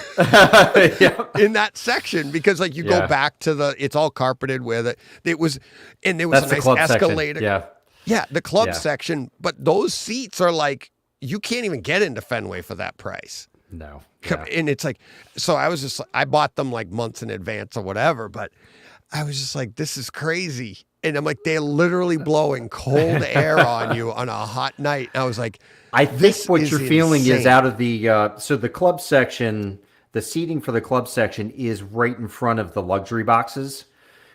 in that section, because like you go back to it's all carpeted where it was, and there was a nice escalator. Section. Yeah. The club section. But those seats are like, you can't even get into Fenway for that price. No. Yeah. And it's like, so I bought them like months in advance or whatever, but I was just like, this is crazy. And I'm like, they're literally blowing cold air on you on a hot night. And I was like, I think what you're feeling is out of the, so the club section, the seating for the club section is right in front of the luxury boxes.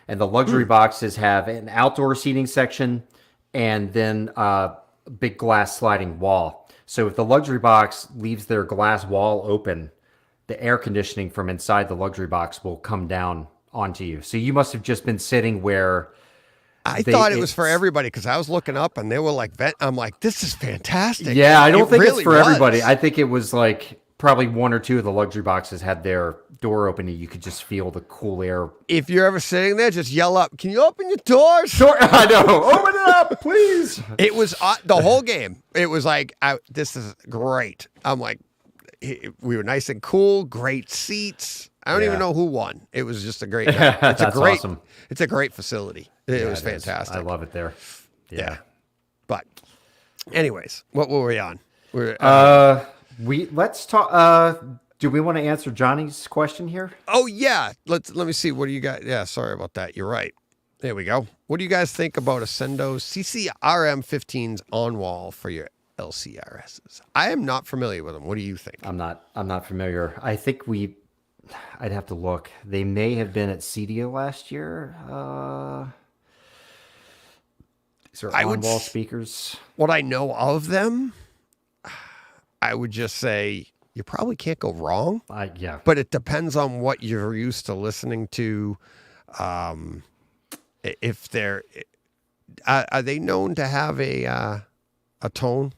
And the luxury boxes have an outdoor seating section and then a big glass sliding wall. So if the luxury box leaves their glass wall open, the air conditioning from inside the luxury box will come down onto you. So you must have just been sitting where I thought it was for everybody, because I was looking up and they were like, I'm like, this is fantastic. Yeah, I don't think it's for everybody. I think it was like probably one or two of the luxury boxes had their door open and you could just feel the cool air. If you're ever sitting there, just yell up, "Can you open your doors?" Sure, I know. Open it up, please. It was the whole game. It was like, this is great. I'm like, we were nice and cool, great seats. I don't even know who won. It was just a great night. It's awesome. It's a great facility. It was fantastic. I love it there. Yeah. But anyways, what were we on? Let's talk. Do we want to answer Johnny's question here? Oh yeah. Let me see. What do you got? Yeah, sorry about that. You're right. There we go. What do you guys think about Ascendo's CCRM15s on wall for your LCRSs? I am not familiar with them. What do you think? I'm not familiar. I think I'd have to look. They may have been at CEDIA last year. These are on-wall speakers. What I know of them, I would just say you probably can't go wrong. Yeah. But it depends on what you're used to listening to. If they're, are they known to have a tone?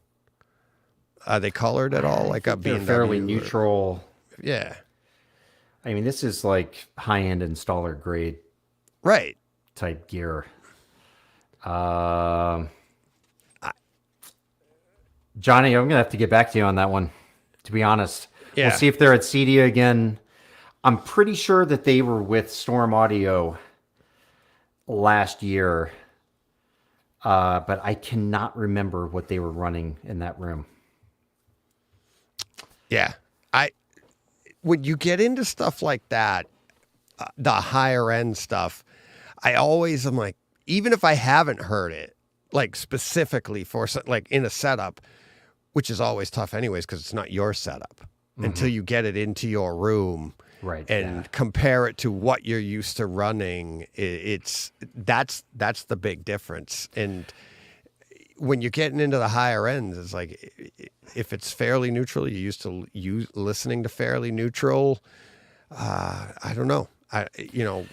Are they colored at all? Like a BMW? Fairly neutral. Yeah. I mean, this is like high-end installer grade, right? Type gear. Johnny, I'm gonna have to get back to you on that one. To be honest, yeah. We'll see if they're at CEDIA again. I'm pretty sure that they were with Storm Audio last year, but I cannot remember what they were running in that room. Yeah, when you get into stuff like that, the higher end stuff, I always am like, even if I haven't heard it, like specifically for like in a setup, which is always tough anyways because it's not your setup until you get it into your room, right? And compare it to what you're used to running. That's the big difference. And when you're getting into the higher ends, it's like if it's fairly neutral, you're used to listening to fairly neutral. I don't know.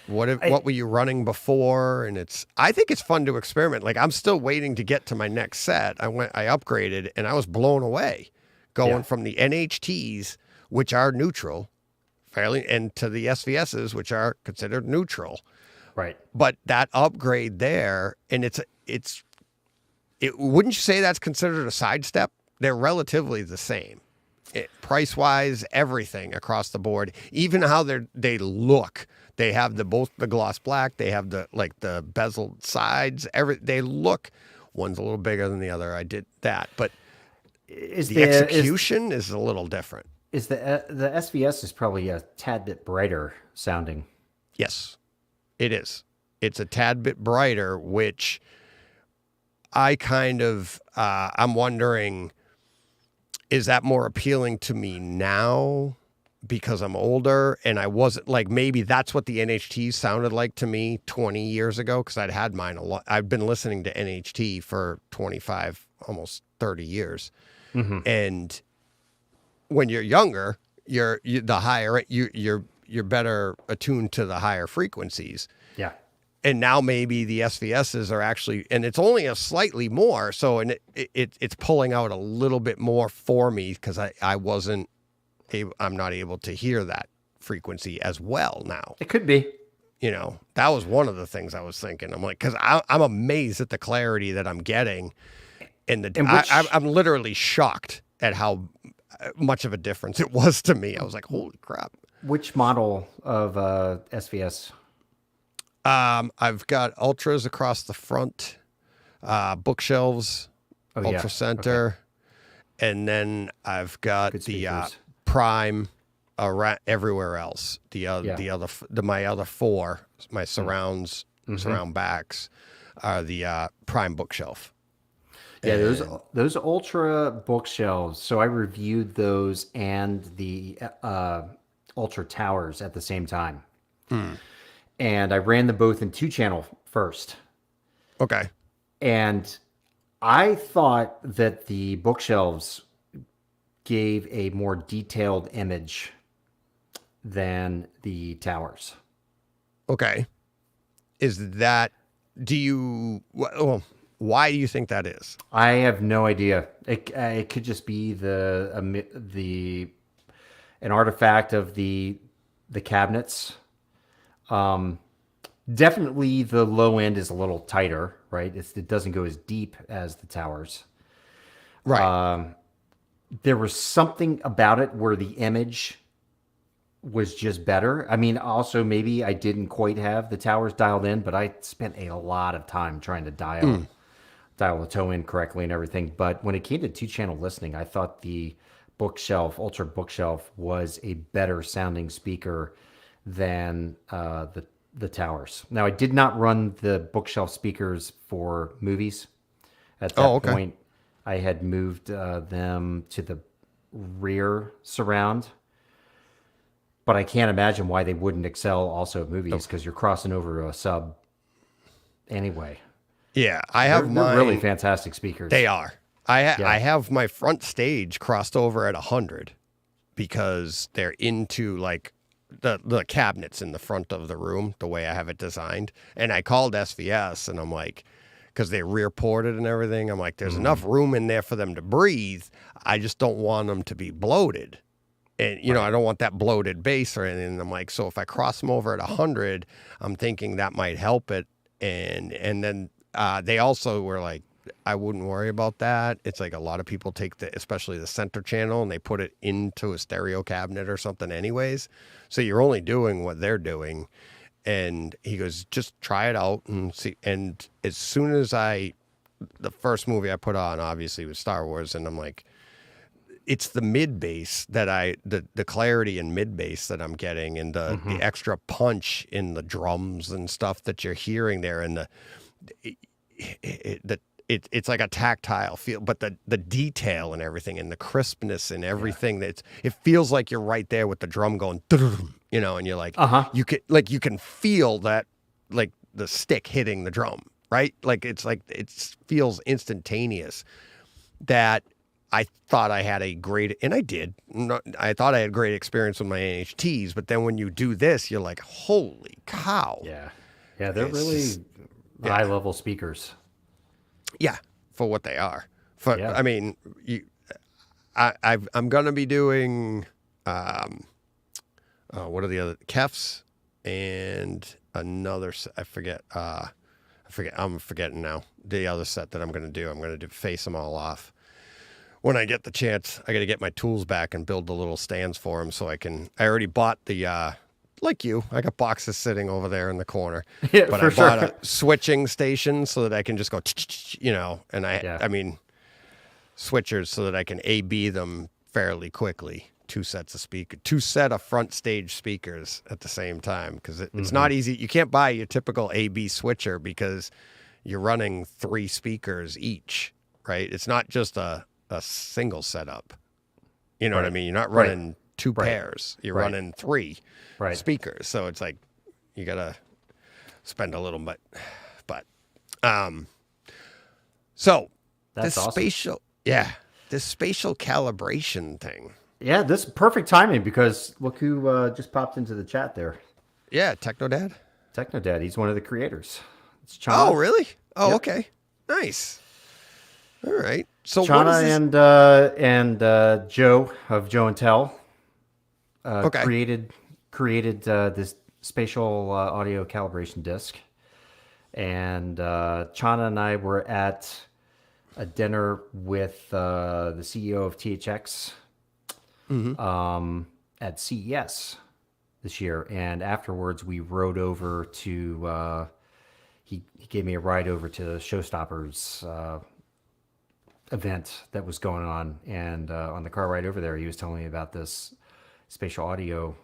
What were you running before? And I think it's fun to experiment. Like I'm still waiting to get to my next set. I upgraded and I was blown away going from the NHTs, which are neutral fairly, and to the SVSs, which are considered neutral. Right. But that upgrade there, and wouldn't you say that's considered a sidestep? They're relatively the same. Price wise, everything across the board, even how they look. They have both the gloss black. They have the bezeled sides. They look. One's a little bigger than the other. I did that, but the execution is a little different. Is the SVS is probably a tad bit brighter sounding? Yes, it is. It's a tad bit brighter, which I kind of I'm wondering. Is that more appealing to me now because I'm older and I wasn't like, maybe that's what the NHT sounded like to me 20 years ago because I'd had mine a lot. I've been listening to NHT for 25, almost 30 years. And when you're younger, you're better attuned to the higher frequencies. Yeah. And now maybe the SVSs are actually, and it's only a slightly more. So, and it's pulling out a little bit more for me because I'm not able to hear that frequency as well now. It could be. That was one of the things I was thinking. I'm like, because I'm amazed at the clarity that I'm getting. I'm literally shocked at how much of a difference it was to me. I was like, holy crap. Which model of SVS? I've got ultras across the front, bookshelves, ultra center, and then I've got the prime everywhere else. My other four, my surrounds, surround backs, are the prime bookshelf. Yeah, those ultra bookshelves. So I reviewed those and the ultra towers at the same time. And I ran them both in 2-channel first. Okay. And I thought that the bookshelves gave a more detailed image than the towers. Okay. Why do you think that is? I have no idea. It could just be the an artifact of the cabinets. Definitely the low end is a little tighter, right? It doesn't go as deep as the towers. Right. There was something about it where the image was just better. I mean, also maybe I didn't quite have the towers dialed in, but I spent a lot of time trying to dial the toe in correctly and everything. But when it came to 2-channel listening, I thought the Ultra Bookshelf, was a better sounding speaker than the towers. Now, I did not run the Bookshelf speakers for movies. At that point, I had moved them to the rear surround. But I can't imagine why they wouldn't excel also at movies, because you're crossing over to a sub anyway. Yeah, They're really fantastic speakers. They are. I have my front stage crossed over at 100 because they're into like the cabinets in the front of the room, the way I have it designed. And I called SVS and I'm like, because they're rear ported and everything, I'm like, there's enough room in there for them to breathe. I just don't want them to be bloated. And, you know, I don't want that bloated bass or anything. And I'm like, so if I cross them over at 100, I'm thinking that might help it. And then they also were like, I wouldn't worry about that. It's like a lot of people take especially the center channel, and they put it into a stereo cabinet or something anyways. So you're only doing what they're doing. And he goes, just try it out and see. And as soon as the first movie I put on obviously was Star Wars, and I'm like, it's the mid bass that the clarity in mid bass that I'm getting, and the extra punch in the drums and stuff that you're hearing there, and it's like a tactile feel, but the detail and everything, and the crispness and everything, it feels like you're right there with the drum going, you know, and you're like, you can feel that, like the stick hitting the drum, right? Like it feels instantaneous. That I thought I had a great, and I did. I thought I had great experience with my NHTs, but then when you do this, you're like, holy cow. Yeah, they're really high level speakers. Yeah, for what they are. I mean, I'm gonna be doing what are the other Kefs and another? I forget. I'm forgetting now. The other set that I'm gonna do. I'm gonna face them all off. When I get the chance, I got to get my tools back and build the little stands for them so I already bought the, like you, I got boxes sitting over there in the corner. Yeah, but for I bought sure. a switching station so that I can just go, you know, and I mean, switchers so that I can A-B them fairly quickly. Two set of front stage speakers at the same time, because it's not easy. You can't buy your typical A-B switcher because you're running 3 speakers each, right? It's not just a single setup. You know what I mean? You're not running 2 pairs. You're running 3 speakers. So it's like you got to spend a little bit. But so That's awesome. This spatial calibration thing. Yeah, this is perfect timing, because look who just popped into the chat there. Yeah, Technodad. Technodad, he's one of the creators. It's Chana. Oh, really? Oh, Yep. okay. Nice. All right. So Chana and Joe of Joe and Tell created this spatial audio calibration disc, and Chana and I were at a dinner with the CEO of THX at CES this year, and afterwards we rode over to. He gave me a ride over to Showstoppers event that was going on, and on the car ride over there, he was telling me about this spatial audio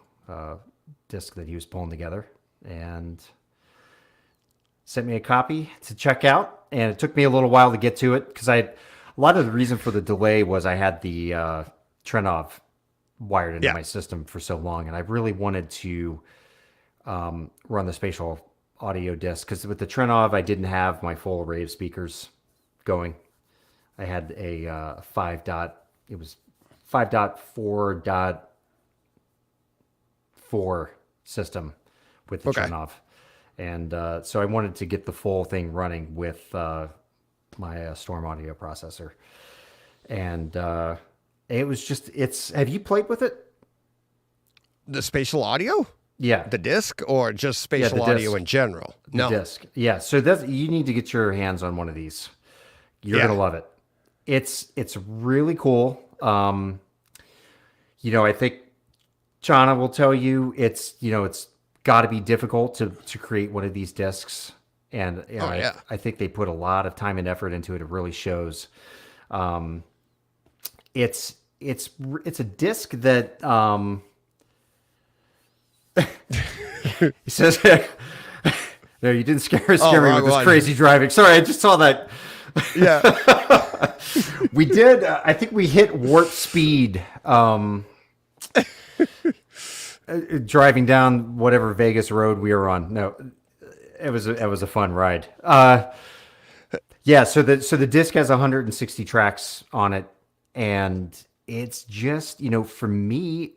disc that he was pulling together, and sent me a copy to check out. And it took me a little while to get to it, because a lot of the reason for the delay was I had the Trenov wired into my system for so long, and I really wanted to run the spatial audio disc, because with the Trenov I didn't have my full array of speakers going. I had a 5.4.4 system with the Trenov. And so I wanted to get the full thing running with my Storm audio processor. And it was have you played with it? The spatial audio? Yeah, The disc or just spatial audio disc. in general? the disc. Yeah, so you need to get your hands on one of these. You're Yeah. gonna love it. It's really cool. I think Chana will tell you it's got to be difficult to create one of these discs, and I think they put a lot of time and effort into it. It really shows. It's a disc that he says. No, you didn't scare me with this crazy driving. Sorry, I just saw that. Yeah. We did. I think we hit warp speed driving down whatever Vegas road we were on. No, it was a fun ride. Yeah. So the disc has 160 tracks on it, and it's just for me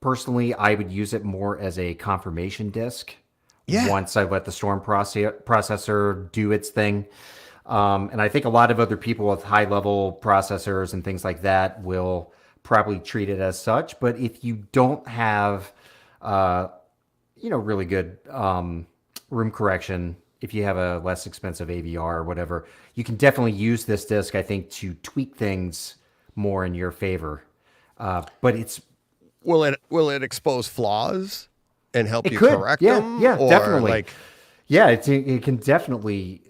personally, I would use it more as a confirmation disc. Yeah. Once I let the storm processor do its thing. And I think a lot of other people with high level processors and things like that will probably treat it as such. But if you don't have, really good room correction, if you have a less expensive AVR or whatever, you can definitely use this disc, I think, to tweak things more in your favor. But it's Will it expose flaws and help you could. correct Yeah, them? yeah, Or definitely. Yeah, it can definitely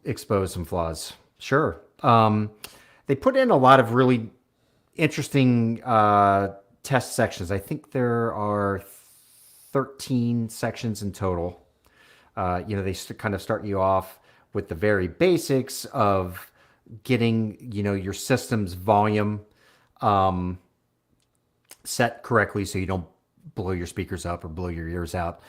expose some flaws. Sure. They put in a lot of really interesting test sections. I think there are 13 sections in total. They kind of start you off with the very basics of getting, your system's volume set correctly so you don't blow your speakers up or blow your ears out.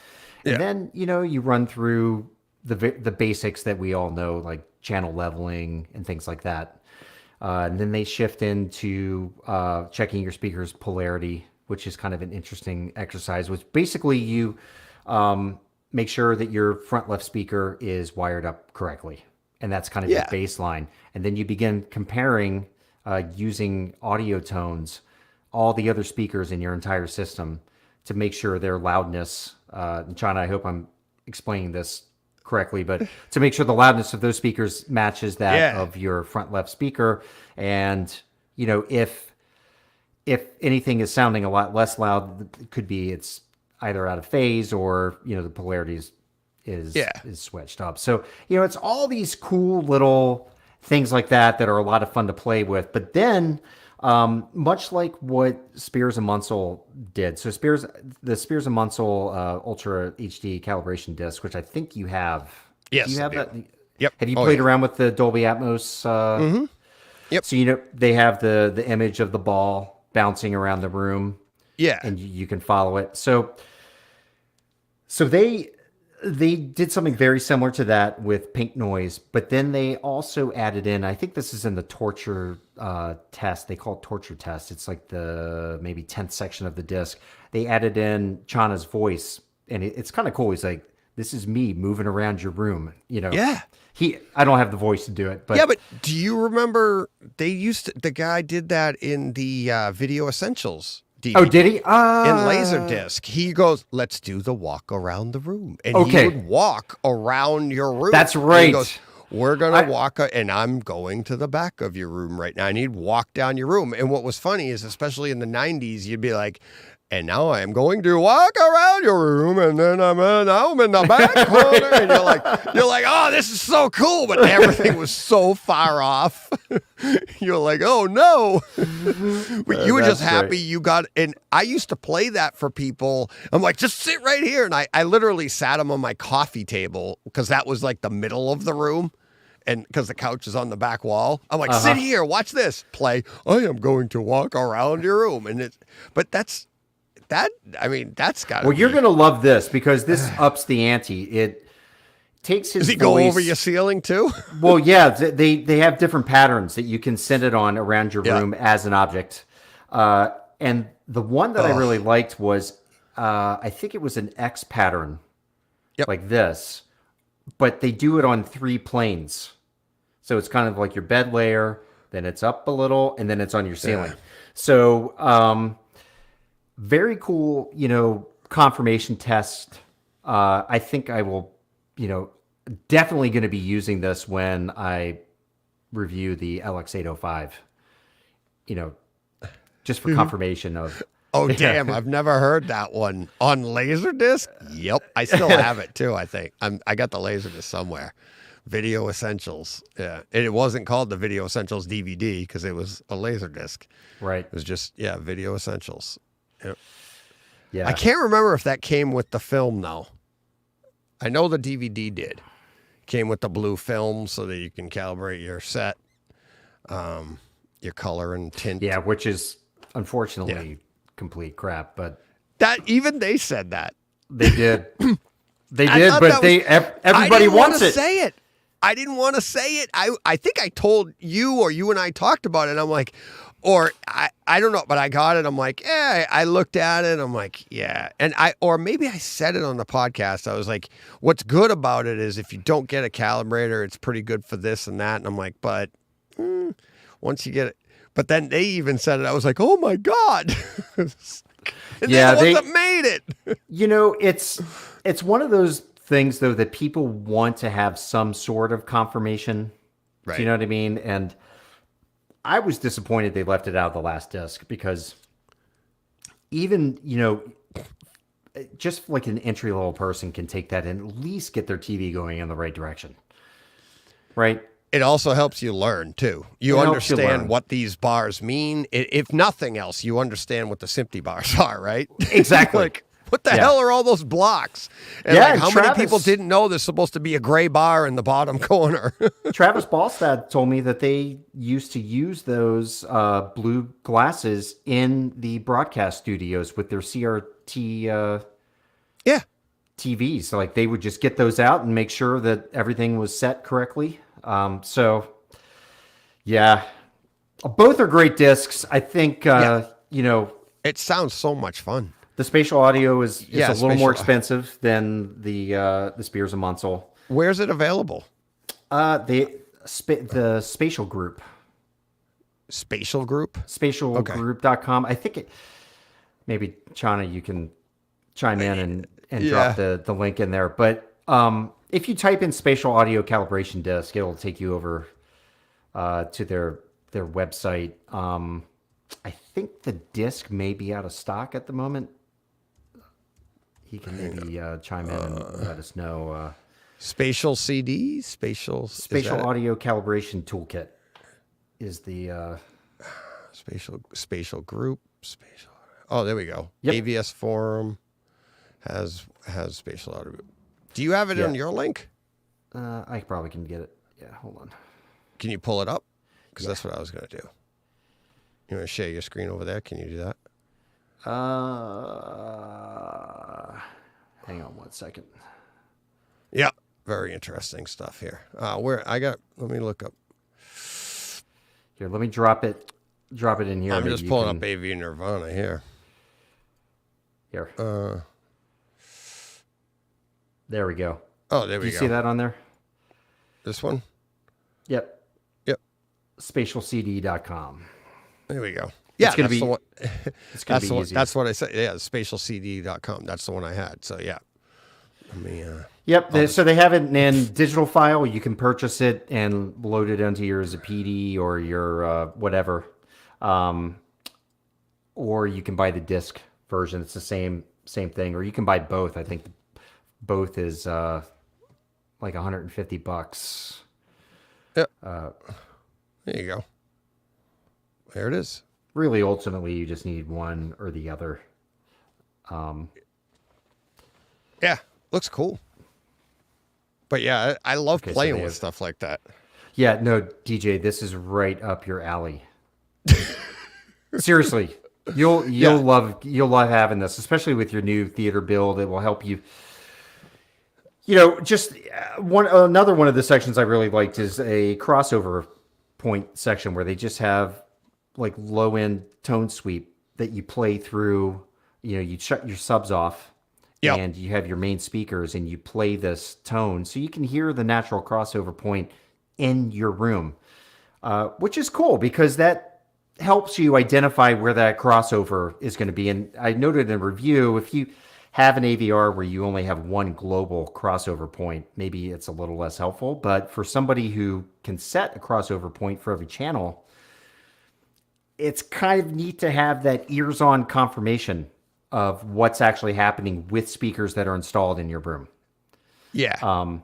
And then, you run through the basics that we all know, like channel leveling and things like that. And then they shift into checking your speaker's polarity, which is kind of an interesting exercise, which basically you make sure that your front left speaker is wired up correctly. And that's kind of your baseline. And then you begin comparing using audio tones, all the other speakers in your entire system to make sure their loudness, China, I hope I'm explaining this correctly, but to make sure the loudness of those speakers matches that of your front left speaker. And, if anything is sounding a lot less loud, it could be it's either out of phase or, the polarity is switched up. So, it's all these cool little things like that are a lot of fun to play with. But then, much like what Spears and Munsell did. So the Spears and Munsell Ultra HD calibration disc, which I think you have. Yes. Do you have that? Yep. Have you played around with the Dolby Atmos? Yep. So they have the image of the ball bouncing around the room. Yeah. And you can follow it. So they did something very similar to that with pink noise, but then they also added in, I think this is in the torture test. They call it torture test. It's like the maybe 10th section of the disc. They added in Chana's voice, and it's kind of cool. He's like, "This is me moving around your room." Yeah. I don't have the voice to do it, but but do you remember the guy did that in the Video Essentials DVD. Oh, did he? In Laserdisc, he goes, "Let's do the walk around the room," and he would walk around your room. That's right. And he goes, "We're gonna walk, and I'm going to the back of your room right now. I need to walk down your room." And what was funny is, especially in the '90s, you'd be like, "And now I am going to walk around your room, and then now I'm in the back corner," and you're like, "Oh, this is so cool," but everything was so far off. You're like, "Oh no!" But you were just happy you got. And I used to play that for people. I'm like, "Just sit right here," and I literally sat him on my coffee table because that was like the middle of the room. And because the couch is on the back wall, I'm like, "Sit here, watch this, play. I am going to walk around your room," and that's got. Well, you're going to love this because this ups the ante. It takes his Does he voice, go over your ceiling too? Well, yeah, they have different patterns that you can send it on around your room as an object. And the one that I really liked was, I think it was an X pattern, like this, but they do it on 3 planes. So it's kind of like your bed layer, then it's up a little, and then it's on your ceiling. So, very cool, confirmation test. I think I will, definitely going to be using this when I review the LX805, just for confirmation of. Oh, damn. I've never heard that one. On Laserdisc? Yep. I still have it, too, I think. I got the Laserdisc somewhere. Video Essentials. Yeah. And it wasn't called the Video Essentials DVD because it was a Laserdisc. Right. It was just, Video Essentials. Yep. Yeah. I can't remember if that came with the film, though. I know the DVD did. Came with the blue film so that you can calibrate your set, your color and tint. Yeah, which is unfortunately complete crap, but that even they said that. They did. They did, but everybody wants it. I didn't want to say it. I think I told you or you and I talked about it. I'm like, or I don't know, but I got it. I'm like, I looked at it. I'm like, yeah. And or maybe I said it on the podcast. I was like, what's good about it is if you don't get a calibrator, it's pretty good for this and that. And I'm like, but once you get it, but then they even said it. I was like, oh my God. And yeah, they made it. It's one of those things though that people want to have some sort of confirmation. Right. Do you know what I mean? And I was disappointed they left it out of the last disc because even, just like an entry level person can take that and at least get their TV going in the right direction. Right? It also helps you learn, too. You understand what these bars mean. If nothing else, you understand what the SMPTE bars are, right? Exactly. Like, what the hell are all those blocks? And how many people didn't know there's supposed to be a gray bar in the bottom corner? Travis Ballstad told me that they used to use those blue glasses in the broadcast studios with their CRT TVs. So, like, they would just get those out and make sure that everything was set correctly. Both are great discs. I think, it sounds so much fun. The spatial audio is a little more expensive than the Spears and Munsell. Where's it available? The Spatial Group. Spatial Group? Spatialgroup.com. I think maybe Chana, you can chime in and drop the link in there. But if you type in spatial audio calibration disc, it'll take you over to their website. I think the disc may be out of stock at the moment. He can maybe chime in and let us know. Spatial CD? Spatial audio calibration toolkit is the spatial group. Oh, there we go. Yep. AVS Forum has spatial audio. Do you have it on your link? I probably can get it. Yeah, hold on. Can you pull it up? Because that's what I was going to do. You want to share your screen over there? Can you do that? Hang on one second. Yeah, very interesting stuff here. Let me look up. Here, let me drop it in here. I'm just pulling up AV Nirvana here. Here. There we go. Oh, there we go. You see that on there? This one? Yep. Spatialcd.com. There we go. Yeah, it's gonna be, the one. It's going to be easy. That's what I said. Yeah, spatialcd.com. That's the one I had. So, yeah. Let me... so they have it in digital file. You can purchase it and load it onto your PD or your whatever. Or you can buy the disc version. It's the same thing. Or you can buy both. I think both is like $150. Yep. There you go. There it is. Really, ultimately, you just need one or the other. Yeah, looks cool. But yeah, I love playing with stuff like that. Yeah, no, DJ, this is right up your alley. Seriously, you'll love having this, especially with your new theater build. It will help you. Just another one of the sections I really liked is a crossover point section where they just have like low end tone sweep that you play through. You shut your subs off. Yep. And you have your main speakers and you play this tone so you can hear the natural crossover point in your room, which is cool because that helps you identify where that crossover is going to be. And I noted in a review, if you have an AVR where you only have one global crossover point, maybe it's a little less helpful. But for somebody who can set a crossover point for every channel, it's kind of neat to have that ears on confirmation of what's actually happening with speakers that are installed in your room. Yeah.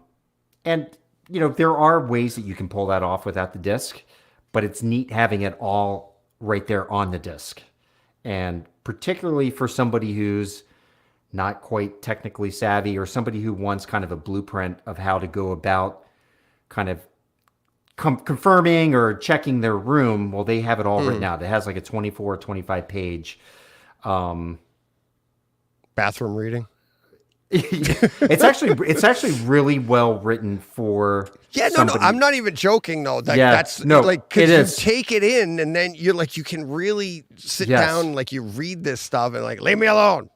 And, there are ways that you can pull that off without the disc, but it's neat having it all right there on the disc. And particularly for somebody who's not quite technically savvy, or somebody who wants kind of a blueprint of how to go about kind of confirming or checking their room. Well, they have it all written out. It has like a 24 or 25 page bathroom reading. It's actually really well written for somebody. I'm not even joking though. That's like, because you take it in and then you're like, you can really sit down, like you read this stuff and like, leave me alone.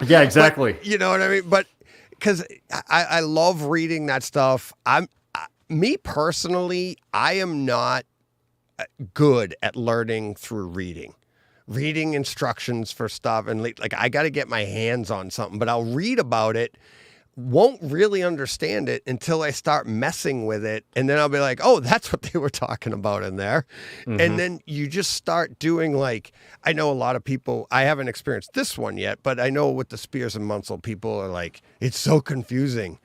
Yeah, exactly. But, you know what I mean? But because I love reading that stuff. Me personally, I am not good at learning through reading instructions for stuff. And like, I got to get my hands on something, but I'll read about it, won't really understand it until I start messing with it. And then I'll be like, oh, that's what they were talking about in there. Mm-hmm. And then you just start doing like, I know a lot of people, I haven't experienced this one yet, but I know with the Spears and Munsell, people are like, it's so confusing.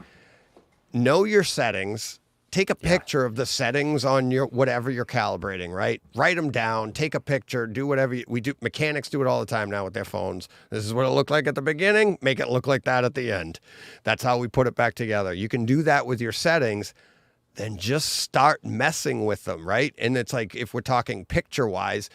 Know your settings. Take a picture of the settings on your whatever you're calibrating, right? Write them down, take a picture, do whatever we do. Mechanics do it all the time now with their phones. This is what it looked like at the beginning. Make it look like that at the end. That's how we put it back together. You can do that with your settings. Then just start messing with them, right? And it's like, if we're talking picture-wise,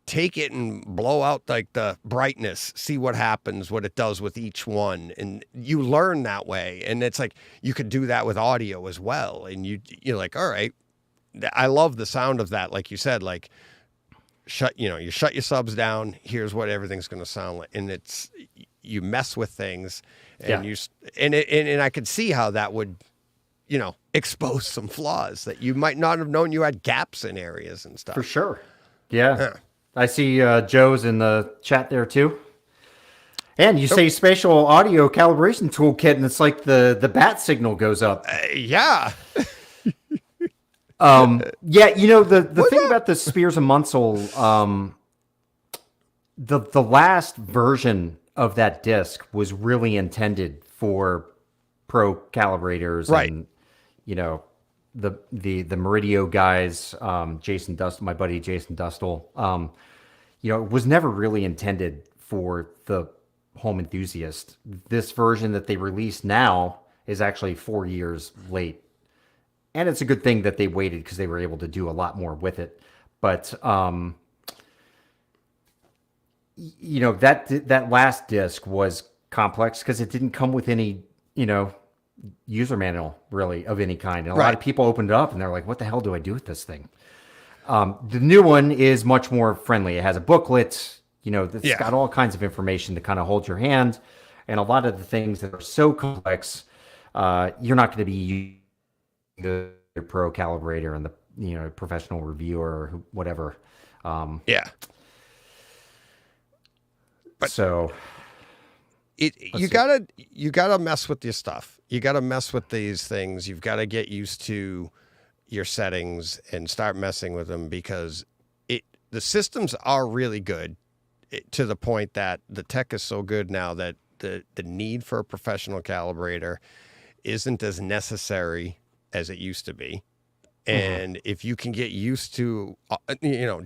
take it and blow out like the brightness, see what happens, what it does with each one. And you learn that way. And it's like, you could do that with audio as well. And you're like, all right, I love the sound of that. Like you said, like you shut your subs down. Here's what everything's going to sound like. And you mess with things and and I could see how that would, expose some flaws that you might not have known you had gaps in areas and stuff. For sure. Yeah. I see Joe's in the chat there too. And you say spatial audio calibration toolkit, and it's like the bat signal goes up. Yeah. The thing about the Spears and Munsell, the last version of that disc was really intended for pro calibrators, right? And the Meridio guys, Jason Dust, my buddy Jason Dustle, it was never really intended for the home enthusiast. This version that they released now is actually 4 years late. And it's a good thing that they waited, because they were able to do a lot more with it. But, that last disc was complex because it didn't come with any, user manual really of any kind. And a lot of people opened it up and they're like, what the hell do I do with this thing? The new one is much more friendly. It has a booklet, it's got all kinds of information to kind of hold your hand. And a lot of the things that are so complex, you're not going to be using the pro calibrator and the, professional reviewer or whatever. But so you gotta mess with your stuff. You gotta mess with these things. You've got to get used to your settings and start messing with them, because the systems are really good to the point that the tech is so good now that the need for a professional calibrator isn't as necessary as it used to be. And if you can get used to,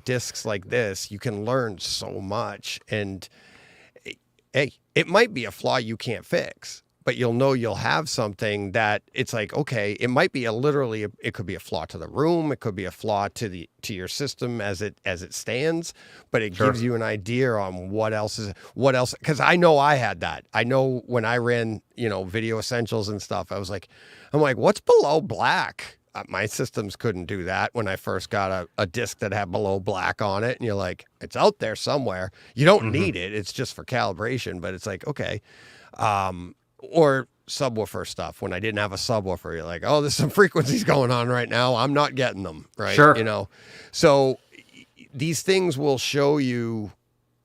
discs like this, you can learn so much. And hey, it might be a flaw you can't fix, but you'll have something that it's like, okay, it might be it could be a flaw to the room. It could be a flaw to your system as it stands, but it gives you an idea on what else. Cause I know I had that. I know when I ran, Video Essentials and stuff, I'm like, what's below black? My systems couldn't do that when I first got a disc that had below black on it. And you're like, it's out there somewhere. You don't need it. It's just for calibration, but it's like, okay. Or subwoofer stuff. When I didn't have a subwoofer, you're like, oh, there's some frequencies going on right now. I'm not getting them, right? Sure. So these things will show you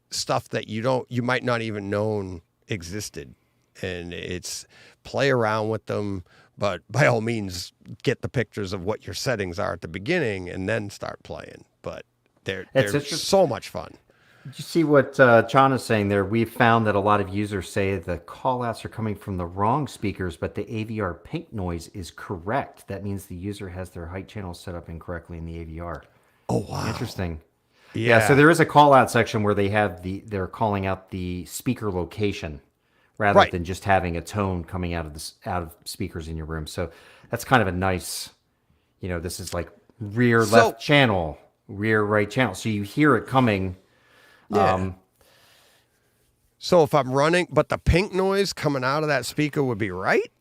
stuff that you might not even known existed, and it's play around with them. But by all means, get the pictures of what your settings are at the beginning, and then start playing. But they're so much fun. Did you see what John is saying there? We've found that a lot of users say the call-outs are coming from the wrong speakers, but the AVR pink noise is correct. That means the user has their height channel set up incorrectly in the AVR. Oh, wow. Interesting. Yeah, so there is a call-out section where they're calling out the speaker location rather than just having a tone coming out of speakers in your room. So that's kind of a nice, this is like rear left channel, rear right channel. So you hear it coming. Yeah. So if I'm running, but the pink noise coming out of that speaker would be right?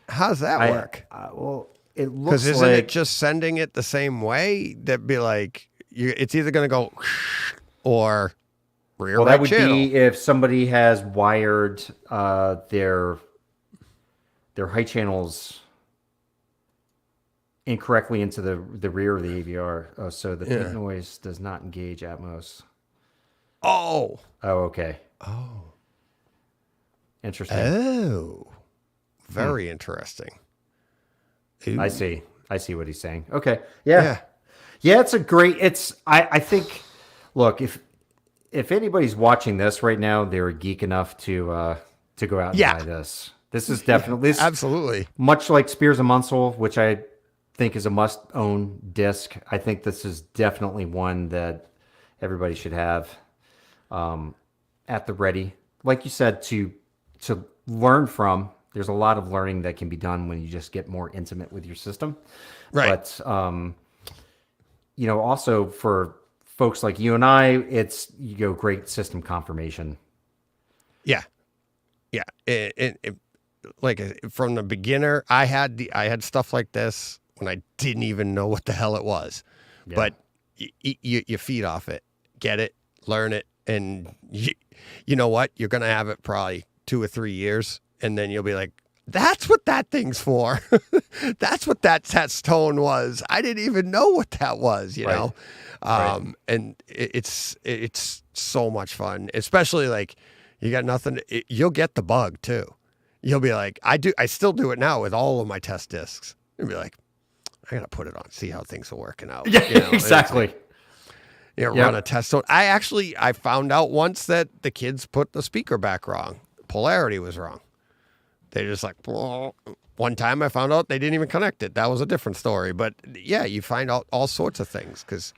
How does that work? Well, it looks because isn't it just sending it the same way? That'd be like, it's either going to go or rear right that would channel. be if somebody has wired their height channels incorrectly into the rear of the AVR. So the pink noise does not engage Atmos. Oh, okay. Oh. Interesting. Oh. Very interesting. Ooh. I see what he's saying. Okay. Yeah. Yeah, it's a great I think look, if anybody's watching this right now, they're a geek enough to go out and buy this. This is definitely absolutely much like Spears and Munsell, which I think is a must-own disc. I think this is definitely one that everybody should have at the ready. Like you said, to learn from. There's a lot of learning that can be done when you just get more intimate with your system. Right. But also for folks like you and I, it's great system confirmation. Yeah. Yeah. Like from the beginner, I had stuff like this when I didn't even know what the hell it was. Yeah. But you feed off it, get it, learn it, and you know what? You're going to have it probably 2 or 3 years, and then you'll be like, that's what that thing's for. That's what that test tone was. I didn't even know what that was, you know? And it's so much fun, especially like you got nothing. You'll get the bug too. You'll be like, I still do it now with all of my test discs. You'll be like, I got to put it on, see how things are working out. Yeah, exactly. Run a test tone. I found out once that the kids put the speaker back wrong. Polarity was wrong. They just like, one time I found out they didn't even connect it. That was a different story. But yeah, you find out all sorts of things because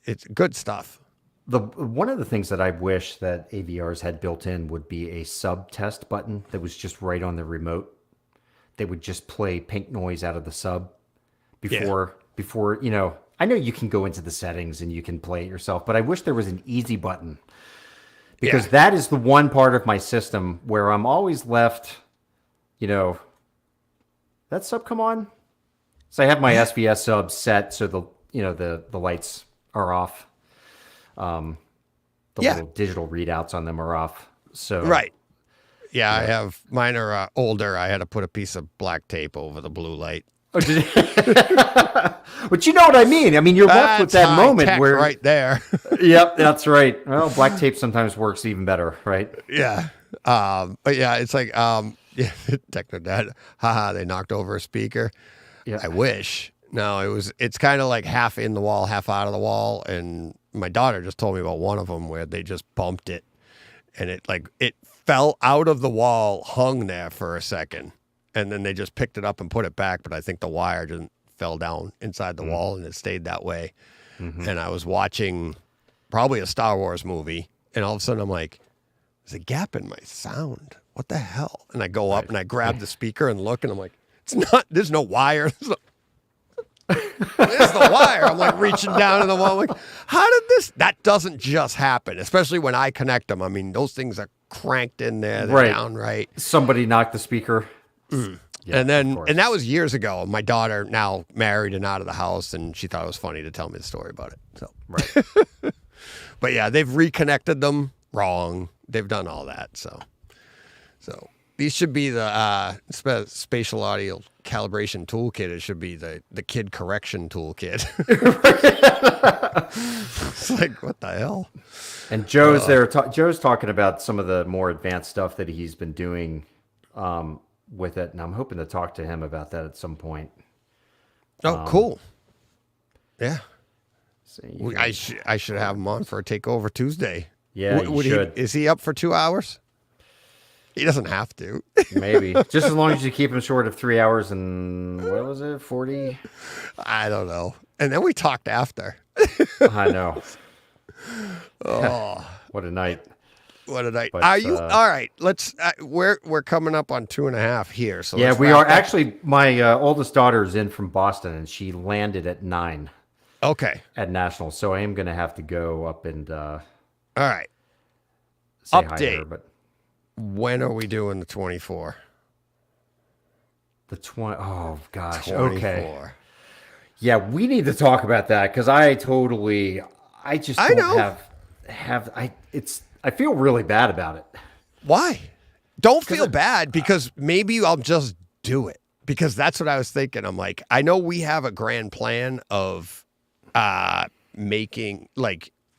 it's good stuff. One of the things that I wish that AVRs had built in would be a sub test button that was just right on the remote. They would just play pink noise out of the sub before, I know you can go into the settings and you can play it yourself, but I wish there was an easy button. Because that is the one part of my system where I'm always left, that sub come on? So I have my SVS sub set so the lights are off. The little digital readouts on them are off. So right. Yeah, I have mine are older. I had to put a piece of black tape over the blue light. Oh, did but you know what I mean. I mean, you're left with that moment where right there. Yep, that's right. Well, black tape sometimes works even better, right? Yeah. But yeah, it's like Techno Dad. Haha, they knocked over a speaker. Yeah. I wish. No, it's kind of like half in the wall, half out of the wall. And my daughter just told me about one of them where they just bumped it and it fell out of the wall, hung there for a second. And then they just picked it up and put it back. But I think the wire just fell down inside the wall and it stayed that way. Mm-hmm. And I was watching probably a Star Wars movie. And all of a sudden I'm like, there's a gap in my sound. What the hell? And I go up and I grab the speaker and look and I'm like, there's no wire. There's the wire. I'm like reaching down in the wall. I'm like, how did that doesn't just happen, especially when I connect them. I mean, those things are cranked in there. They're down right. Somebody knocked the speaker. Mm. Yeah, and that was years ago. My daughter now married and out of the house, and she thought it was funny to tell me the story about it. So, but yeah, they've reconnected them wrong. They've done all that. So these should be the spatial audio calibration toolkit. It should be the kid correction toolkit. It's like, what the hell? And Joe's there. Joe's talking about some of the more advanced stuff that he's been doing with it, and I'm hoping to talk to him about that at some point. Oh, cool. Yeah. So I should have him on for a Takeover Tuesday. Yeah, you should. Is he up for 2 hours? He doesn't have to. Maybe. Just as long as you keep him short of 3 hours and, what was it, 40? I don't know. And then we talked after. I know. Oh, What a night. what a night. But, Are you all right? Let's. We're coming up on 2.5 here. So Yeah, let's we wrap are. up. Actually, my oldest daughter is in from Boston, and she landed at 9 Okay. at Nationals. So I am going to have to go up and All right. say hi to Update. her. But When are we doing the 24? the 20, oh gosh. 24. Okay. Yeah, we need to talk about that because I just don't know. I feel really bad about it. Why? Don't feel bad because maybe I'll just do it because that's what I was thinking. I'm like, I know we have a grand plan of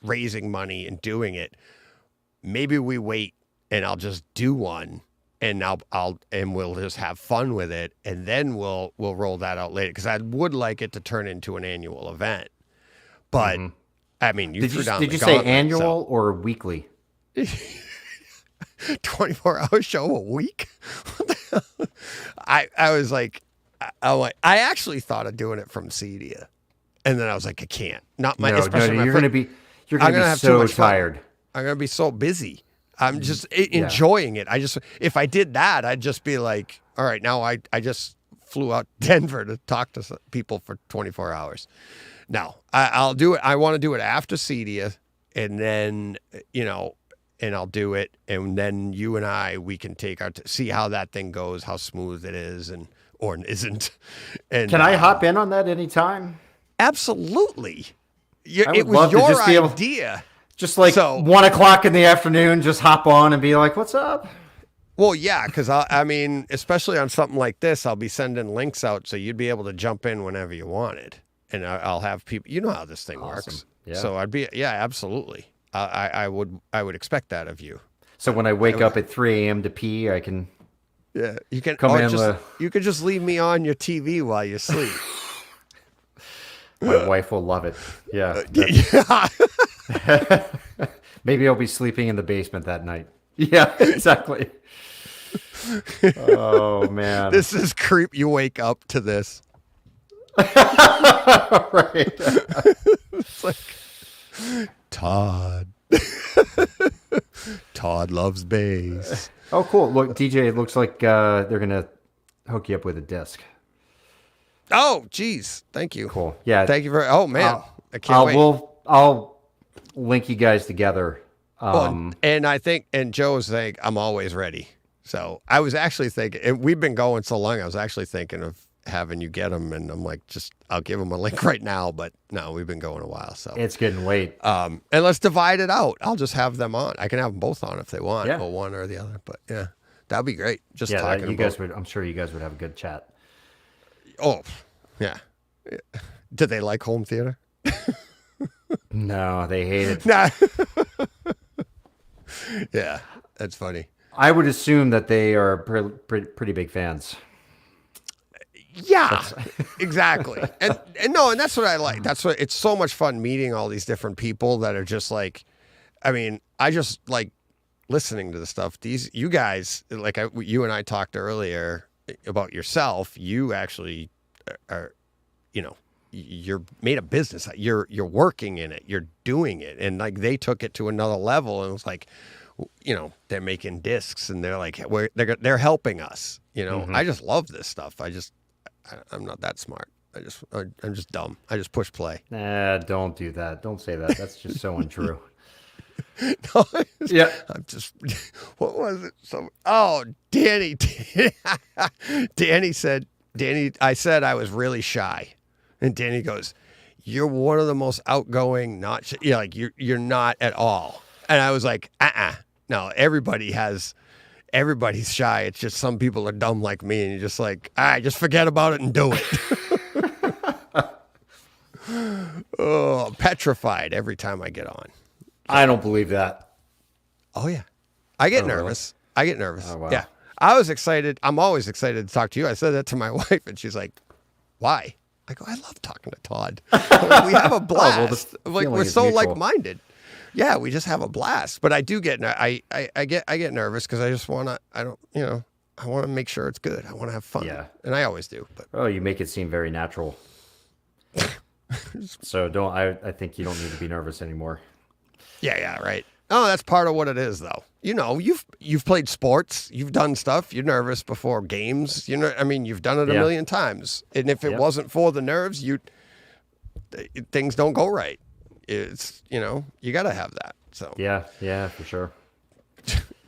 raising money and doing it. Maybe we wait and I'll just do one and we'll just have fun with it and then we'll roll that out later because I would like it to turn into an annual event. But I mean, Did you say annual or weekly? 24-hour show a week? What the hell? I was like, I actually thought of doing it from Cedia. And then I was like, I can't. Not my. No, especially my you're first- going to be have too so much fun. tired. I'm gonna be so busy. I'm just enjoying it. If I did that, I'd just be like, all right, now I just flew out to Denver to talk to some people for 24 hours. No, I'll do it. I want to do it after Cedia, and then and I'll do it, and then you and we can take see how that thing goes, how smooth it is, or isn't. And Can I hop in on that anytime? Absolutely. I It would love was to your just be able- idea. Just like 1 o'clock in the afternoon, just hop on and be like, "What's up?" Well, yeah, because I mean, especially on something like this, I'll be sending links out so you'd be able to jump in whenever you wanted, and I'll have people. You know how this thing works. Yeah. So absolutely. I would expect that of you. So when I wake up at 3 a.m. to pee, I can. Yeah, you can Come in you could just leave me on your TV while you sleep. My wife will love it. Yeah. Yeah. Maybe I'll be sleeping in the basement that night. Yeah, exactly. Oh man. This is creep. You wake up to this. Right. It's like Todd. Todd loves bass. Oh, cool. Look, DJ, it looks like they're gonna hook you up with a disc. Oh, geez. Thank you. Cool. Yeah. Thank you very. Oh man, I can't wait. I'll link you guys together. And I think, and Joe's saying, I'm always ready. So I was actually thinking, and we've been going so long, I was actually thinking of having you get them, and I'm like, I'll give them a link right now. But no, we've been going a while, so It's getting late. and let's divide it out. I'll just have them on. I can have them both on if they want, Yeah. or one or the other. But yeah, that'd be great. Just Yeah, talking you about. guys would. I'm sure you guys would have a good chat. Oh, yeah. Did they like home theater? No, they hate it. Nah. Yeah, that's funny. I would assume that they are pretty big fans. Yeah, exactly. And that's what I like. That's what it's so much fun meeting all these different people that are just like, I mean, I just like listening to the stuff. You guys, like you and I talked earlier about yourself. You actually are, you're made a business. You're working in it. You're doing it, and like they took it to another level, and it was like, they're making discs, and they're like, they're helping us. I just love this stuff. I'm not that smart. I'm just dumb. I just push play. Nah, don't do that. Don't say that. That's just so untrue. No, Yeah. I'm just. What was it? Danny. I said I was really shy, and Danny goes, "You're one of the most outgoing. Not like you're not at all." And I was like, no. Everybody's shy. It's just some people are dumb like me, and you're just like, just forget about it and do it. Oh, petrified every time I get on. I don't believe that. Oh yeah, I get really? nervous. I get nervous. Oh, wow. Yeah, I was excited. I'm always excited to talk to you. I said that to my wife, and she's like, "Why?" I go, "I love talking to Todd. Like, we have a blast. the Like feeling we're is so mutual. like-minded. Yeah, we just have a blast. But I do get I get nervous because I just want to. I don't. I want to make sure it's good. I want to have fun. Yeah. And I always do. But Oh, you make it seem very natural. So I think you don't need to be nervous anymore. yeah, right. Oh, that's part of what it is, though. You've played sports. You've done stuff. You're nervous before games. You've done it a million times. And if it wasn't for the nerves, things don't go right. It's you got to have that. So Yeah, for sure.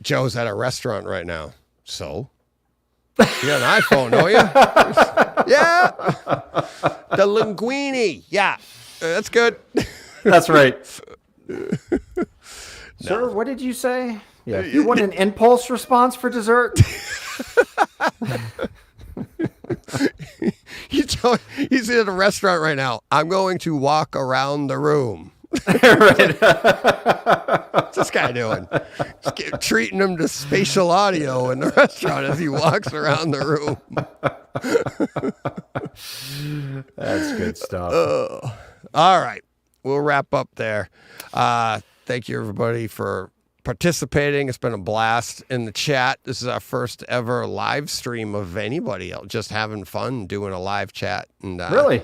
Joe's at a restaurant right now. So you got an iPhone, don't you? Yeah, the linguine. Yeah, that's good. That's right. Sir, what did you say? Yeah, you want an impulse response for dessert? He's at a restaurant right now. I'm going to walk around the room. Right. What's this guy doing? Treating him to spatial audio in the restaurant as he walks around the room. That's good stuff. All right. We'll wrap up there. Thank you, everybody, for participating. It's been a blast in the chat. This is our first ever live stream of anybody else, just having fun doing a live chat. And Really?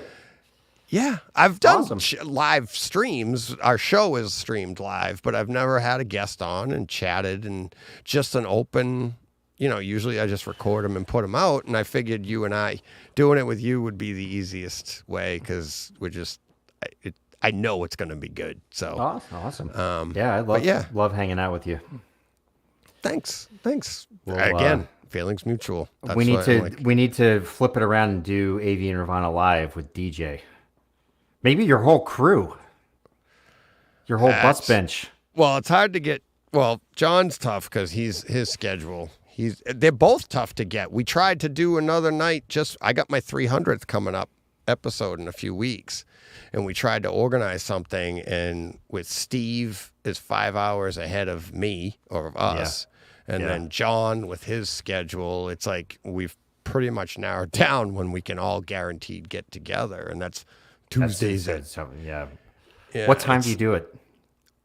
yeah, I've done Awesome. live streams. Our show is streamed live, but I've never had a guest on and chatted and just an open, usually I just record them and put them out. And I figured you and I doing it with you would be the easiest way because I know it's going to be good. So Awesome. Yeah, I love hanging out with you. Thanks. Well, Again, feelings mutual. That's we need what to I'm like. we need to flip it around and do AV and Nirvana live with DJ. Maybe your whole crew, your whole bus bench. Well, it's hard to get. Well, John's tough because his schedule. They're both tough to get. We tried to do another night. I got my 300th coming up episode in a few weeks, and we tried to organize something. And with Steve is 5 hours ahead of me or of us, and then John with his schedule, it's like we've pretty much narrowed down when we can all guaranteed get together, and that's Tuesdays at Yeah. What time do you do it?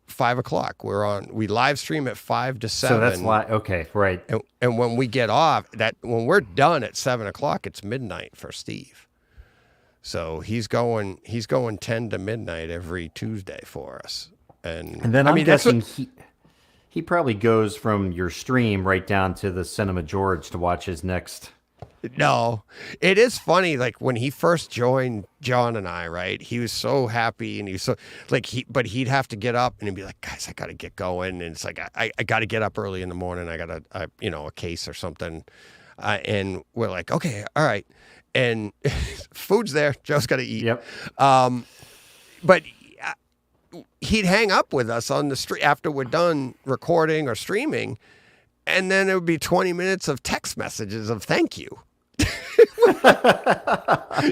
5 o'clock. We live stream at 5 to 7. So that's okay, right. And when we get off, when we're done at 7 o'clock, it's midnight for Steve. So he's going 10 to midnight every Tuesday for us. And then I'm guessing he probably goes from your stream right down to the Cinema George to watch his next. No, it is funny. Like when he first joined John and I, right? He was so happy, and he was so but he'd have to get up and he'd be like, "Guys, I got to get going." And it's like, I got to get up early in the morning. I got a case or something. And we're like, okay, all right. And food's there. Joe's got to eat. Yep. But he'd hang up with us on the street after we're done recording or streaming. And then it would be 20 minutes of text messages of thank you.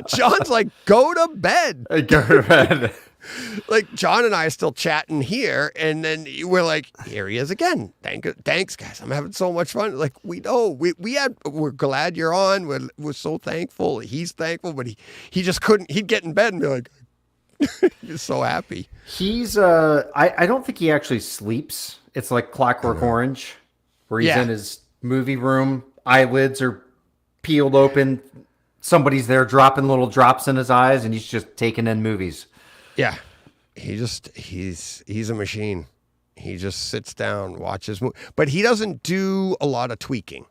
John's like, go to bed. Go to bed. Like John and I are still chatting here, and then we're like, here he is again. Thanks, guys. I'm having so much fun. Like we know we're glad you're on. We're so thankful. He's thankful, but he just couldn't. He'd get in bed and be like, he's so happy. He's I don't think he actually sleeps. It's like Clockwork Orange, where he's in his movie room, eyelids are peeled open, somebody's there dropping little drops in his eyes, and he's just taking in movies. Yeah, he's a machine. He just sits down, watches movies, but he doesn't do a lot of tweaking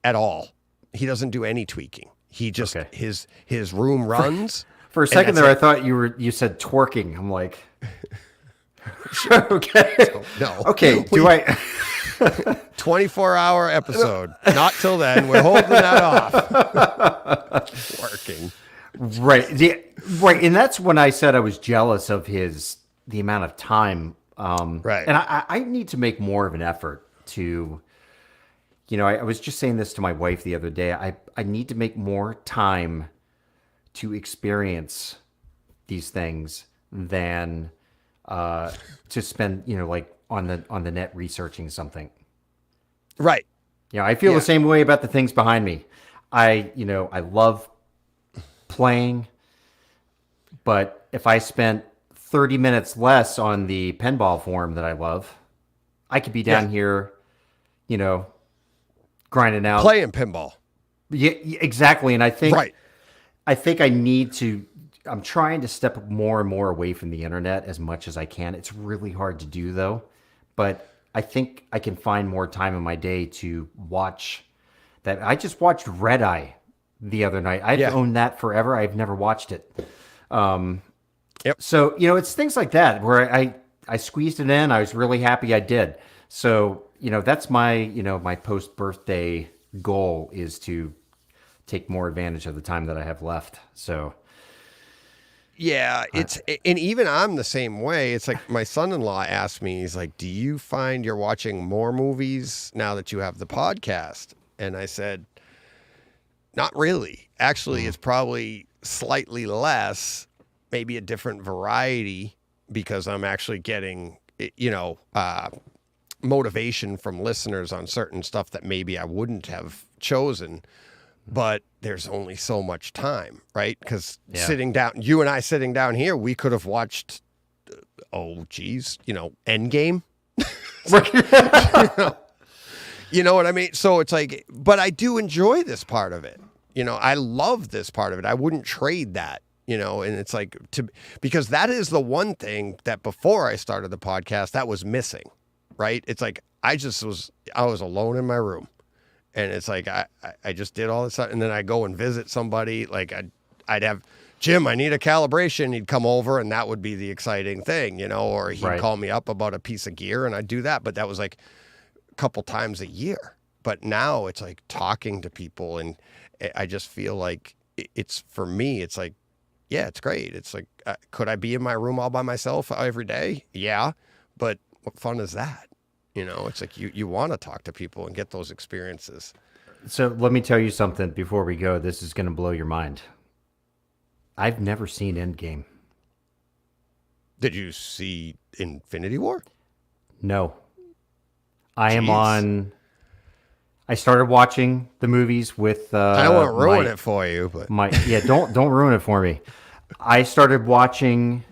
at all. He doesn't do any tweaking. He just his room runs. For a second there, I thought you said twerking. I'm like, okay, no, okay. 24-hour episode. Not till then. We're holding that off. Working. Right. Right. And that's when I said I was jealous of the amount of time. Right. And I need to make more of an effort to, I was just saying this to my wife the other day. I need to make more time to experience these things than to spend, like on the net researching something. Right. I feel the same way about the things behind me. I love playing, but if I spent 30 minutes less on the pinball form that I love, I could be down here, grinding out. Playing pinball. Yeah, exactly. And I think, Right. I'm trying to step more and more away from the internet as much as I can. It's really hard to do though, but I think I can find more time in my day to watch that. I just watched Red Eye the other night. I've owned that forever. I've never watched it. Yep. So, it's things like that where I squeezed it in. I was really happy I did. So, that's my, my post-birthday goal is to take more advantage of the time that I have left. So, yeah, and even I'm the same way. It's like my son-in-law asked me, he's like, do you find you're watching more movies now that you have the podcast? And I said, not really. Actually, it's probably slightly less, maybe a different variety, because I'm actually getting, motivation from listeners on certain stuff that maybe I wouldn't have chosen. But there's only so much time, right? Because you and I sitting down here, we could have watched, Endgame. You know what I mean? So it's like, but I do enjoy this part of it. I love this part of it. I wouldn't trade that, and it's like, because that is the one thing that before I started the podcast, that was missing, right? It's like, I was alone in my room. And it's like, I just did all this stuff. And then I go and visit somebody. Like I'd have, Jim, I need a calibration. He'd come over and that would be the exciting thing, or he'd call me up about a piece of gear and I'd do that. But that was like a couple times a year. But now it's like talking to people. And I just feel like it's, for me, it's like, yeah, it's great. It's like, could I be in my room all by myself every day? Yeah. But what fun is that? It's like you want to talk to people and get those experiences. So let me tell you something before we go. This is going to blow your mind. I've never seen Endgame. Did you see Infinity War? No. I started watching the movies with... I don't want to ruin it for you, but... Don't ruin it for me. I started watching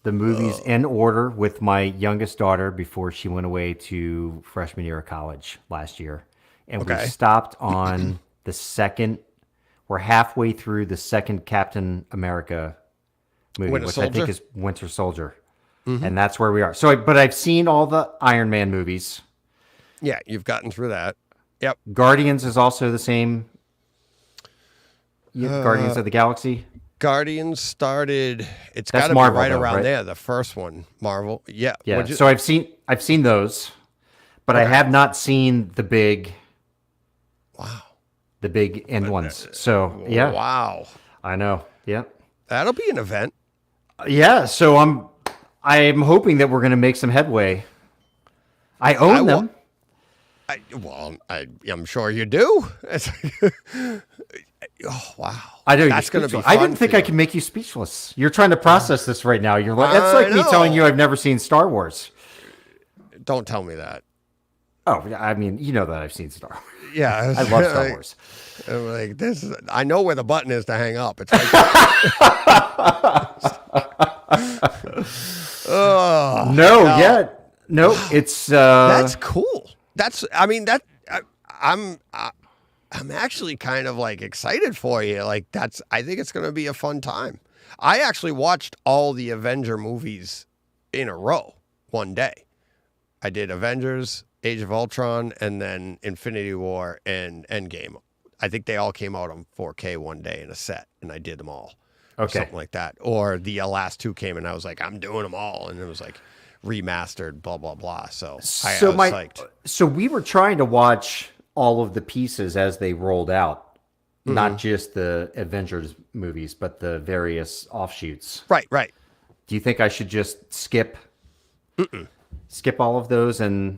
the movies in order with my youngest daughter before she went away to freshman year of college last year. And we stopped on the second, we're halfway through the second Captain America movie, which I think is Winter Soldier. Mm-hmm. And that's where we are. So, but I've seen all the Iron Man movies. Yeah, you've gotten through that. Yep. Guardians is also the same. Guardians of the Galaxy. Guardians started. It's got to be right around there. The first one, Marvel. Yeah. Yeah. So I've seen those, but I have not seen the big. Wow. The big end ones. So yeah. Wow. I know. Yeah. That'll be an event. Yeah. So I'm hoping that we're going to make some headway. I own them. I'm sure you do. Oh, wow. I know. That's going to be fun. I didn't think I could make you speechless. You're trying to process this right now. You're like, that's like me telling you I've never seen Star Wars. Don't tell me that. Oh, I mean, you know that I've seen Star Wars. Yeah. I love Star Wars. I'm like, I know where the button is to hang up. It's like, no, it's that's cool. I'm actually kind of like excited for you. Like I think it's going to be a fun time. I actually watched all the Avenger movies in a row one day. I did Avengers, Age of Ultron, and then Infinity War and Endgame. I think they all came out on 4K one day in a set, and I did them all. Okay. Something like that. Or the last two came, and I was like, I'm doing them all. And it was like remastered, blah, blah, blah. So I was psyched. So we were trying to watch all of the pieces as they rolled out, not just the Avengers movies, but the various offshoots. Right. Do you think I should just skip all of those and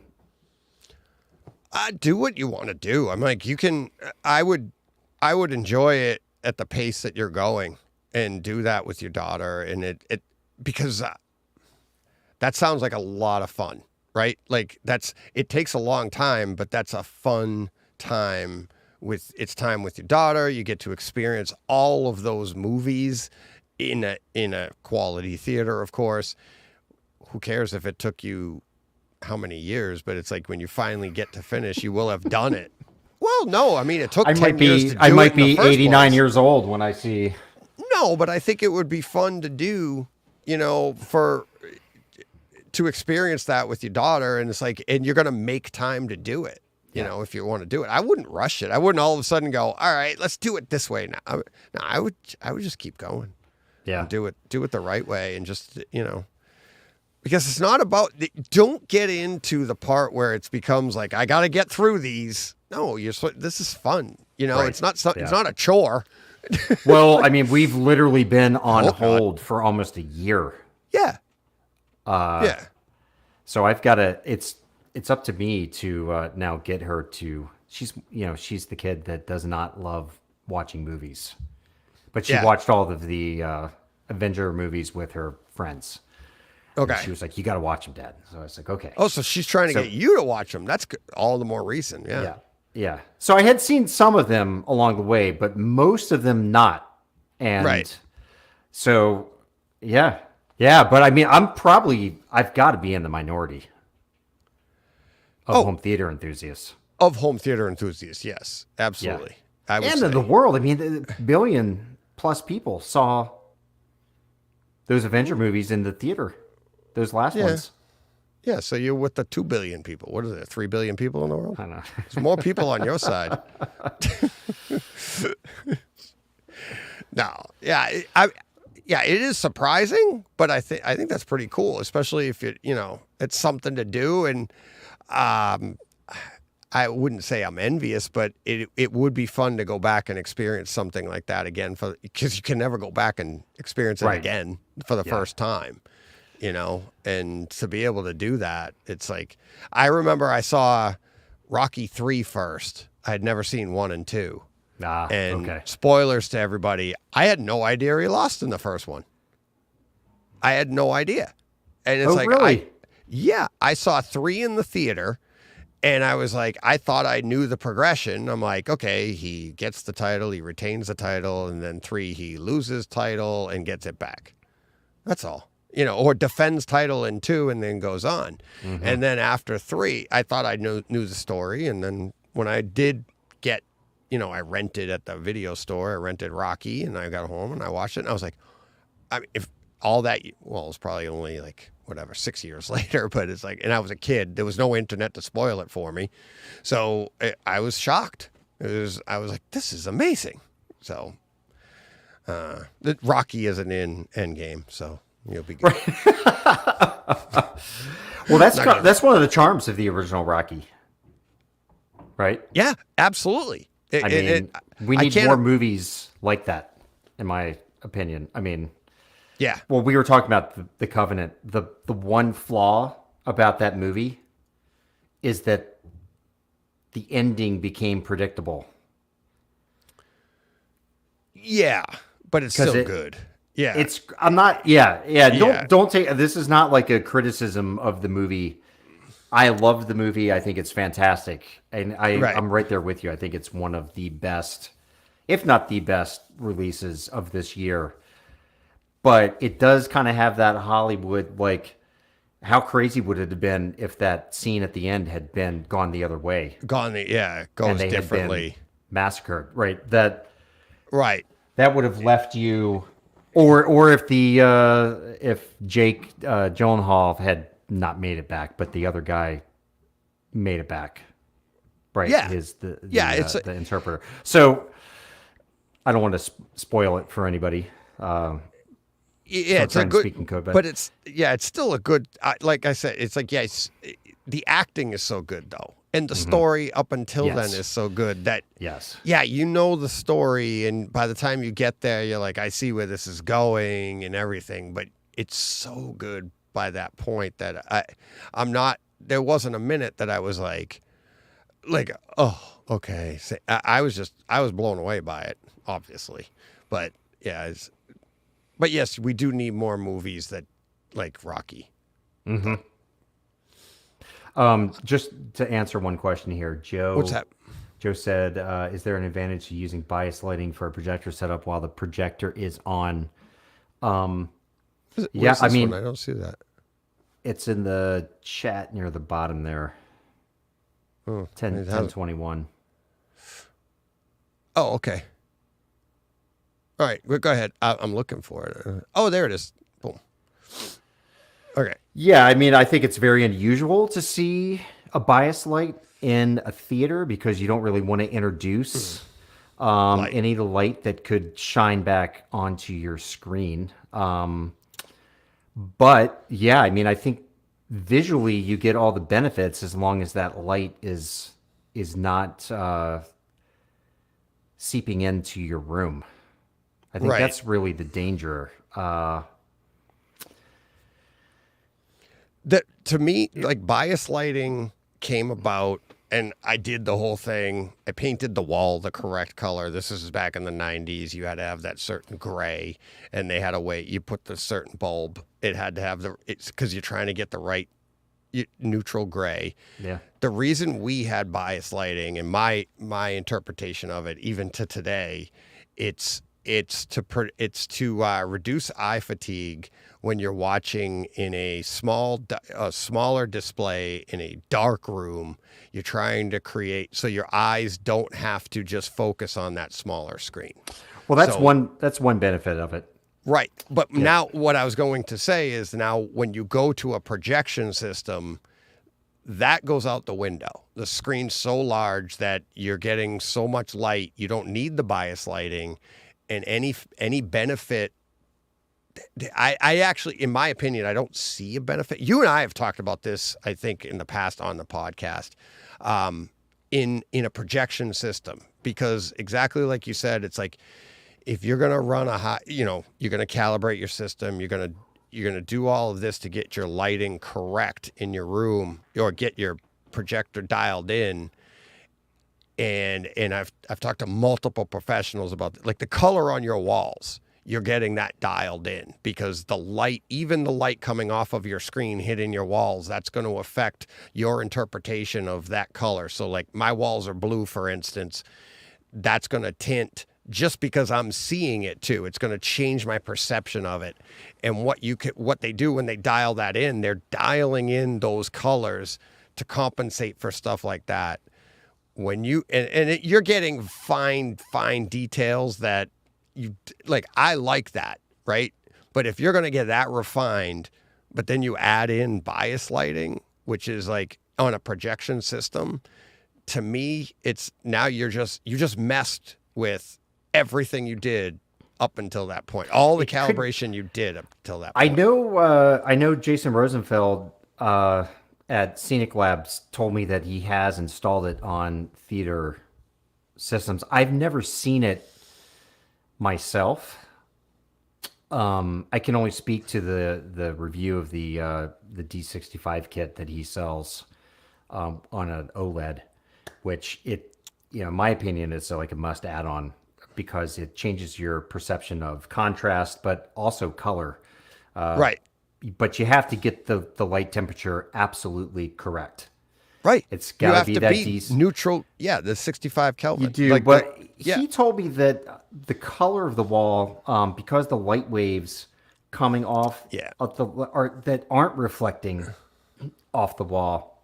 do what you want to do? I'm like, I would enjoy it at the pace that you're going and do that with your daughter. And it because that sounds like a lot of fun, right? Like it takes a long time, but that's a fun time it's time with your daughter. You get to experience all of those movies in a quality theater, of course. Who cares if it took you how many years, but it's like when you finally get to finish, you will have done it. Well, no, I mean, it took 10 years to do it. I might be in the first 89 place. years old when I see. No, but I think it would be fun to do, to experience that with your daughter. And it's like, and you're going to make time to do it, if you want to do it. I wouldn't rush it. I wouldn't all of a sudden go, all right, let's do it this way now. No, I would just keep going. Yeah. And do it the right way. And just, because it's not about, don't get into the part where it becomes like, I got to get through these. No, this is fun. Right. It's not it's not a chore. Well, I mean, we've literally been on hold for almost a year. Yeah. Yeah. So I've got to, it's up to me to now get her to, she's the kid that does not love watching movies, but she watched all of the Avenger movies with her friends. Okay. And she was like, you got to watch them, Dad. So I was like, okay. Oh, so she's trying to get you to watch them. That's good. All the more reason. Yeah. Yeah. Yeah. So I had seen some of them along the way, but most of them not. And right. So, yeah. Yeah. But I mean, I've got to be in the minority of home theater enthusiasts. Of home theater enthusiasts. Yes, absolutely. Yeah. I would and say. in the world, I mean, the billion plus people saw those Avenger movies in the theater, those last ones. Yeah, so you're with the 2 billion people. What is it, 3 billion people in the world? I know. There's more people on your side. No, yeah, it is surprising, but I think that's pretty cool, especially if it's something to do. And I wouldn't say I'm envious, but it would be fun to go back and experience something like that again, because you can never go back and experience it again for the first time. And to be able to do that, it's like, I remember I saw Rocky 3 first. I had never seen 1 and 2. And spoilers to everybody, I had no idea he lost in the first one. I had no idea. And it's really? I saw 3 in the theater, and I was like, I thought I knew the progression. I'm like, okay, he gets the title, he retains the title, and then 3, he loses title and gets it back. That's all. Or defends title in 2 and then goes on. Mm-hmm. And then after 3, I thought I knew the story. And then when I did get, I rented at the video store, I rented Rocky, and I got home and I watched it, and I was like, if all that, well, it was probably only like, 6 years later, but it's like, and I was a kid, there was no internet to spoil it for me. So I was shocked. I was like, this is amazing. So Rocky isn't in Endgame, so you'll be good. Well, that's one of the charms of the original Rocky, right? Yeah, absolutely. We need more movies like that, in my opinion. I mean, yeah. Well, we were talking about the Covenant. The one flaw about that movie is that the ending became predictable. Yeah, but it's still good. Yeah. Don't take, this is not like a criticism of the movie. I love the movie. I think it's fantastic. And I'm right there with you. I think it's one of the best, if not the best, releases of this year. But it does kind of have that Hollywood, like, how crazy would it have been if that scene at the end had been gone the other way? Goes differently. Massacred, right? Right. That would have left you, or if if Jake Gyllenhaal had not made it back, but the other guy made it back, right? Yeah. The interpreter. So I don't want to spoil it for anybody. It's a good speaking code, but it's still a good. Like I said, it's like the acting is so good though, and the story up until then is so good that the story, and by the time you get there, you're like, I see where this is going and everything. But it's so good by that point that I'm not. There wasn't a minute that I was like, oh, okay. So I was blown away by it, obviously, but yeah. But yes, we do need more movies that like rocky. Just to answer one question here, Joe. What's that? Joe said, "Is there an advantage to using bias lighting for a projector setup while the projector is on?" Yeah, I mean, I don't see that. it's in the chat near the bottom there. Oh, 1021. Oh, okay. All right, go ahead. I'm looking for it. Oh, there it is. Boom. Okay. Yeah, I mean, I think it's very unusual to see a bias light in a theater because you don't really want to introduce any light that could shine back onto your screen. But yeah, I mean, I think visually you get all the benefits as long as that light is not seeping into your room. I think that's really the danger. That to me, like bias lighting came about, and I did the whole thing. I painted the wall the correct color. This is back in the 90s. You had to have that certain gray, and they had a way you put the certain bulb. It had to have it's because you're trying to get the right neutral gray. Yeah. The reason we had bias lighting, and my interpretation of it, even to today, it's to reduce eye fatigue when you're watching in a smaller display in a dark room. You're trying to create so your eyes don't have to just focus on that smaller screen. Well, that's one benefit of it. Right. But now what I was going to say is now when you go to a projection system, that goes out the window. The screen's so large that you're getting so much light, you don't need the bias lighting, and any benefit. I actually, in my opinion, I don't see a benefit. You and I have talked about this, I think, in the past on the podcast, in a projection system, because exactly like you said, it's like if you're going to run you're going to calibrate your system, you're going to do all of this to get your lighting correct in your room or get your projector dialed in. And I've talked to multiple professionals about like the color on your walls. You're getting that dialed in because the light, even the light coming off of your screen hitting your walls, that's going to affect your interpretation of that color. So like my walls are blue, for instance, that's going to tint just because I'm seeing it too. It's going to change my perception of it. And what they do when they dial that in, they're dialing in those colors to compensate for stuff like that. When you're getting fine details that you like, I like that, right? But if you're going to get that refined, but then you add in bias lighting, which is like on a projection system, to me, it's now you just messed with everything you did up until that point. All the calibration you did up until that point. I know Jason Rosenfeld at Scenic Labs told me that he has installed it on theater systems. I've never seen it myself. I can only speak to the review of the D65 kit that he sells on an OLED, which in my opinion, is like a must add on because it changes your perception of contrast, but also color. Right. But you have to get the light temperature absolutely correct. Right. It's got to be that neutral. Yeah, the 65 Kelvin. You do, he told me that the color of the wall, because the light waves coming off that aren't reflecting off the wall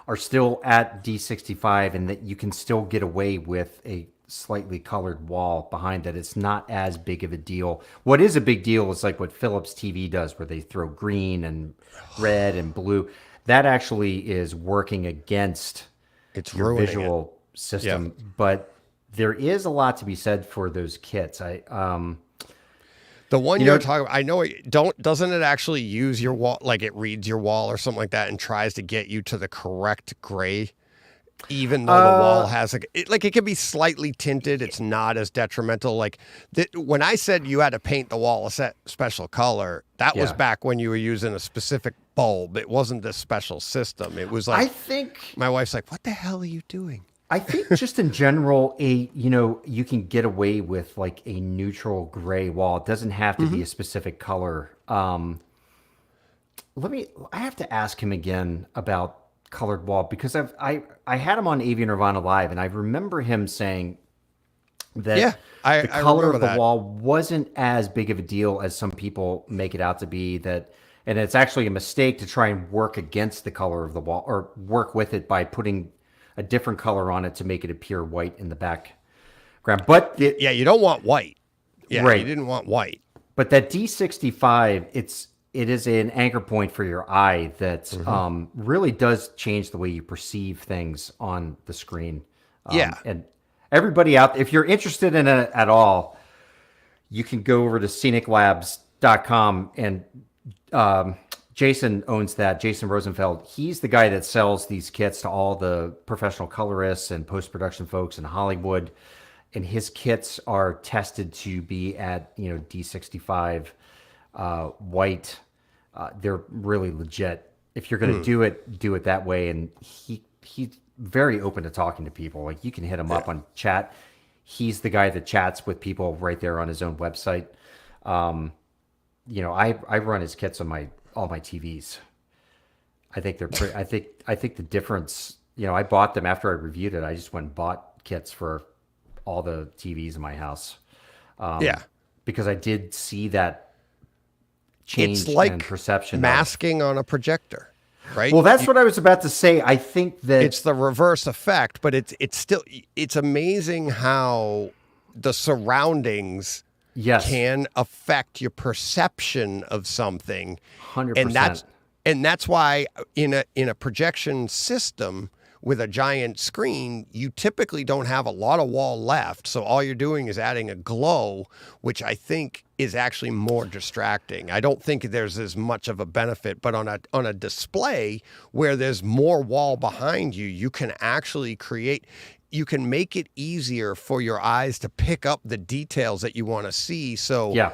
are still at D65, and that you can still get away with a slightly colored wall behind that. It's not as big of a deal. What is a big deal is like what Philips TV does, where they throw green and red and blue. That actually is working against your visual system. Yeah. But there is a lot to be said for those kits. The one you're talking about, I know doesn't it actually use your wall, like it reads your wall or something like that and tries to get you to the correct gray, even though the wall has it can be slightly tinted. It's not as detrimental. Like when I said you had to paint the wall a special color, that was back when you were using a specific bulb. It wasn't this special system. It was like, I think my wife's like, what the hell are you doing? I think just in general, you can get away with like a neutral gray wall. It doesn't have to be a specific color. I have to ask him again about colored wall because I had him on AV Nirvana Live, and I remember him saying Yeah, that I the color remember of the that. wall wasn't as big of a deal as some people make it out to be. And it's actually a mistake to try and work against the color of the wall or work with it by putting a different color on it to make it appear white in the background. Yeah, you don't want white. Yeah, you Right. didn't want white. But that D65, it is an anchor point for your eye that really does change the way you perceive things on the screen. Yeah. And everybody out, if you're interested in it at all, you can go over to sceniclabs.com and Jason owns that. Jason Rosenfeld. He's the guy that sells these kits to all the professional colorists and post-production folks in Hollywood. And his kits are tested to be at D65 white. They're really legit. If you're going to do it that way. And he's very open to talking to people. Like you can hit him up on chat. He's the guy that chats with people right there on his own website. I run his kits on all my TVs. I think they're pretty, I think the difference. I bought them after I reviewed it. I just went and bought kits for all the TVs in my house. Yeah. Because I did see that change It's like in perception. masking on a projector, right? Well, that's what I was about to say. I think that It's the reverse effect, but it's amazing how the surroundings yes, can affect your perception of something. 100%. And that's why in a projection system with a giant screen, you typically don't have a lot of wall left. So all you're doing is adding a glow, which I think is actually more distracting. I don't think there's as much of a benefit, but on a display where there's more wall behind you, you can actually you can make it easier for your eyes to pick up the details that you want to see. So yeah,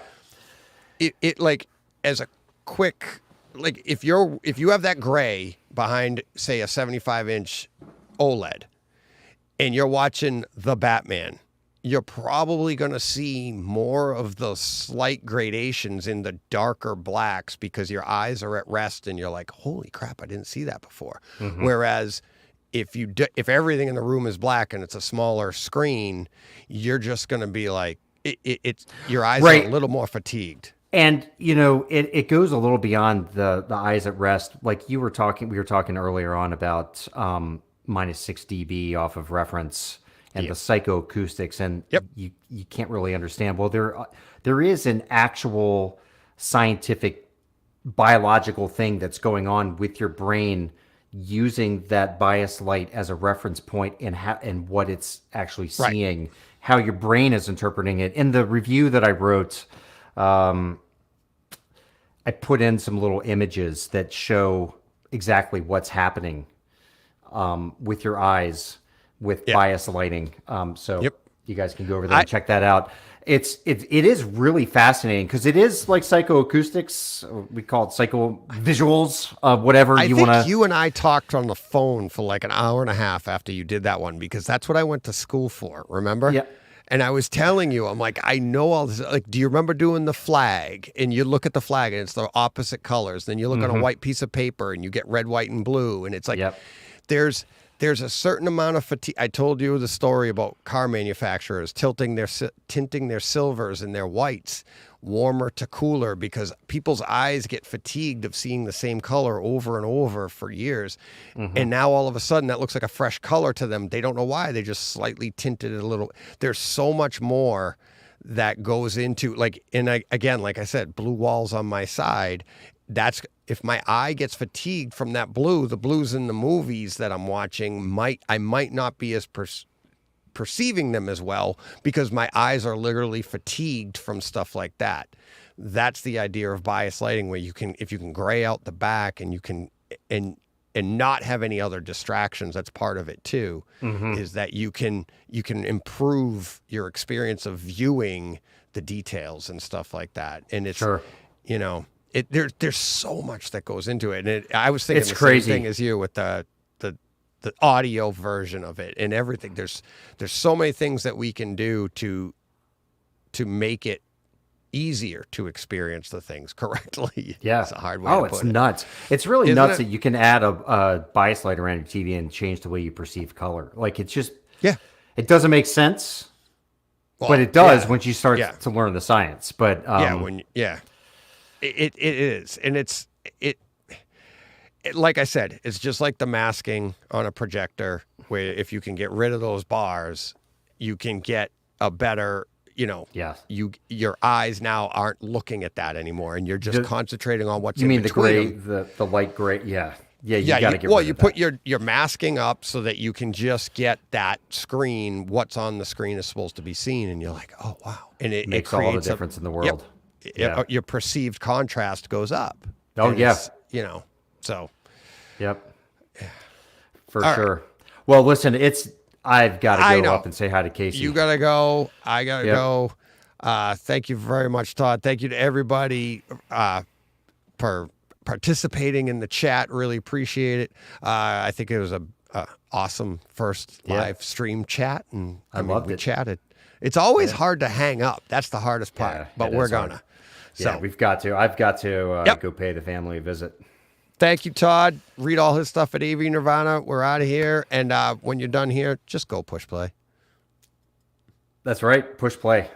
it like as a quick, like if you have that gray behind, say, a 75-inch OLED and you're watching The Batman, you're probably going to see more of the slight gradations in the darker blacks because your eyes are at rest and you're like, holy crap, I didn't see that before. Whereas if everything in the room is black and it's a smaller screen, you're just going to be like, it's your eyes Right. are a little more fatigued. and it goes a little beyond the eyes at rest. Like we were talking earlier on about minus 6 dB off of reference and the psychoacoustics, and you can't really understand. Well, there is an actual scientific biological thing that's going on with your brain using that bias light as a reference point and what it's actually seeing, how your brain is interpreting it. In the review that I wrote, I put in some little images that show exactly what's happening with your eyes with bias lighting. So you guys can go over there and check that out. It is really fascinating because it is like psychoacoustics. We call it psychovisuals, whatever you want to. I think you and I talked on the phone for like an hour and a half after you did that one because that's what I went to school for. Remember? Yeah. And I was telling you, I'm like, I know all this. Like, do you remember doing the flag? And you look at the flag and it's the opposite colors. Then you look on a white piece of paper and you get red, white, and blue. And it's like, there's a certain amount of fatigue. I told you the story about car manufacturers tinting their silvers and their whites warmer to cooler because people's eyes get fatigued of seeing the same color over and over for years. And now all of a sudden that looks like a fresh color to them. They don't know why. They just slightly tinted it a little. There's so much more that goes into again, like I said, blue walls on my side. That's if my eye gets fatigued from that blue, the blues in the movies that I'm watching I might not be as perceiving them as well because my eyes are literally fatigued from stuff like that. That's the idea of bias lighting, where if you can gray out the back and you can and not have any other distractions. That's part of it too, is that you can improve your experience of viewing the details and stuff like that. And it's there's so much that goes into it. And I was thinking the same thing as you with the audio version of it and everything. There's so many things that we can do to make it easier to experience the things correctly. Yeah. It's a hard way Oh, to it's put it. nuts. It's really Isn't nuts it? that you can add a bias light around your TV and change the way you perceive color. Like it's just, Yeah. it doesn't make sense, Well, but it does yeah. once you start Yeah. to learn the science. But It is, and it like I said, it's just like the masking on a projector, where if you can get rid of those bars, you can get a better, yeah. your eyes now aren't looking at that anymore, and you're just concentrating on what's You in mean the between gray, them. the light gray? Yeah. Yeah, you Yeah, got to get well, rid you of put that. your masking up so that you can just get that screen. What's on the screen is supposed to be seen, and you're like, oh wow, and it Makes creates all the difference in the world. Yep. Your perceived contrast goes up. Oh, And yeah. it's, so. Yep. For All sure. Well, listen, I've got I to go know. up and say hi to Casey. You gotta go. I gotta Yep. go. Thank you very much, Todd. Thank you to everybody for participating in the chat. Really appreciate it. I think it was a awesome first live stream chat, and I loved we it. chatted. It's always hard to hang up. That's the hardest part. Yeah, but it we're is hard. gonna. Yeah, So we've got to. I've got to Yep. go pay the family a visit. thank you, Todd. Read all his stuff at AV Nirvana. We're out of here, and when you're done here, just go push play. That's right. Push play.